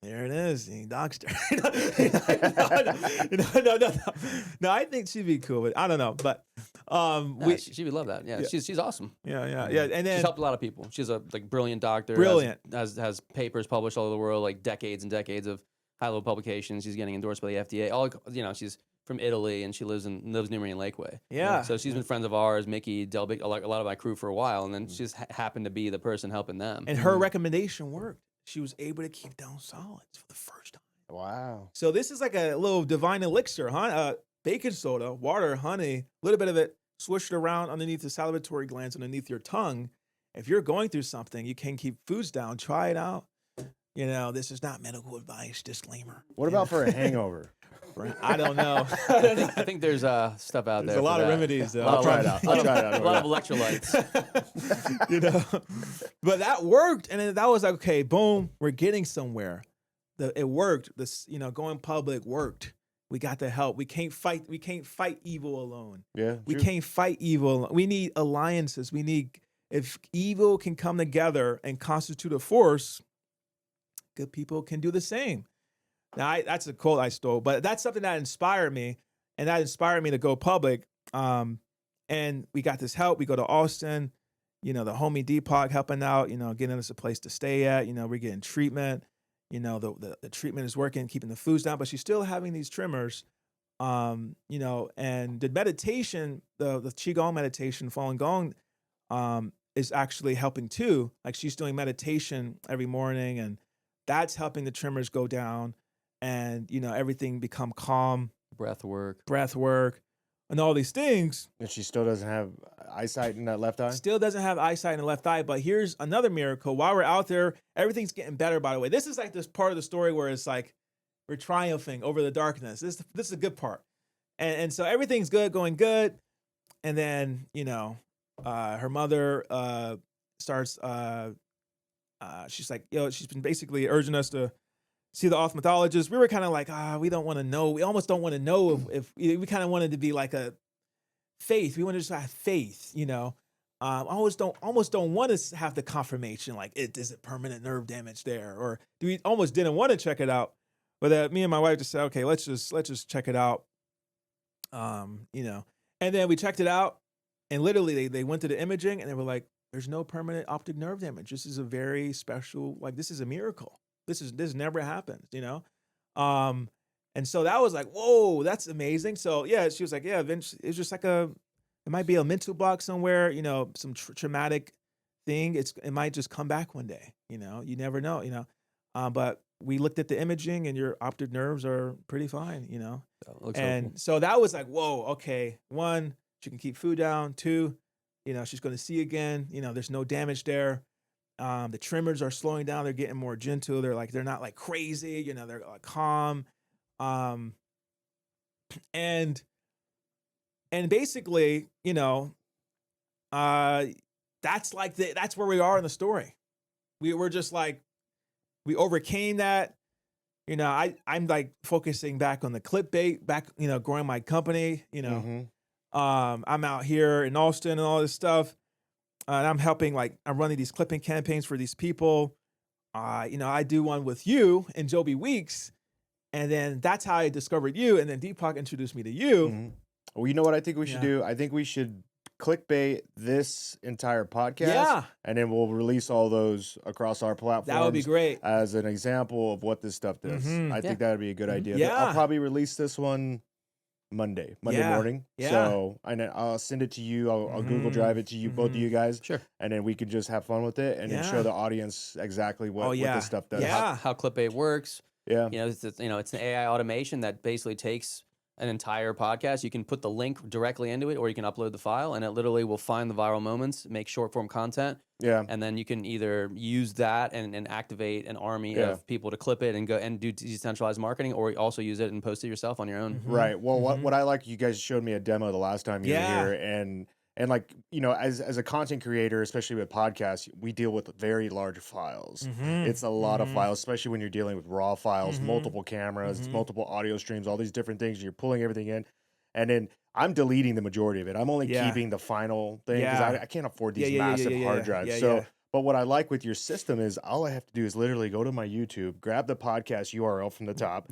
D: There it is, doctor. No, I think she'd be cool, but I don't know. But
E: she would love that. Yeah. She's awesome.
D: Yeah. And then
E: she's helped a lot of people. She's a brilliant doctor.
D: Brilliant.
E: Has papers published all over the world, like decades and decades of high-level publications. She's getting endorsed by the FDA. She's from Italy, and she lives near me in Lakeway.
D: Yeah.
E: So she's been friends of ours, Mickey, Delbic, a lot of my crew for a while, and then she just happened to be the person helping them.
D: And her recommendation worked. She was able to keep down solids for the first time.
C: Wow.
D: So this is like a little divine elixir, huh? Baking soda, water, honey, a little bit of it, swish it around underneath the salivatory glands, underneath your tongue. If you're going through something, you can't keep foods down, try it out. This is not medical advice, disclaimer.
C: What about for a hangover?
D: I don't know.
E: I think there's stuff out there.
D: There's a lot of remedies, though.
C: I'll try it out.
E: A lot of electrolytes.
D: But that worked, and then that was like, okay, boom, we're getting somewhere. It worked. This, going public worked. We got the help. We can't fight evil alone.
C: Yeah,
D: we can't fight evil alone. We need alliances. If evil can come together and constitute a force, good people can do the same. Now, that's a quote I stole, but that's something that inspired me. and that inspired me to go public. And we got this help. We go to Austin, the homie DPAK helping out, getting us a place to stay at. We're getting treatment. The treatment is working, keeping the foods down, but she's still having these tremors. And the meditation, the Qigong meditation, Falun Gong, is actually helping too. Like she's doing meditation every morning, and that's helping the tremors go down, and everything become calm. Breath work, and all these things.
C: And she still doesn't have eyesight in that left eye?
D: Still doesn't have eyesight in the left eye, but here's another miracle. While we're out there, everything's getting better, by the way. This is like this part of the story where it's like we're triumphing over the darkness. This is a good part. And so everything's good, going good. And then, her mother starts, she's like, she's been basically urging us to see the ophthalmologist. We were kind of like, we don't want to know. We almost don't want to know if we kind of wanted to be like a faith. We want to just have faith, almost don't want to have the confirmation, like, is it permanent nerve damage there? Or we almost didn't want to check it out. But me and my wife just said, okay, let's just check it out. And then we checked it out, and literally they went to the imaging, and they were like, there's no permanent optic nerve damage. This is a very special, like, this is a miracle. This never happens, and so that was like, whoa, that's amazing. So yeah, she was like, yeah, eventually it's just like it might be a mental block somewhere, some traumatic thing. It might just come back one day, you never know, but we looked at the imaging, and your optic nerves are pretty fine, and so that was like, whoa, okay. 1, she can keep food down. 2, she's going to see again. There's no damage there. The tremors are slowing down. They're getting more gentle. They're not like crazy. They're like calm. And basically, that's where we are in the story. We're just like, we overcame that. I'm like focusing back on the clickbait, growing my company. I'm out here in Austin and all this stuff. And I'm helping, I'm running these clipping campaigns for these people. I do one with you and Joby Weeks. And then that's how I discovered you. And then DPAK introduced me to you.
C: Mm-hmm. Well, you know what I think we should do? I think we should clickbait this entire podcast. Yeah. And then we'll release all those across our platforms.
D: That would be great.
C: As an example of what this stuff does. Mm-hmm. I think that would be a good idea.
D: Yeah.
C: I'll probably release this one Monday morning. Yeah. So I'll send it to you. I'll Google Drive it to you, both of you guys. Sure. And then we can just have fun with it and then show the audience exactly what this stuff does.
E: Yeah. How clickbait works.
C: Yeah.
E: It's an AI automation that basically takes an entire podcast. You can put the link directly into it, or you can upload the file, and it literally will find the viral moments, make short form content. Yeah. And then you can either use that and activate an army of people to clip it and go and do decentralized marketing, or also use it and post it yourself on your own.
C: Mm-hmm. Right. Well, what I like, you guys showed me a demo the last time you were here, and like, as a content creator, especially with podcasts, we deal with very large files. Mm-hmm. It's a lot of files, especially when you're dealing with raw files, multiple cameras, multiple audio streams, all these different things. You're pulling everything in. And then I'm deleting the majority of it. I'm only keeping the final thing because I can't afford these massive hard drives. But what I like with your system is all I have to do is literally go to my YouTube, grab the podcast URL from the top,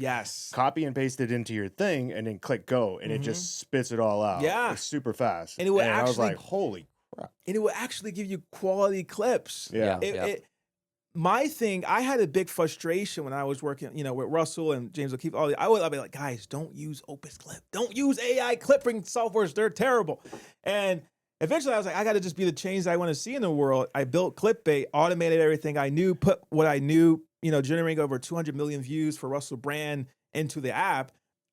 C: copy and paste it into your thing, and then click go, and it just spits it all out. Yeah, it's super fast.
D: And it will
C: I was like, holy crap!
D: And it will actually give you quality clips.
C: Yeah.
D: My thing, I had a big frustration when I was working, with Russell and James O'Keefe. I'd be like, guys, don't use Opus Clip. Don't use AI clipping softwares. They're terrible. And eventually I was like, I got to just be the change that I want to see in the world. I built Clipbait, automated everything I knew, put what I knew, generating over 200 million views for Russell Brand into the app.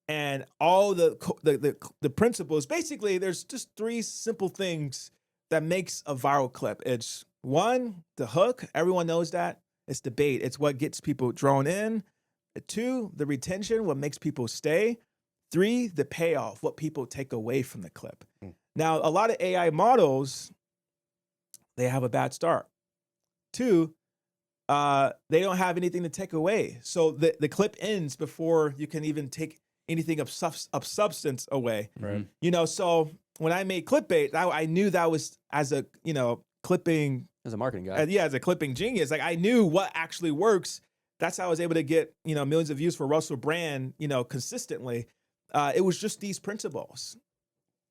D: And all the principles, basically, there's just 3 simple things that makes a viral clip. It's 1, the hook. Everyone knows that. It's the bait. It's what gets people drawn in. 2, the retention, what makes people stay. 3, the payoff, what people take away from the clip. Now, a lot of AI models, they have a bad start. 2, they don't have anything to take away. So the clip ends before you can even take anything of substance away. Right. So when I made Clipbait, I knew that was as a, clipping.
E: As a marketing guy.
D: As a clipping genius. Like, I knew what actually works. That's how I was able to get, millions of views for Russell Brand, consistently. It was just these principles.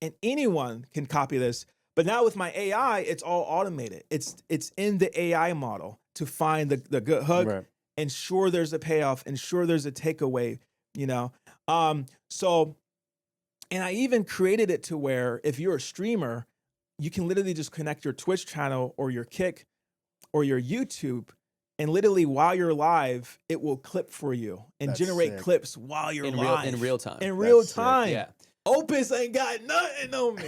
D: And anyone can copy this. But now with my AI, it's all automated. It's in the AI model to find the good hook,
C: Right.
D: ensure there's a payoff, ensure there's a takeaway, you know? So, and I even created it to where if you're a streamer, you can literally just connect your Twitch channel or your Kick or your YouTube, and literally while you're live, it will clip for you and
C: That's
D: generate
C: sick.
D: clips while you're live.
E: In real time.
D: In real
C: That's sick.
D: time.
E: Yeah.
D: Opus ain't got nothing on me.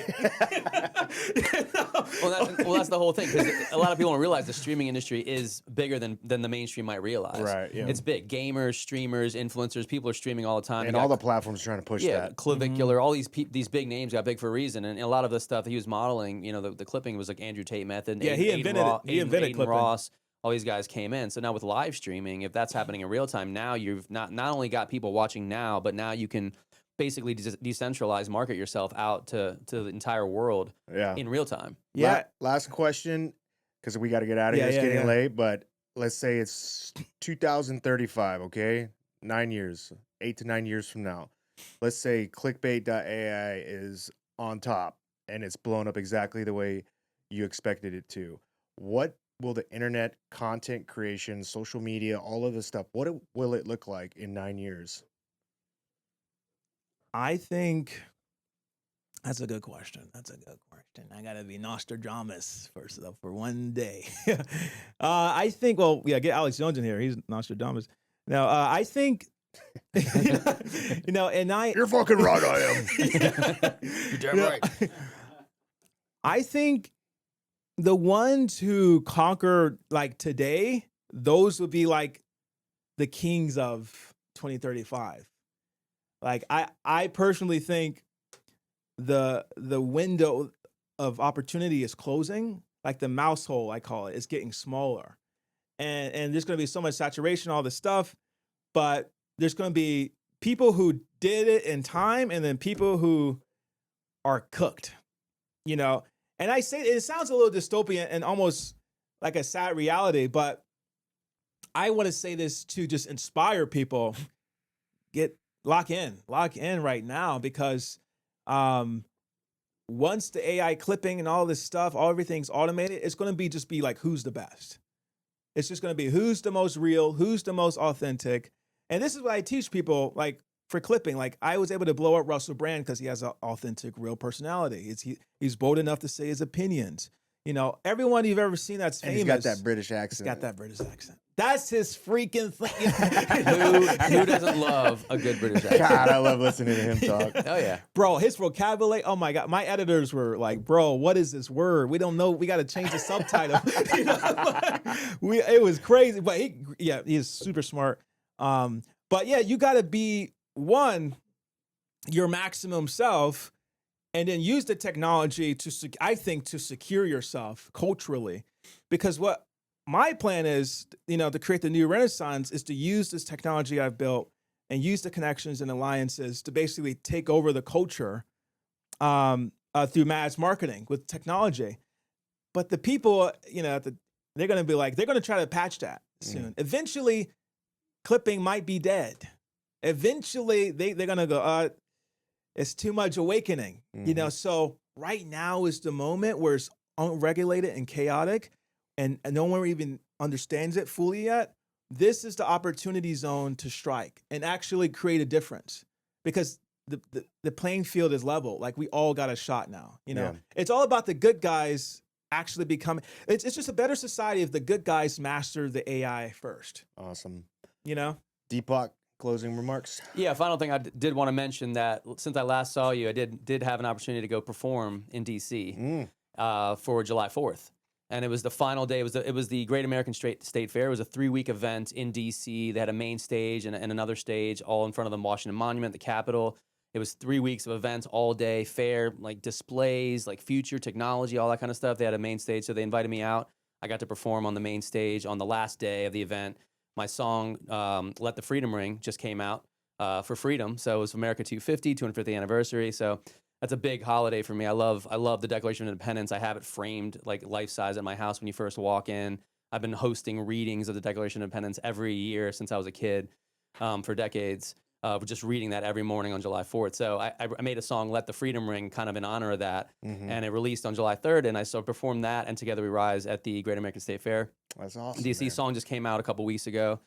D: You know?
E: Well, that's the whole thing, because a lot of people don't realize the streaming industry is bigger than the mainstream might realize.
C: Right, yeah.
E: It's big. Gamers, streamers, influencers, people are streaming all the time.
C: And
E: You
C: all
E: got
C: the platforms trying to push
E: Yeah,
C: that.
E: Clavicular, all these big names got big for a reason, and a lot of the stuff that he was modeling, you know, the clipping was like Andrew Tate method.
D: Yeah, he invented it. He invented
E: Aiden
D: clipping.
E: Ross. All these guys came in. So now with live streaming, if that's happening in real time, now you've not only got people watching now, but now you can basically decentralize, market yourself out to the entire world
C: Yeah.
E: in real time.
D: Yeah.
C: Last question, because we got to get out of here.
D: Yeah,
C: It's
D: yeah,
C: getting
D: yeah.
C: late, but let's say it's 2035, okay? 9 years, 8 to 9 years from now. Let's say clickbait.ai is on top and it's blown up exactly the way you expected it to. What will the internet content creation, social media, all of this stuff, will it look like in 9 years?
D: I think that's a good question. I gotta be Nostradamus for one day. I think. Well, yeah, get Alex Jones in here. He's Nostradamus. Now, I think. You know, and
C: You're fucking right, I am.
E: You're damn right.
D: I think the ones who conquer like today, those would be like the kings of 2035. Like I personally think the window of opportunity is closing, like the mouse hole, I call it, is getting smaller. And there's gonna be so much saturation, all this stuff, but there's gonna be people who did it in time and then people who are cooked, you know. And I say it sounds a little dystopian and almost like a sad reality, but I want to say this to just inspire people. Lock in right now, because once the AI clipping and all this stuff, everything's automated, it's going to be like, who's the best? It's just going to be who's the most real, who's the most authentic. And this is what I teach people, like for clipping. Like I was able to blow up Russell Brand because he has an authentic, real personality. He's bold enough to say his opinions. You know, everyone you've ever seen that's
C: And
D: famous.
C: he's got that British accent.
D: He's got that British accent. That's his freaking thing.
E: Who doesn't love a good British accent?
C: God, I love listening to him talk.
E: Oh yeah.
D: Bro, his vocabulary, oh my God. My editors were like, bro, what is this word? We don't know. We got to change the subtitle. You know? It was crazy. But he's super smart. But yeah, you got to be your maximum self, and then use the technology to secure yourself culturally. Because what my plan is, you know, to create the new Renaissance is to use this technology I've built and use the connections and alliances to basically take over the culture through mass marketing with technology. But the people, you know, they're going to try to patch that soon. Eventually, clipping might be dead. Eventually, they're going to go, it's too much awakening, you know? So right now is the moment where it's unregulated and chaotic, and no one even understands it fully yet. This is the opportunity zone to strike and actually create a difference, because the playing field is level. Like we all got a shot now, you know?
C: Yeah.
D: It's all about the good guys actually becoming, it's just a better society if the good guys master the AI first,
C: Awesome.
D: you know?
C: DPAK, closing remarks.
E: Yeah, final thing I did want to mention that since I last saw you, I did have an opportunity to go perform in DC for July 4th. And it was the final day. It was the Great American State Fair. It was a 3-week event in DC. They had a main stage and another stage all in front of the Washington Monument, the Capitol. It was 3 weeks of events all day, fair, like displays, like future technology, all that kind of stuff. They had a main stage, so they invited me out. I got to perform on the main stage on the last day of the event. My song, Let the Freedom Ring, just came out for freedom. So it was America 250, 250th anniversary. So that's a big holiday for me. I love the Declaration of Independence. I have it framed like life size at my house when you first walk in. I've been hosting readings of the Declaration of Independence every year since I was a kid for decades. just reading that every morning on July 4th. So I made a song, Let the Freedom Ring, kind of in honor of that. And it released on July 3rd. And I so performed that and Together We Rise at the Great American State Fair.
C: That's awesome.
E: DC
C: man.
E: song just came out a couple weeks ago.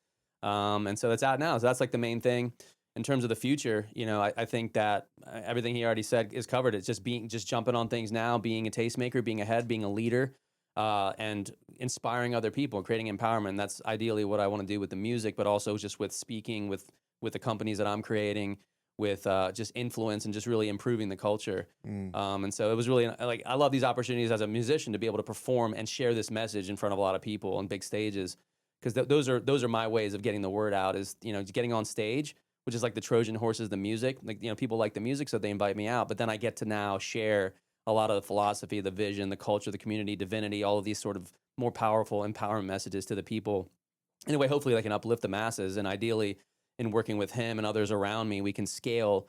E: And so it's out now. So that's like the main thing. In terms of the future, I think that everything he already said is covered. It's just jumping on things now, being a tastemaker, being ahead, being a leader, and inspiring other people, creating empowerment. And that's ideally what I want to do with the music, but also just with speaking with the companies that I'm creating, with just influence and just really improving the culture. And so it was really like, I love these opportunities as a musician to be able to perform and share this message in front of a lot of people on big stages, because those are my ways of getting the word out, is getting on stage, which is like the Trojan horses, the music. Like, people like the music, so they invite me out. But then I get to now share a lot of the philosophy, the vision, the culture, the community, divinity, all of these sort of more powerful, empowering messages to the people. In a way, hopefully, I can uplift the masses. And ideally, in working with him and others around me, we can scale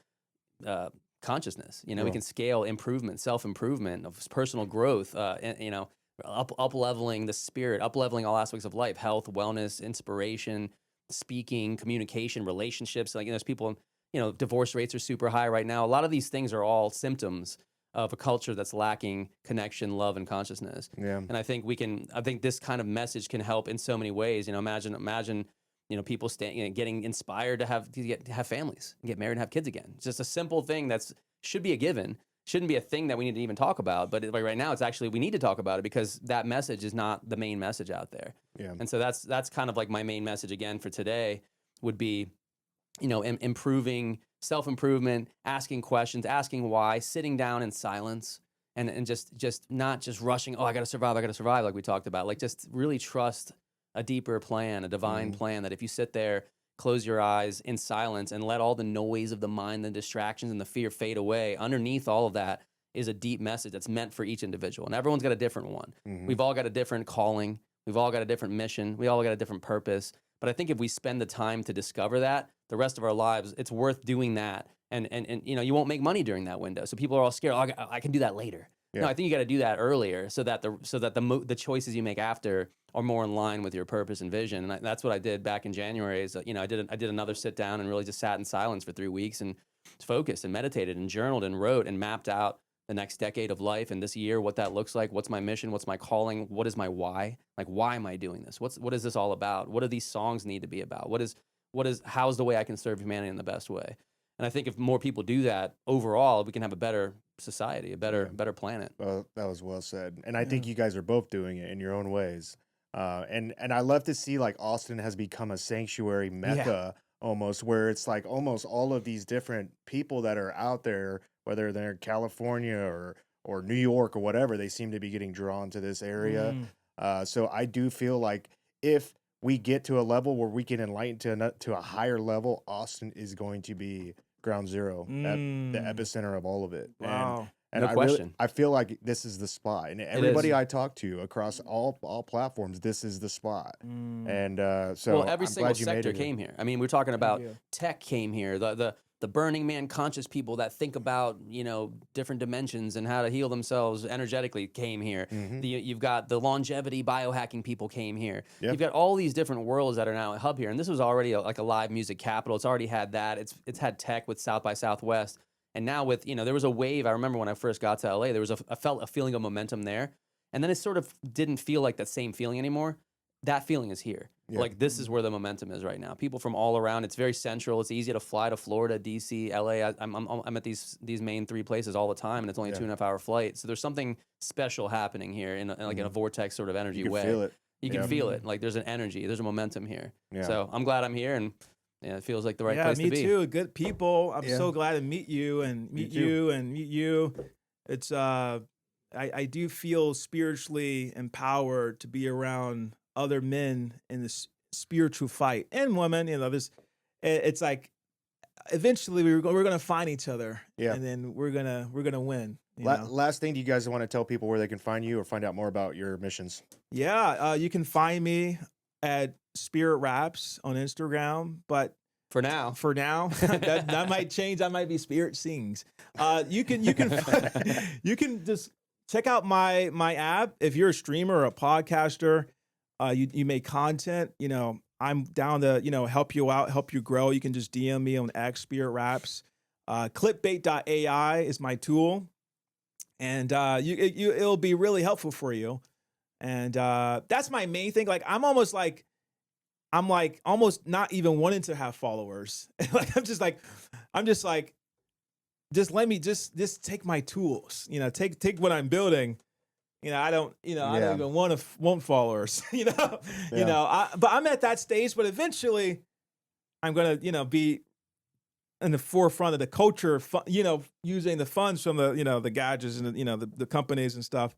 E: consciousness. We can scale improvement, self-improvement, of personal growth. Up-leveling the spirit, up-leveling all aspects of life: health, wellness, inspiration, speaking, communication, relationships. Like, there's people, divorce rates are super high right now. A lot of these things are all symptoms of a culture that's lacking connection, love, and consciousness. Yeah. And I think this kind of message can help in so many ways. Imagine people getting inspired to have families, get married, and have kids again. It's just a simple thing should be a given. Shouldn't be a thing that we need to even talk about, but right now it's actually, we need to talk about it, because that message is not the main message out there. Yeah. And so that's kind of like my main message again for today would be, improving, self-improvement, asking questions, asking why, sitting down in silence, and just not just rushing. Oh, I got to survive, like we talked about. Like, just really trust a deeper plan, a divine plan, that if you sit there, close your eyes in silence and let all the noise of the mind, the distractions and the fear fade away, underneath all of that is a deep message that's meant for each individual. And everyone's got a different one. We've all got a different calling. We've all got a different mission. We all got a different purpose. But I think if we spend the time to discover that, the rest of our lives, it's worth doing that. And you won't make money during that window. So people are all scared. Oh, I can do that later. Yeah. No, I think you got to do that earlier, so that the choices you make after are more in line with your purpose and vision. And that's what I did back in January. Is I did another sit down and really just sat in silence for 3 weeks and focused and meditated and journaled and wrote and mapped out the next decade of life and this year, what that looks like. What's my mission? What's my calling? What is my why? Like, why am I doing this? What is this all about? What do these songs need to be about? How's the way I can serve humanity in the best way? And I think if more people do that, overall, we can have a better society, a better planet. Well,
C: that was well said. And I think you guys are both doing it in your own ways. And I love to see, like, Austin has become a sanctuary mecca almost, where it's like almost all of these different people that are out there, whether they're in California or New York or whatever, they seem to be getting drawn to this area. So I do feel like if we get to a level where we can enlighten to a higher level, Austin is going to be ground zero, at the epicenter of all of it.
E: Wow.
C: And
E: no question.
C: I feel like this is the spot. And everybody I talk to across all platforms, this is the spot. And so
E: every single sector came here. I mean, we're talking about tech came here, the Burning Man conscious people that think about, different dimensions and how to heal themselves energetically came here. You've got the longevity biohacking people came here. Yep. You've got all these different worlds that are now a hub here. And this was already like a live music capital. It's already had that. It's had tech with South by Southwest. And now with, there was a wave. I remember when I first got to LA, there was I felt a feeling of momentum there. And then it sort of didn't feel like that same feeling anymore. That feeling is here. Yeah. Like, this is where the momentum is right now. People from all around. It's very central. It's easy to fly to Florida, DC, LA. I'm at these main 3 places all the time, and it's only a 2.5 hour flight. So there's something special happening here in a vortex sort of energy way.
C: Feel it.
E: You can feel it. Like, there's an energy. There's a momentum here. Yeah. So I'm glad I'm here, and it feels like the right place to be.
D: Yeah, me too. Good people. I'm so glad to meet you and meet you. It's I do feel spiritually empowered to be around other men in this spiritual fight, and women. It's like eventually we're going to find each other, and then we're gonna win.
C: Last thing, do you guys want to tell people where they can find you or find out more about your missions?
D: Yeah, you can find me at Spirit Raps on Instagram, but
E: for now,
D: that might change. That might be Spirit Sings. You can just check out my app if you're a streamer or a podcaster. You make content. I'm down to, help you out, help you grow. You can just DM me on X, Spirit Raps. Clickbait.ai is my tool. And it'll be really helpful for you. And that's my main thing. Like, I'm almost not even wanting to have followers. Like, just let me just take my tools, take what I'm building. I don't even want followers, but I'm at that stage, but eventually I'm going to, be in the forefront of the culture, using the funds from the, the gadgets and the companies and stuff.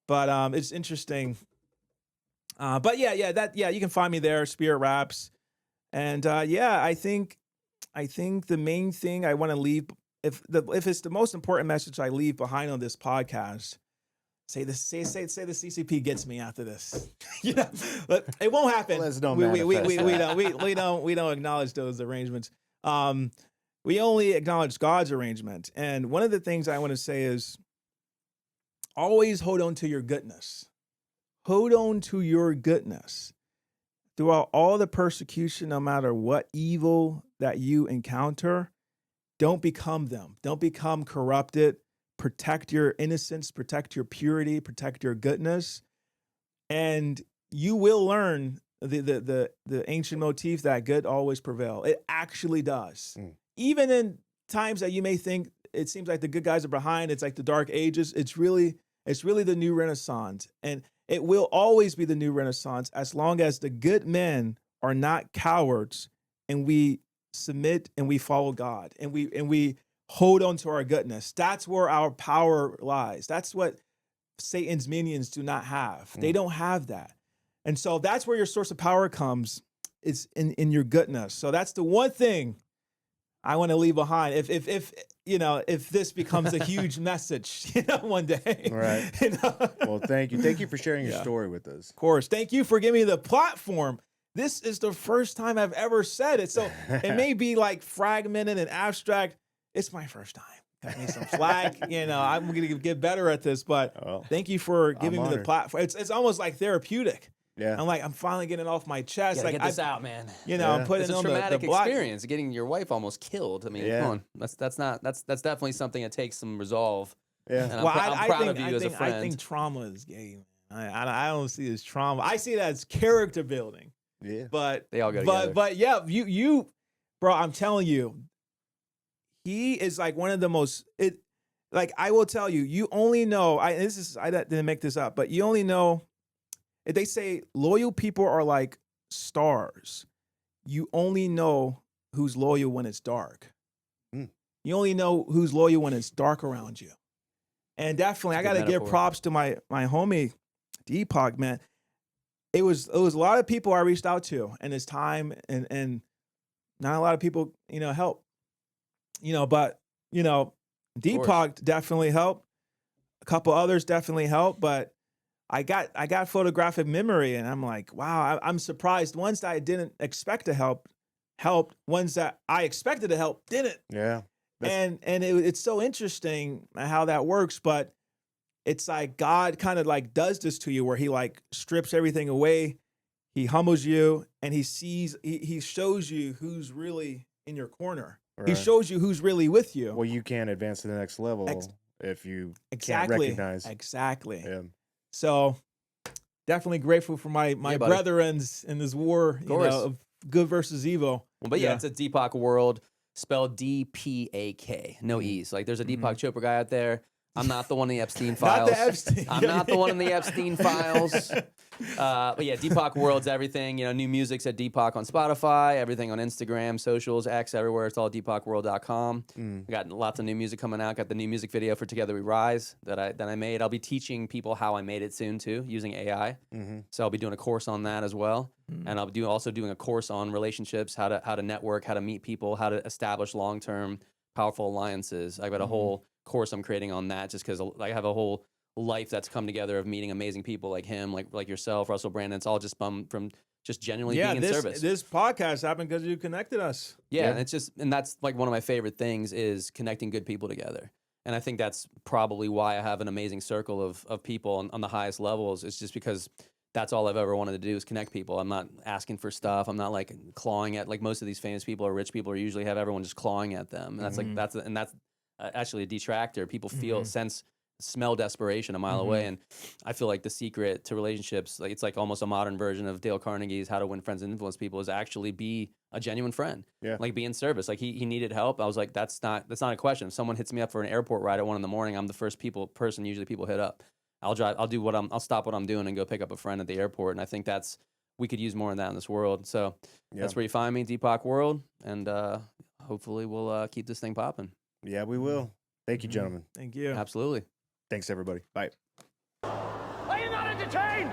D: But it's interesting. But you can find me there, Spirit Raps. And I think the main thing I want to leave, if it's the most important message I leave behind on this podcast, say the CCP gets me after this. But it won't happen. We don't acknowledge those arrangements. We only acknowledge God's arrangement. And one of the things I want to say is always hold on to your goodness. Hold on to your goodness. Throughout all the persecution, no matter what evil that you encounter, don't become them. Don't become corrupted. Protect your innocence, protect your purity, protect your goodness. And you will learn the ancient motif that good always prevail. It actually does. Even in times that you may think it seems like the good guys are behind, it's like the dark ages, it's really the new Renaissance. And it will always be the new Renaissance as long as the good men are not cowards and we submit and we follow God and we hold on to our goodness. That's where our power lies. That's what Satan's minions do not have. They don't have that. And so that's where your source of power comes. It's in your goodness. So that's the one thing I want to leave behind. If this becomes a huge message, one day.
C: Right. Well, thank you. Thank you for sharing your story with us.
D: Of course. Thank you for giving me the platform. This is the first time I've ever said it. So it may be like fragmented and abstract. It's my first time. Got me some flack. I'm going to get better at this, but thank you for giving me the platform. It's almost like therapeutic.
C: Yeah.
D: I'm finally getting it off my chest.
E: Get this out, man.
D: I'm putting
E: it's a
D: on
E: traumatic
D: the block.
E: experience, getting your wife almost killed. I mean, come on. That's definitely something that takes some resolve.
C: Yeah.
E: And I'm proud of you as a friend.
D: I think trauma is gay. I don't see it as trauma. I see it as character building.
C: Yeah.
E: But they all go together.
D: But yeah, you, bro, I'm telling you, he is like one of the most. I will tell you, you only know. I didn't make this up, but you only know. They say loyal people are like stars. You only know who's loyal when it's dark. You only know who's loyal when it's dark around you. And definitely, I got to give props to my homie, DPAK, man. It was a lot of people I reached out to in this time, and not a lot of people, help. But DPAK definitely helped. A couple others definitely helped, but I got photographic memory, and I'm like, wow, I'm surprised. Ones that I didn't expect to helped. Ones that I expected to help didn't.
C: Yeah.
D: It's so interesting how that works, but it's like God kind of like does this to you where he like strips everything away. He humbles you, and he shows you who's really in your corner. Right. He shows you who's really with you.
C: Well, you can't advance to the next level if you can't recognize.
D: Exactly.
C: Yeah.
D: So definitely grateful for my brethrens in this war, of good versus evil.
E: Well, but it's a DPAK world, spelled DPAK, no E's. Like there's a Deepak Chopra guy out there. I'm not the one in the Epstein files.
D: Not the Epstein.
E: I'm not the one in the Epstein files. But yeah, DPAK world's everything. New music's at DPAK on Spotify, everything on Instagram, socials, X, everywhere. It's all DPAKworld.com. We got lots of new music coming out. Got the new music video for Together We Rise that I made. I'll be teaching people how I made it soon too, using AI. So I'll be doing a course on that as well. And I'll be also doing a course on relationships, how to network, how to meet people, how to establish long-term powerful alliances. I've got a whole course I'm creating on that just because I have a whole life that's come together of meeting amazing people like him, like yourself, Russell Brandon. It's all just from just genuinely being in service.
D: This podcast happened because you connected us.
E: Yeah, and that's like one of my favorite things is connecting good people together. And I think that's probably why I have an amazing circle of people on the highest levels. It's just because that's all I've ever wanted to do is connect people. I'm not asking for stuff. I'm not like clawing at, like most of these famous people or rich people are usually have everyone just clawing at them. And that's like, that's actually a detractor. People feel, smell desperation a mile away. And I feel like the secret to relationships, like it's like almost a modern version of Dale Carnegie's How to Win Friends and Influence People, is actually be a genuine friend. Yeah. Like be in service. Like he needed help. I was like, that's not a question. If someone hits me up for an airport ride at 1 a.m, I'm the first person usually people hit up. I'll stop what I'm doing and go pick up a friend at the airport. And I think we could use more of that in this world. So that's where you find me, DPAK World. And hopefully we'll keep this thing popping.
C: Yeah, we will. Thank you, gentlemen.
D: Thank you.
E: Absolutely.
C: Thanks, everybody. Bye.
B: Are you not entertained?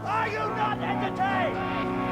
B: Are you not entertained?